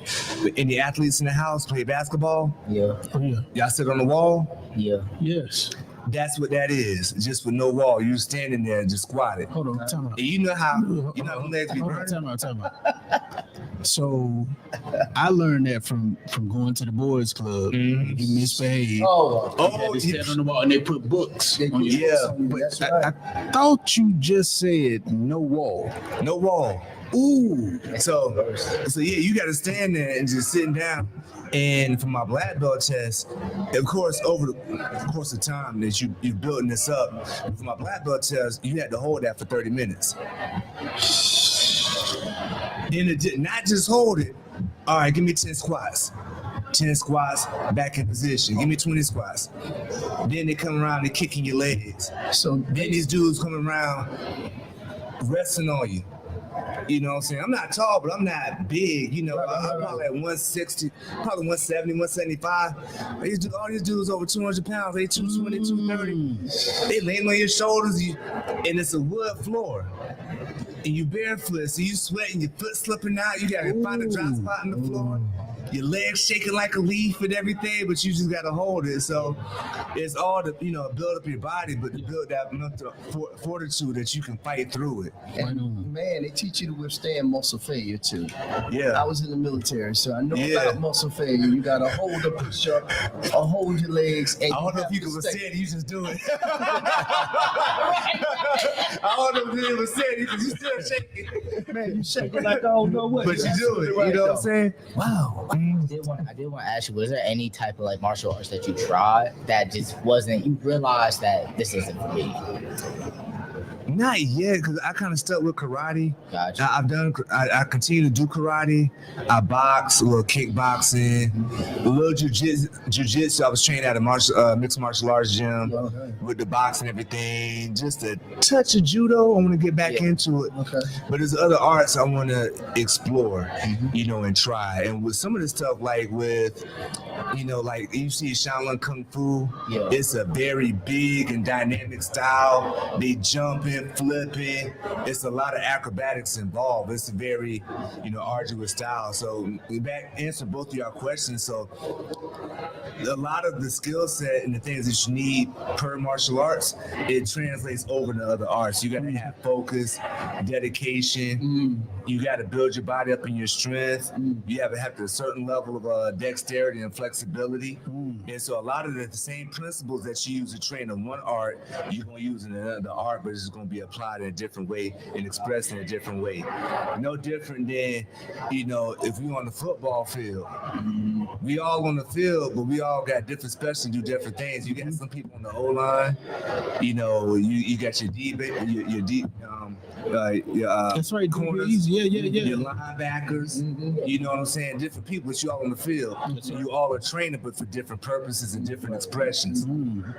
any athletes in the house play basketball, Yeah. y'all sit on the wall, Yeah. Yes. that's what that is. Just with no wall. You standing there and just squatted. Hold on. Time out. And you know how legs be Hold on, burning? time out. So I learned that from going to the boys club. Mhm. You misbehave. Oh, They stand on the wall and they put books on your Yeah. that's I, right. I thought you just said no wall. No wall. Ooh. So yeah, you got to stand there and just sitting down. And for my black belt test, of course, over the course of time that you're building this up, for my black belt test, you had to hold that for 30 minutes. Then it did not just hold it. All right, give me 10 squats. 10 squats, back in position. Give me 20 squats. Then they come around and kicking your legs. So Then these dudes coming around resting on you. You know what I'm saying? I'm not tall, but I'm not big. I'm probably like 160, probably 170, 175. All these dudes over 200 pounds, they 220, 230. They laying on your shoulders, and it's a wood floor. And you barefoot, so you sweating, your foot slipping out. You gotta find a dry spot in the floor. Your legs shaking like a leaf and everything, but you just gotta hold it. So it's all to build up your body, but to build that mental fortitude that you can fight through it. and man, they teach you to withstand muscle failure too. Yeah. I was in the military, so I know Yeah. about muscle failure. You gotta hold the push up, or hold your legs. And I don't know if you can withstand it, you just do it. I don't know if you withstand it because you still shaking. Man, you shaking like I don't know what. But you do it, Right, you know what I'm though. saying? Wow. I did want to ask you, was there any type of like martial arts that you tried that just wasn't, you realized that this isn't for me? Not yet, because I kind of stuck with karate. Gotcha. I continue to do karate. I box, a little kickboxing, a little jiu-jitsu. I was trained at a mixed martial arts gym with the boxing and everything. Just a touch of judo. I want to get back into it. Okay. But there's other arts I want to explore, and try. And with some of the stuff, like with, like you see Shaolin Kung Fu, Yeah. it's a very big and dynamic style. They jumping, flipping. It's a lot of acrobatics involved. It's a very, arduous style. So answer both of your questions. So a lot of the skill set and the things that you need per martial arts, it translates over to other arts. You got to have focus, dedication. You got to build your body up in your strength. You have to have a certain level of dexterity and flexibility. And so a lot of the same principles that you use to train in one art, you're going to use in another art, but it's just going to be applied in a different way and expressed in a different way. No different than, if you're on the football field, we all on the field, but we all got different specials and do different things. You got some people on the O line, you know, you got your D, your D, That's right. corners, Yeah. your linebackers. You know what I'm saying? Different people, but you all on the field. So you all are training, but for different purposes and different expressions.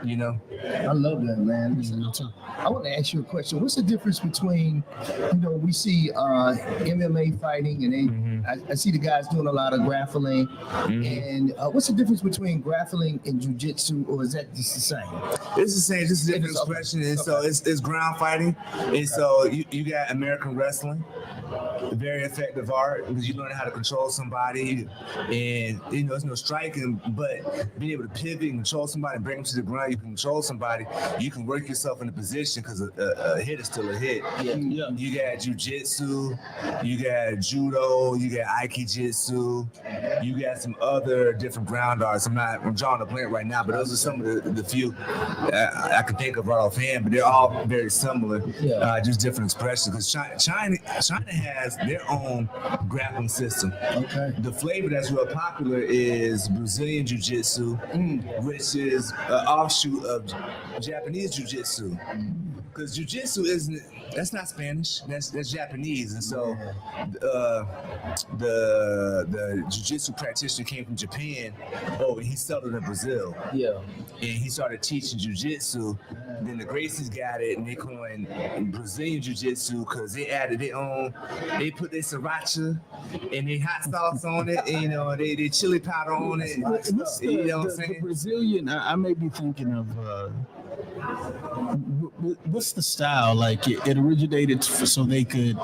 You know. I love that, man. Listen, I want to ask you a question. What's the difference between, you know, we see MMA fighting, and they, I see the guys doing a lot of grappling, and what's the difference between grappling and jiu-jitsu, or is that just the same? It's the same, just a different expression. And so it's ground fighting. And so you got American wrestling, very effective art, because you learn how to control somebody, and you know, there's no striking, but being able to pivot and control somebody and bring them to the ground, you can control somebody, you can work yourself in a position, because a hit is still a hit. You got jiu-jitsu, you got judo, you got aikijitsu, you got some other different ground arts. I'm drawing a blank right now, but those are some of the few I can think of right offhand, but they're all very similar, just different expressions, because China has their own grappling system. Okay. The flavor that's real popular is Brazilian Jiu-Jitsu, which is an offshoot of Japanese Jiu-Jitsu. Because Jiu-Jitsu that's not Spanish, that's Japanese. And so the Jiu-Jitsu practitioner came from Japan, and he settled in Brazil. Yeah. And he started teaching Jiu-Jitsu. Then the Gracies got it, and they coined Brazilian Jiu-Jitsu, because they added their own, they put their sriracha and their hot sauce on it, and, you know, they chili powder on it. You know what I'm saying? The Brazilian, I may be thinking of, what's the style? Like it originated so they could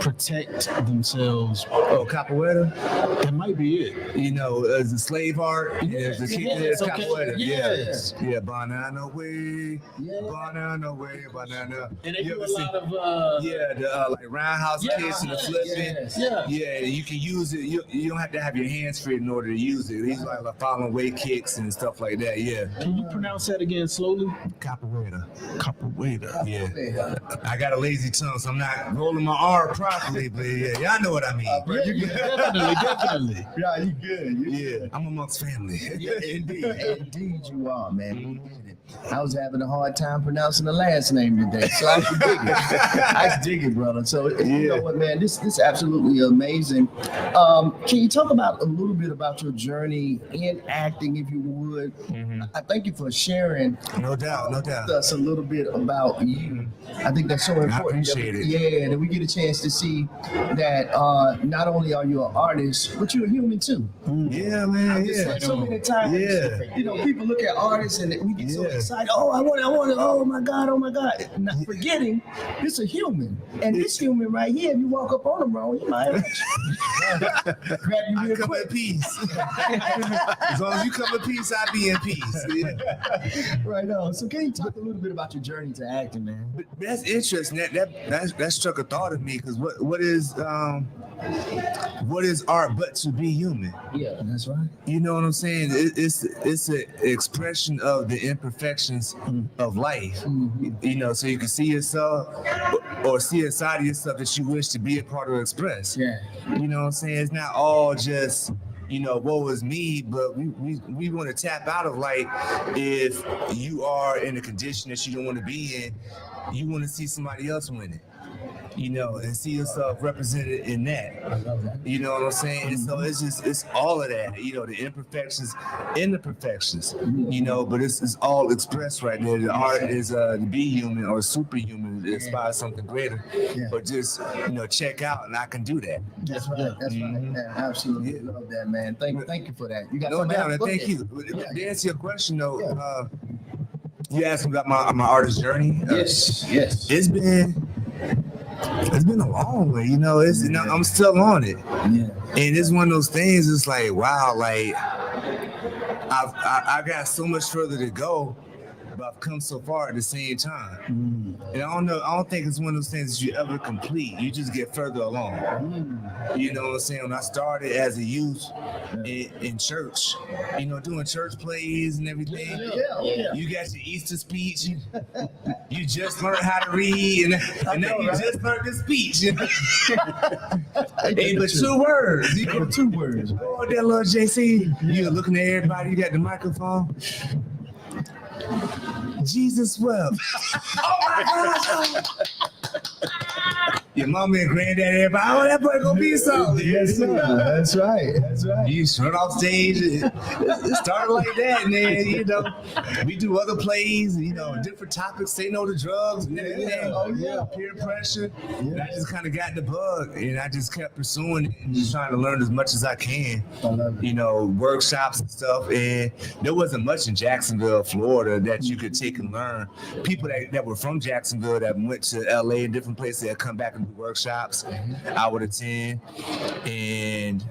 protect themselves. Oh, capoeira? That might be it. You know, as a slave art, there's capoeira. Yes. Yeah, banana way, banana way, banana. And they You do ever a see- lot of like roundhouse kicks and the flipping. Yeah, you can use it. You don't have to have your hands free in order to use it. These are like falling away kicks and stuff like that. Yeah. Can you pronounce that again slowly? Capoeira. Capoeira. Yeah. I got a lazy tongue, so I'm not rolling my R properly, but yeah, y'all know what I mean. Definitely. Yeah, you good. Yeah, I'm amongst family. Yeah, indeed you are, man. We get it. I was having a hard time pronouncing the last name today, so I can dig it. I can dig it, brother. So you know what, man, this is absolutely amazing. Can you talk about a little bit about your journey in acting, if you would? I thank you for sharing. No doubt. With us a little bit about you. I think that's so important. appreciate it. Yeah, that we get a chance to see that not only are you an artist, but you're a human too. Yeah, man. I've just said so many times, you know, people look at artists and we get so excited. Oh, I want it. Oh my God. Not forgetting, this is a human. And this human right here, if you walk up on him wrong, you might grab you I real come quick. in peace. As long as you come in peace, I be in peace. Yeah. Right on. So can you talk a little bit about your journey to acting, man? But that's interesting. That struck a thought of me, because what is art but to be human? Yeah, that's right. You know what I'm saying? It's an expression of the imperfections of life. You know, so you can see yourself or see a side of yourself that you wish to be a part or express. Yeah. You know what I'm saying? It's not all just, you know, woe is me, but we want to tap out of, like, if you are in a condition that you don't want to be in, you want to see somebody else win it, you know, and see yourself represented in that. You know what I'm saying? And so it's all of that, you know, the imperfections and the perfections, you know, but it's all expressed right there. The art is to be human or superhuman, to inspire something greater, but just, you know, check out, and I can do that. That's right. That's right. Man, I absolutely love that, man. Thank you for that. You got No something doubt, else? and thank you. To answer your question, though, you asked me about my artist journey. Yes. It's been a long way, you know. I'm still on it, and it's one of those things. It's like, wow, like I've got so much further to go, but I've come so far at the same time. And I don't think it's one of those things that you ever complete. You just get further along. You know what I'm saying? When I started as a youth in church, you know, doing church plays and everything. You got your Easter speech. You just learned how to read, and then you just learned the speech. Ain't but 2 words. You know, 2 words. Oh, that little JC. You're looking at everybody. You got the microphone. Jesus wept. Oh my gosh. Your mama and granddad, everybody, oh, that boy gonna be something. Yes, sir. That's right. That's right. You run off stage. It started like that, and then, you know, we do other plays, you know, different topics, say no to drugs and everything. Oh, yeah. Peer pressure. And I just kind of got the bug, and I just kept pursuing it and just trying to learn as much as I can. You know, workshops and stuff. And there wasn't much in Jacksonville, Florida that you could take and learn. People that were from Jacksonville that went to LA and different places that come back and do workshops, I would attend, and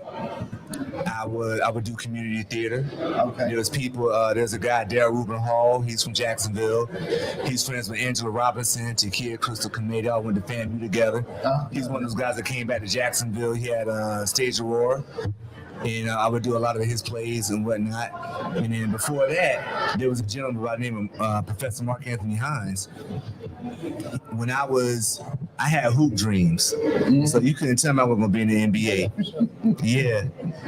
I would do community theater. Okay. There was people. There's a guy, Darryl Reuben Hall. He's from Jacksonville. He's friends with Angela Robinson, Takia Crystal Kameda. All went to FAMU together. He's one of those guys that came back to Jacksonville. He had Stage Aurora. And I would do a lot of his plays and whatnot. And then before that, there was a gentleman by the name of Professor Mark Anthony Hines. When I had hoop dreams. So you couldn't tell me I was going to be in the NBA. Yeah.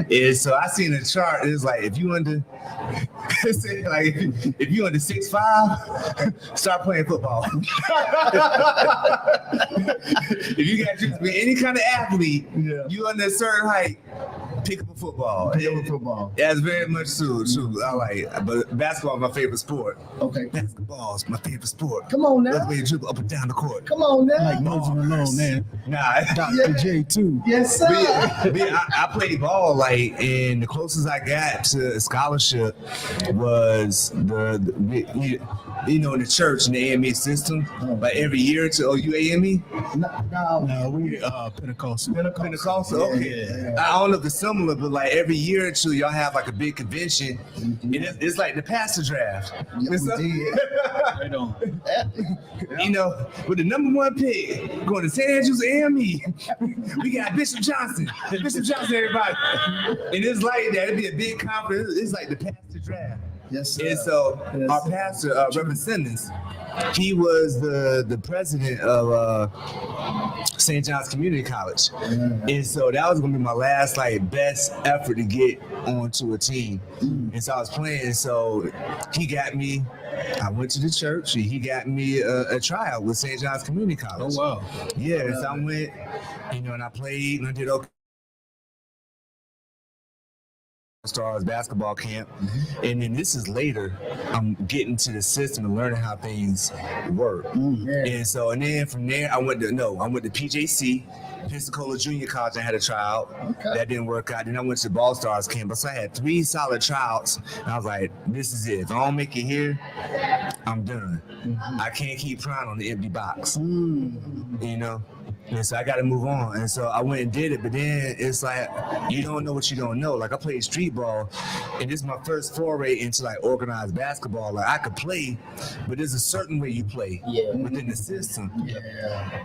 And so I seen the chart. It was like, if you under 6'5", start playing football. If you got to be any kind of athlete, you under a certain height, pick up a football. That's very much true. I like, but basketball is my favorite sport. Okay. Basketball is my favorite sport. Come on now. That's where you dribble up and down the court. Come on now. Like Moses Malone, man. Nah, Dr. J too. Yes, sir. I played ball, like, and the closest I got to a scholarship was you know, in the church, in the AME system, like every year to you AME? No, we Pentecostal. Pentecostal, okay. Yeah. I don't know if it's similar, but like every year or two, y'all have like a big convention. And it's like the pastor draft. Right on. You know, with the #1 pick going to St. Andrews AME, we got Bishop Johnson. Bishop Johnson, everybody. And it's like that. It'd be a big conference. It's like the pastor draft. Yes, sir. And so our pastor, Reverend Simmons, he was the president of St. John's Community College. And so that was gonna be my last best effort to get onto a team. And so I was playing, and so he got me, I went to the church, and he got me a tryout with St. John's Community College. Oh, wow. Yeah, so I went, you know, and I played, and I did okay. Stars basketball camp, and then this is later. I'm getting to the system and learning how things work, and so and then from there I went to PJC, Pensacola Junior College. I had a tryout that didn't work out. Then I went to Ball Stars camp. So I had 3 solid tryouts, and I was like, "This is it. If I don't make it here, I'm done. I can't keep trying on the empty box, you know." And so I got to move on. And so I went and did it. But then it's like, you don't know what you don't know. Like I played street ball, and this is my first foray into organized basketball. Like I could play, but there's a certain way you play within the system.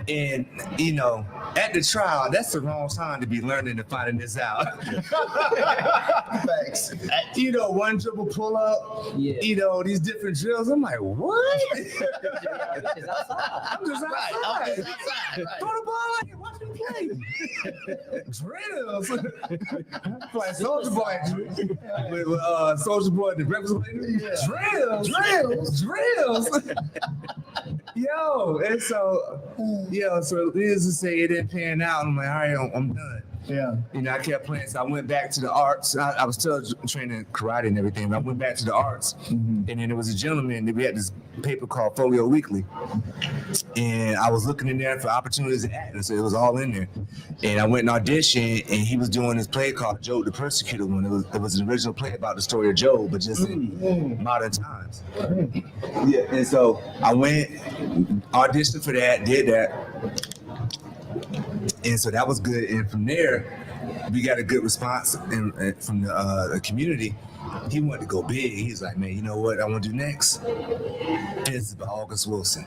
And, you know, at the trial, that's the wrong time to be learning and finding this out. Thanks. You know, one dribble pull up, you know, these different drills. I'm like, what? I'm just outside. Throw the ball out here, watch me play. Drills. Like Soulja Boy with Soulja Boy, the Breakfast Lady. Drills. Yo, and so, so needless to say, it didn't pan out. I'm like, all right, I'm done. Yeah. You know, I kept playing, so I went back to the arts. I was still training karate and everything, but I went back to the arts. And then there was a gentleman that we had this paper called Folio Weekly. And I was looking in there for opportunities to act, and so it was all in there. And I went and auditioned, and he was doing this play called Job the Persecuted one. It was an original play about the story of Job, but just in modern times. Yeah, and so I went, auditioned for that, did that. And so that was good. And from there, we got a good response from the community. he wanted to go big. He's like, man, you know what I want to do next? It's about August Wilson.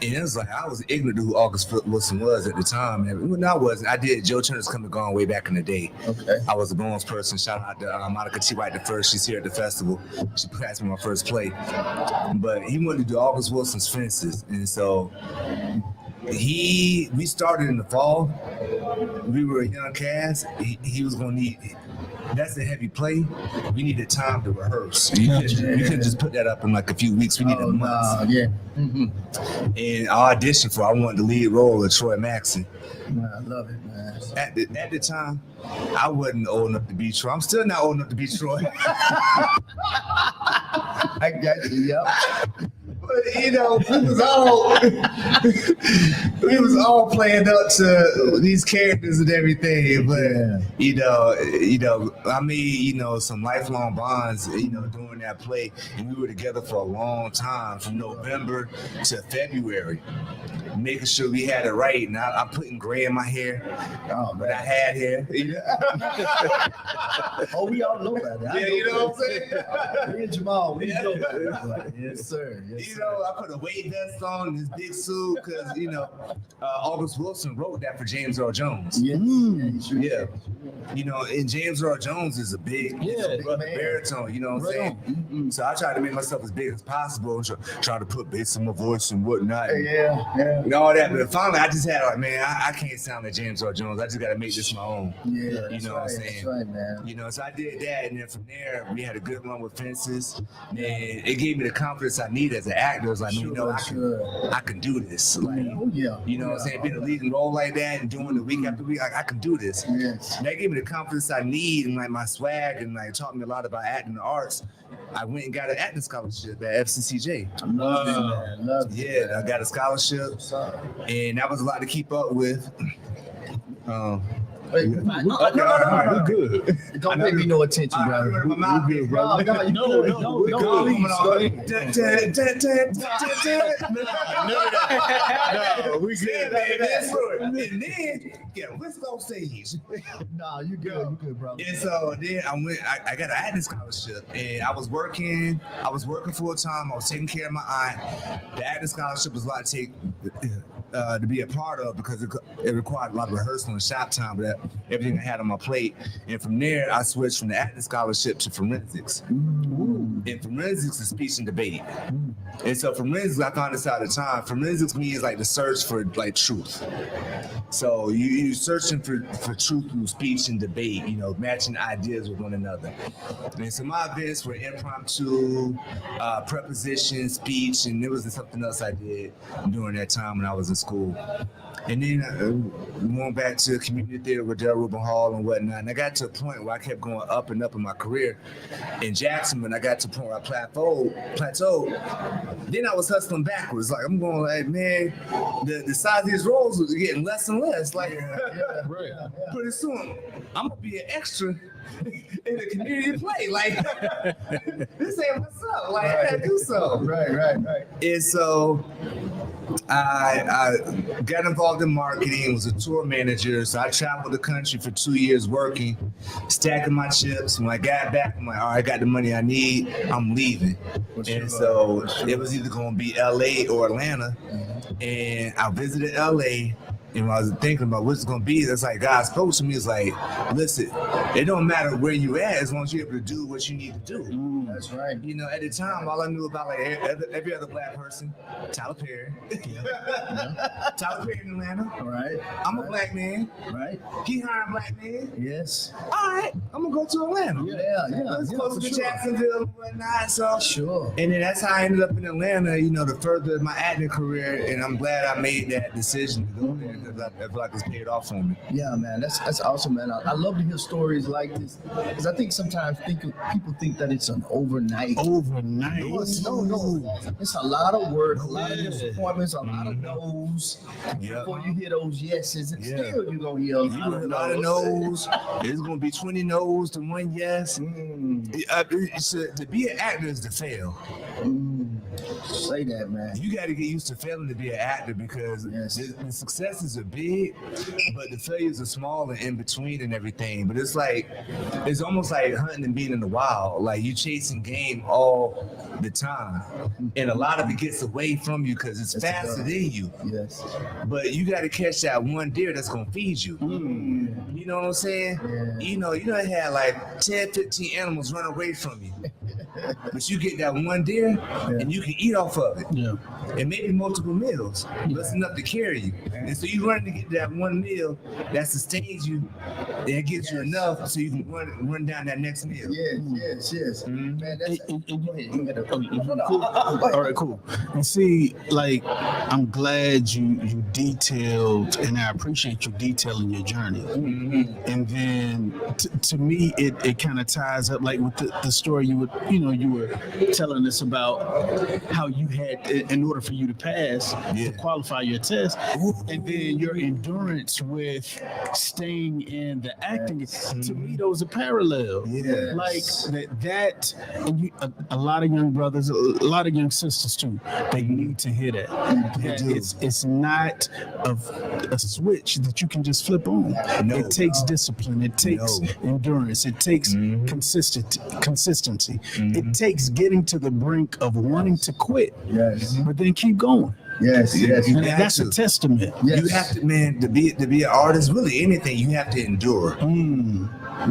And it was like, I was ignorant to who August Wilson was at the time. And when I wasn't, I did Joe Turner's Come and Gone way back in the day. Okay. I was a Bones person. Shout out to Monica T. White the first. She's here at the festival. She passed me my first play. But he wanted to do August Wilson's Fences. And so we started in the fall. We were a young cast. He was going to need, that's a heavy play. We needed time to rehearse. We couldn't just put that up in like a few weeks. We needed months. Yeah. And I auditioned for, I wanted the lead role of Troy Maxson. I love it, man. At the time, I wasn't old enough to be Troy. I'm still not old enough to be Troy. I got you. Yep. But we was all playing up to these characters and everything. But I made some lifelong bonds, during that play, and we were together for a long time, from November to February, making sure we had it right. And I'm putting gray in my hair, but I had hair. Oh, we all know about that. Yeah, you know what I'm saying? Me and Jamal, we know about that. Yes, sir. Yes, sir. I put a weight vest on and this big suit because, August Wilson wrote that for James Earl Jones. Yes. Yeah. And James Earl Jones is a big baritone, you know what I'm saying? So I try to make myself as big as possible and try to put bass in my voice and whatnot. And all that. But finally, I just had I can't sound like James Earl Jones. I just got to make this my own. Yeah. You know what I'm saying? That's right, man. So I did that. And then from there, we had a good run with Fences. And it gave me the confidence I need as an actor. It's like, I can do this. Like, you know what I'm saying? Being a leading role like that and doing it week after week, I can do this. Yes. That gave me the confidence I need and like my swag and like taught me a lot about acting and arts. I went and got an acting scholarship at FCCJ. Love it, man. Love it. Yeah, I got a scholarship, and that was a lot to keep up with. No. We're good. Don't pay me no attention, brother. We're good, brother. No, we good. And then, let's go stage. No, you good. You good, brother. And so then I got an acting scholarship, and I was working full time. I was taking care of my aunt. The acting scholarship was a lot to be a part of because it required a lot of rehearsal and shop time, but everything I had on my plate. And from there, I switched from the acting scholarship to forensics. And forensics is speech and debate. And so forensics, I found this out at the time. Forensics means like the search for like truth. So you're searching for truth through speech and debate, matching ideas with one another. And so my events were impromptu, preposition, speech, and there was something else I did during that time when I was in school. And then we went back to community theater with Del Rubin Hall and whatnot. And I got to a point where I kept going up and up in my career. In Jackson, when I got to a point where I plateaued, then I was hustling backwards. Like, I'm going like, man, the size of these roles was getting less and less. Like, pretty soon, I'm going to be an extra in a community play. Like, this ain't what's up. Like, I got to do something. Right. And so I got involved in marketing, was a tour manager. So I traveled the country for 2 years working, stacking my chips. When I got back, I'm like, all right, I got the money I need. I'm leaving. And so it was either going to be LA or Atlanta. And I visited LA. And when I was thinking about what's going to be, it's like God spoke to me. It's like, listen, it don't matter where you at as long as you're able to do what you need to do. That's right. At the time, all I knew about like every other black person, Tyler Perry. Tyler Perry in Atlanta. All right. I'm a black man. Right. He hiring black men. Yes. All right, I'm gonna go to Atlanta. Yeah. It's close to sure. Jacksonville and whatnot. So Sure. and then that's how I ended up in Atlanta, to further my acting career. And I'm glad I made that decision to go there because I feel like it's paid off for me. Yeah, man, that's awesome, man. I love to hear stories like this because I think sometimes people think that it's an overnight. Oh, No, it's a lot of work, a lot of disappointments, a lot of no's before you hear those yeses, and still you're gonna hear a lot of no's. It's gonna be 20 no's to 1 yes. To be an actor is to fail. Say that, man. You got to get used to failing to be an actor because Yes. the successes are big, but the failures are small and in between and everything. But it's like, it's almost like hunting and being in the wild. Like you chasing game all the time. And a lot of it gets away from you because it's Yes, it faster does. than you. Yes. But you got to catch that one deer that's going to feed you. You know what I'm saying? Yeah. You know had like 10, 15 animals run away from you. But you get that one deer and you can eat off of it. Yeah. And maybe multiple meals. That's enough to carry you. And so you run to get that one meal that sustains you, that gives you enough so you can run down that next meal. Yes. Man, that's go ahead. Cool. All right, cool. And see, like, I'm glad you detailed, and I appreciate you detailing your journey. And then, to me, it kind of ties up, like with the story you were telling us about how you had, in order for you to pass, to qualify your test, and then your endurance with staying in the acting. To me, those are parallel. Yeah. Like that and you, a lot of young brothers, a lot of young sisters too, they need to hear that. It's not a switch that you can just flip on. No. It takes discipline. It takes endurance. It takes consistency. It takes getting to the brink of wanting to quit, but then keep going. Yes. And have that's to. a testament. Yes. You have to, man, to be an artist, really anything, you have to endure.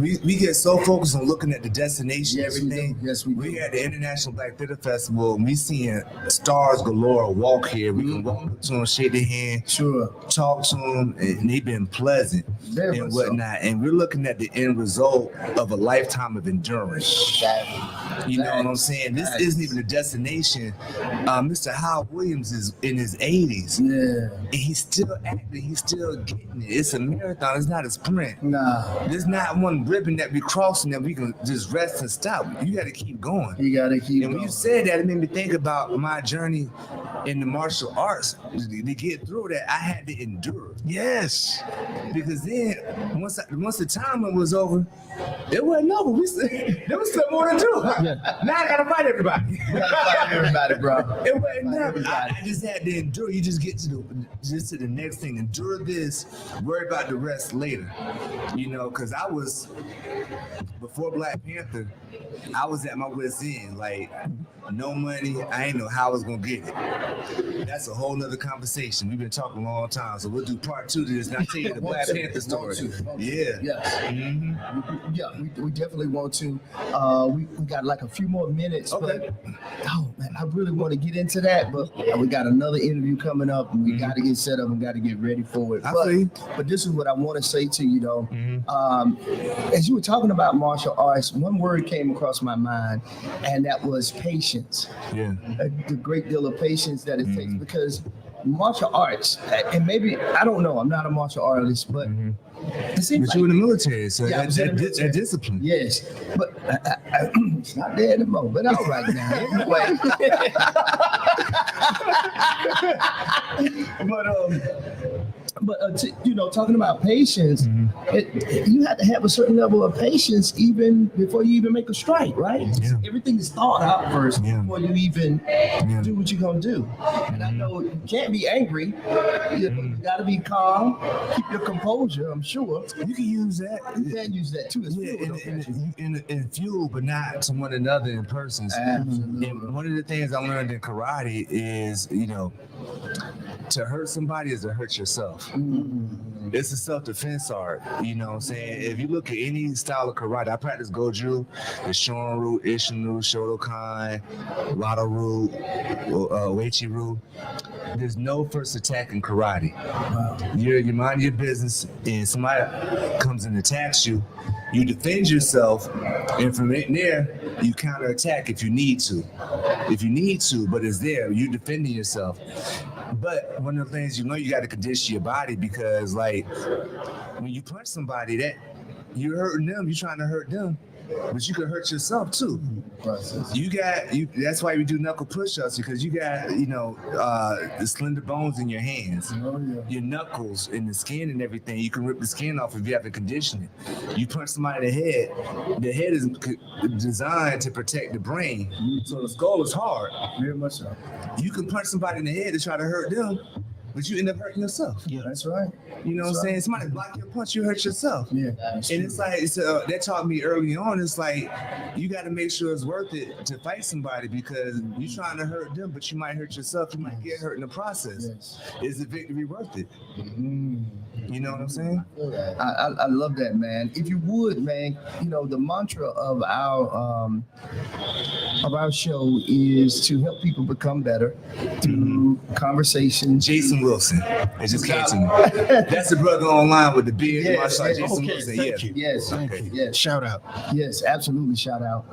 We get so focused on looking at the destination, Yes, we do. everything. Yes, we do. We're at the International Black Theater Festival, and we seeing stars galore walk here. We can walk up to them, shake their hand, Sure. talk to them, and they've been pleasant Very and much so. whatnot. And we're looking at the end result of a lifetime of endurance. You know what I'm saying? This isn't even a destination. Mr. Howard Williams is in his 80s, Yeah. and he's still acting. He's still getting it. It's a marathon. It's not a sprint. Nah. There's not one ribbon that we're crossing that we can just rest and stop. You got to keep going. You gotta keep And when going. you said that, it made me think about my journey in the martial arts. To get through that, I had to endure. Yes. Because then, once the time was over, it wasn't over. There was still more to do. Now I gotta fight everybody. You gotta fight everybody, bro. It wasn't done. I just had to endure. You just get to the next thing. Endure this. Worry about the rest later. You know, because I was before Black Panther. I was at my wit's end. Like, no money. I ain't know how I was gonna get it. That's a whole nother conversation. We've been talking a long time, so we'll do part 2 to this. And I'll tell you the Black Panther story. Yeah. Yeah, we definitely want to. We got like a few more minutes. Okay. But, oh man, I really want to get into that, but we got another interview coming up, and we got to get set up and got to get ready for it. I feel you. But this is what I want to say to you, though. As you were talking about martial arts, one word came across my mind, and that was patience. Yeah. The great deal of patience that it takes, because martial arts, and maybe I don't know, I'm not a martial artist, but it seems But you like, in the military, so Yeah, I was in the that military. discipline. yes, but it's not there anymore. But all right now, anyway. But talking about patience, you have to have a certain level of patience even before you even make a strike, right? Yeah. Everything is thought out first before you even do what you're gonna do. And I know you can't be angry. You got to be calm, keep your composure. I'm sure You can use that. you can use that too. As Yeah, fuel, though, can't you? in fuel, but not to one another in person. Absolutely. And one of the things I learned in karate is, to hurt somebody is to hurt yourself. It's a self-defense art. You know what I'm saying? If you look at any style of karate, I practice Goju, the Shorin-ryu, Ishin-ryu, Shotokan, Wado-ryu, Uechi-ryu. There's no first attack in karate. You mind your business, and somebody comes and attacks you. You defend yourself, and from there, you counterattack if you need to. But it's there. You defending yourself. But one of the things you got to condition your body, because like when you punch somebody, that you're hurting them, you're trying to hurt them. but you can hurt yourself too. Process. That's why we do knuckle push-ups, because you got, the slender bones in your hands, Oh, yeah. your knuckles and the skin and everything. You can rip the skin off if you have a conditioning. You punch somebody in the head is designed to protect the brain. So the skull is hard. Very much so. You can punch somebody in the head to try to hurt them, but you end up hurting yourself. Yeah, that's right. You know what I'm saying? Somebody block your punch, you hurt yourself. Yeah. And it's like, that taught me early on, it's like, you got to make sure it's worth it to fight somebody, because you're trying to hurt them, but you might hurt yourself. You might get hurt in the process. Yes. Is the victory worth it? Mm. You know what I'm saying? I love that, man. If you would, man, the mantra of our show is to help people become better through conversations. Jason Wilson. It just came to me. That's the brother online with the beard. Yes, Jason okay, Wilson. thank Yeah. you. Yes, Thank you. yes, Shout out. yes, absolutely. Shout out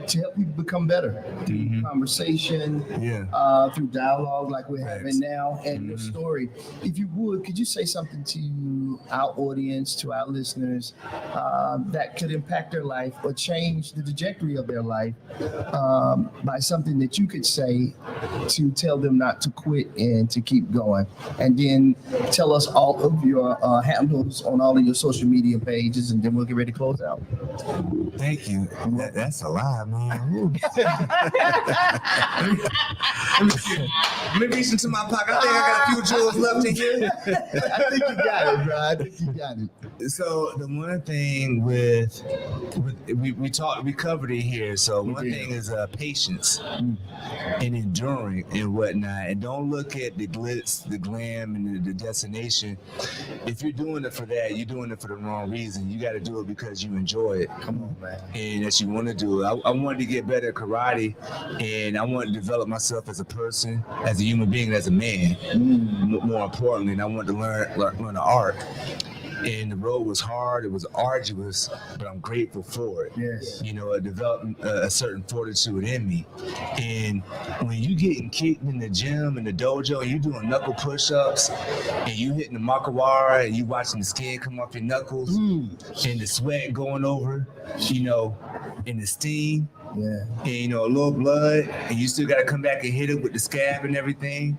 to help people become better through conversation, Yeah. through dialogue like we're Facts. having now, and your story. If you would, could you say something to our audience, to our listeners, that could impact their life or change the trajectory of their life by something that you could say to tell them not to quit and to keep going? And then tell us all of your handles on all of your social media pages, and then we'll get ready to close out. Thank you. That's a lie, man. Ooh. Let me reach into my pocket. I think I got a few jewels left in here. I think you got it, bro. I think you got it. So the one thing we covered it here. So one thing is patience and enduring and whatnot. And don't look at the glitz, the glam, and the destination. If you're doing it for that, you're doing it for the wrong reason. You got to do it because you enjoy it. Come on, man. And that you want to do it. I wanted to get better at karate, and I wanted to develop myself as a person, as a human being, as a man. More importantly, and I wanted to learn the art. And the road was hard, it was arduous, but I'm grateful for it. Yes. It developed a certain fortitude in me. And when you getting kicked in the gym, in the dojo, and you doing knuckle push-ups, and you hitting the makawara, and you watching the skin come off your knuckles, and the sweat going over, and the steam, Yeah. and a little blood, and you still got to come back and hit it with the scab and everything.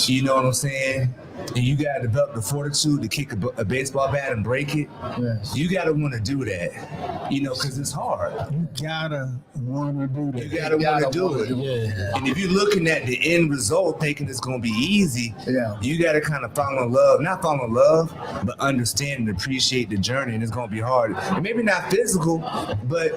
You know what I'm saying? And you got to develop the fortitude to kick a baseball bat and break it. Yes. You got to want to do that, because it's hard. You gotta want to do You that. got to want to do it. Yeah. And if you're looking at the end result thinking it's going to be easy, Yeah. you got to kind of not fall in love, but understand and appreciate the journey. And it's going to be hard. And maybe not physical, but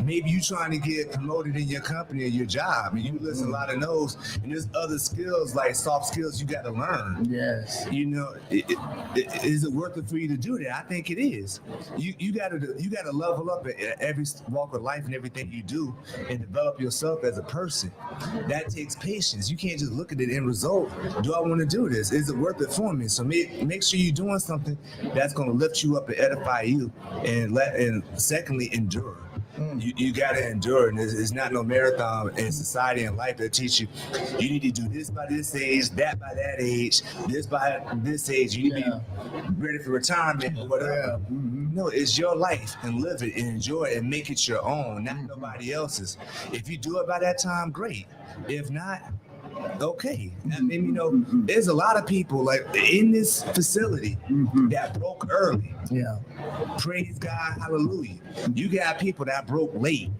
maybe you trying to get promoted in your company or your job, and you listen a lot of no's, and there's other skills like soft skills you got to learn. Yes. Is it worth it for you to do that? I think it is. You gotta level up at every walk of life and everything you do, and develop yourself as a person. That takes patience. You can't just look at the end result. Do I want to do this? Is it worth it for me? So make sure you're doing something that's going to lift you up and edify you, and secondly, endure. You got to endure, and it's not no marathon in society and life that teach you need to do this by this age, that by that age, this by this age. You need to be ready for retirement or whatever. No, it's your life, and live it and enjoy it and make it your own, not nobody else's. If you do it by that time, great. If not, okay. I mean, there's a lot of people like in this facility that broke early. Yeah. Praise God, hallelujah. You got people that broke late,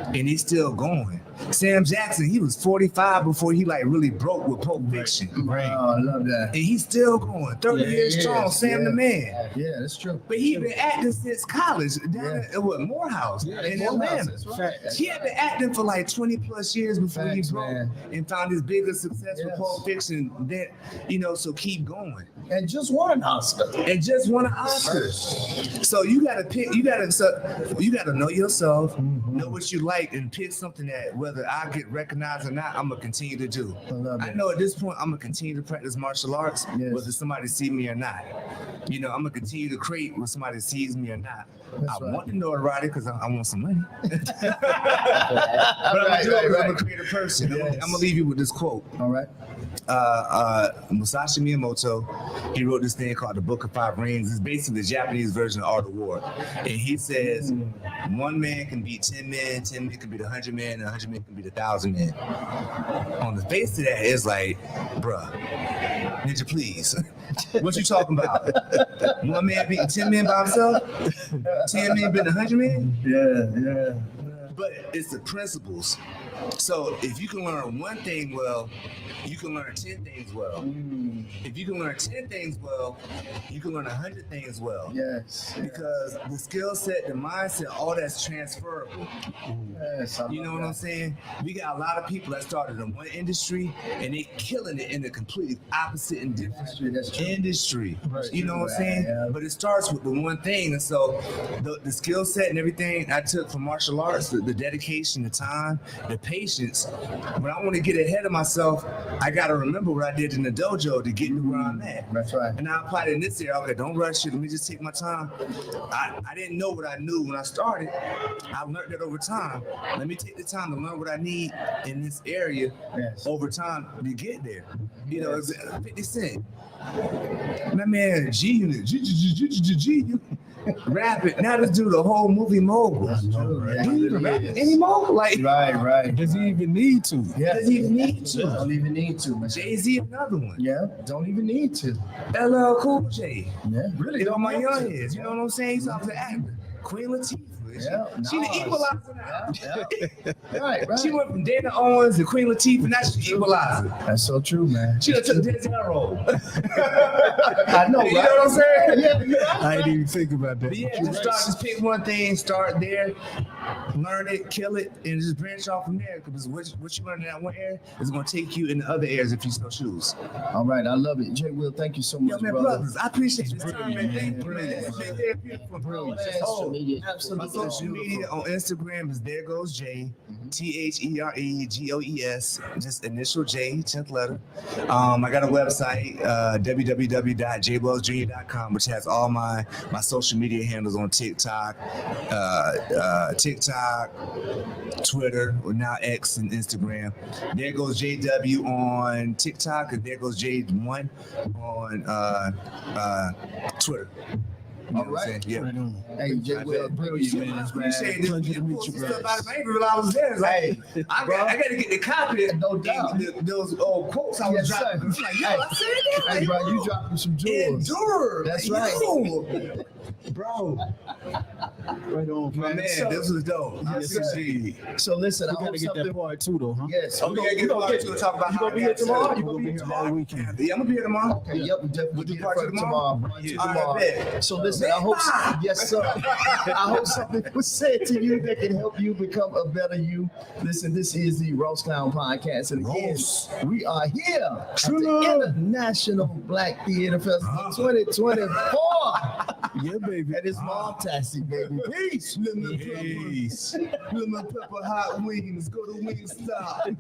and he's still going. Sam Jackson, he was 45 before he really broke with Pulp Fiction. Right. Oh, I love that. And he's still going. 30 years strong, Sam the man. Yeah, that's true. But he been acting since college down at Morehouse in Atlanta. He had been acting for 20 plus years before he broke and found his bigger success with Pulp Fiction. Then, so keep going. And just won an Oscar. So you gotta pick. You gotta know yourself, know what you like, and pick something that whether I get recognized or not, I'm gonna continue to do. love I it. know at this point I'm gonna continue to practice martial arts, Yes. whether somebody see me or not. You know, I'm gonna continue to create when somebody sees me or not. That's I right. want the notoriety because I want some money. But I'm Right, gonna do it because right, I'm a right. creative person. Yes. I'm gonna leave you with this quote. All right. Musashi Miyamoto, he wrote this thing called the Book of Five Rings. It's basically the Japanese version of Art of War. And he says, one man can beat 10 men, 10 men can beat 100 men, and 100 men can beat 1,000 men. On the face of that, it's like, bruh, Ninja, please. What you talking about? One man beating 10 men by himself? 10 men beating 100 men? Yeah. But it's the principles. So if you can learn one thing well, you can learn 10 things well. If you can learn 10 things well, you can learn 100 things well. Yes. Because the skill set, the mindset, all that's transferable. Yes. I You know love what I'm that. saying? We got a lot of people that started in one industry and they killing it in a completely opposite and different That's true. industry. Right. You know what I'm saying? Yeah. But it starts with the one thing. And so the skill set and everything I took from martial arts, the dedication, the time, the patience. When I want to get ahead of myself, I got to remember what I did in the dojo to get to where I'm at. That's right. And I applied it in this area. Okay, don't rush it. Let me just take my time. I didn't know what I knew when I started. I learned that over time. Let me take the time to learn what I need in this area Yes. over time to get there. You know, it's 50 Cent. My man, G Unit, G, rap it. Now this dude, the whole movie mogul. Yeah. Do you even rap it anymore? Like, Right. Does he even need to? Yeah. does he even need to? Don't even need to, man. Jay-Z, another one. Yeah. Don't even need to. LL Cool J. Yeah. Really. They all my don't young have to. heads. You know what I'm saying? He's off the actor. Queen Latifah. Yeah, She the nice. equalizer now. Yeah. Right. She went from Dana Owens to Queen Latifah. Now she's the equalizer. That's so true, man. She done took Denzel role. I know, right? You know what I'm saying? Yeah, you're right. I didn't even think about that. But yeah, just pick one thing, start there, learn it, kill it, and just branch off from there. Because what you learn in that one area is going to take you in the other areas if you so choose. All right, I love it. Jay Will, thank you so much, Yo, man, brother. brothers, I appreciate this time, man. Thank you, man. Brilliant. It's been very beautiful, bro. Social media. My Absolutely. social media on Instagram is There Goes Jay, ThereGoes, just initial J, 10th letter. I got a website, www.jwellsjr.com, which has all my social media handles on TikTok, Twitter, or now X and Instagram. There Goes JW on TikTok, and There Goes J1 on Twitter. You know All what I'm right. saying? Yeah. Hey, Jay Will, brilliant, man. I appreciate this. Pleasure to meet Post you, stuff guys. out of my neighborhood while I was there. It's like, Hey, I got to get the copy. No doubt. Those old quotes I was Yes, dropping. sir. It's like, yo, I said that. Hey, bro, you dropping some jewels. Endure. That's Like, right. yo. Bro, Right on, my man, So- this was dope. Yes, Yes, sir. indeed. So listen, I We hope gotta get something. that part too, though, huh? Yes. Oh, we gotta get part two to talk about You how gonna be I here got tomorrow? started. You gonna be here tomorrow? all weekend. Yeah, I'm gonna be here tomorrow. Okay, yep, we definitely We'll do get part it two for tomorrow? Part two Yeah. All right, tomorrow. bet. So listen, I hope, yes, sir. I hope something was said to you that can help you become a better you. Listen, this is the Ross Clown Podcast, and again, we are here at the International Black Theater Festival 2024. Yeah, baby. And it's Mom-tastic, baby. Peace. Lemon pepper, lemon pepper hot wings. Go to Wingstop.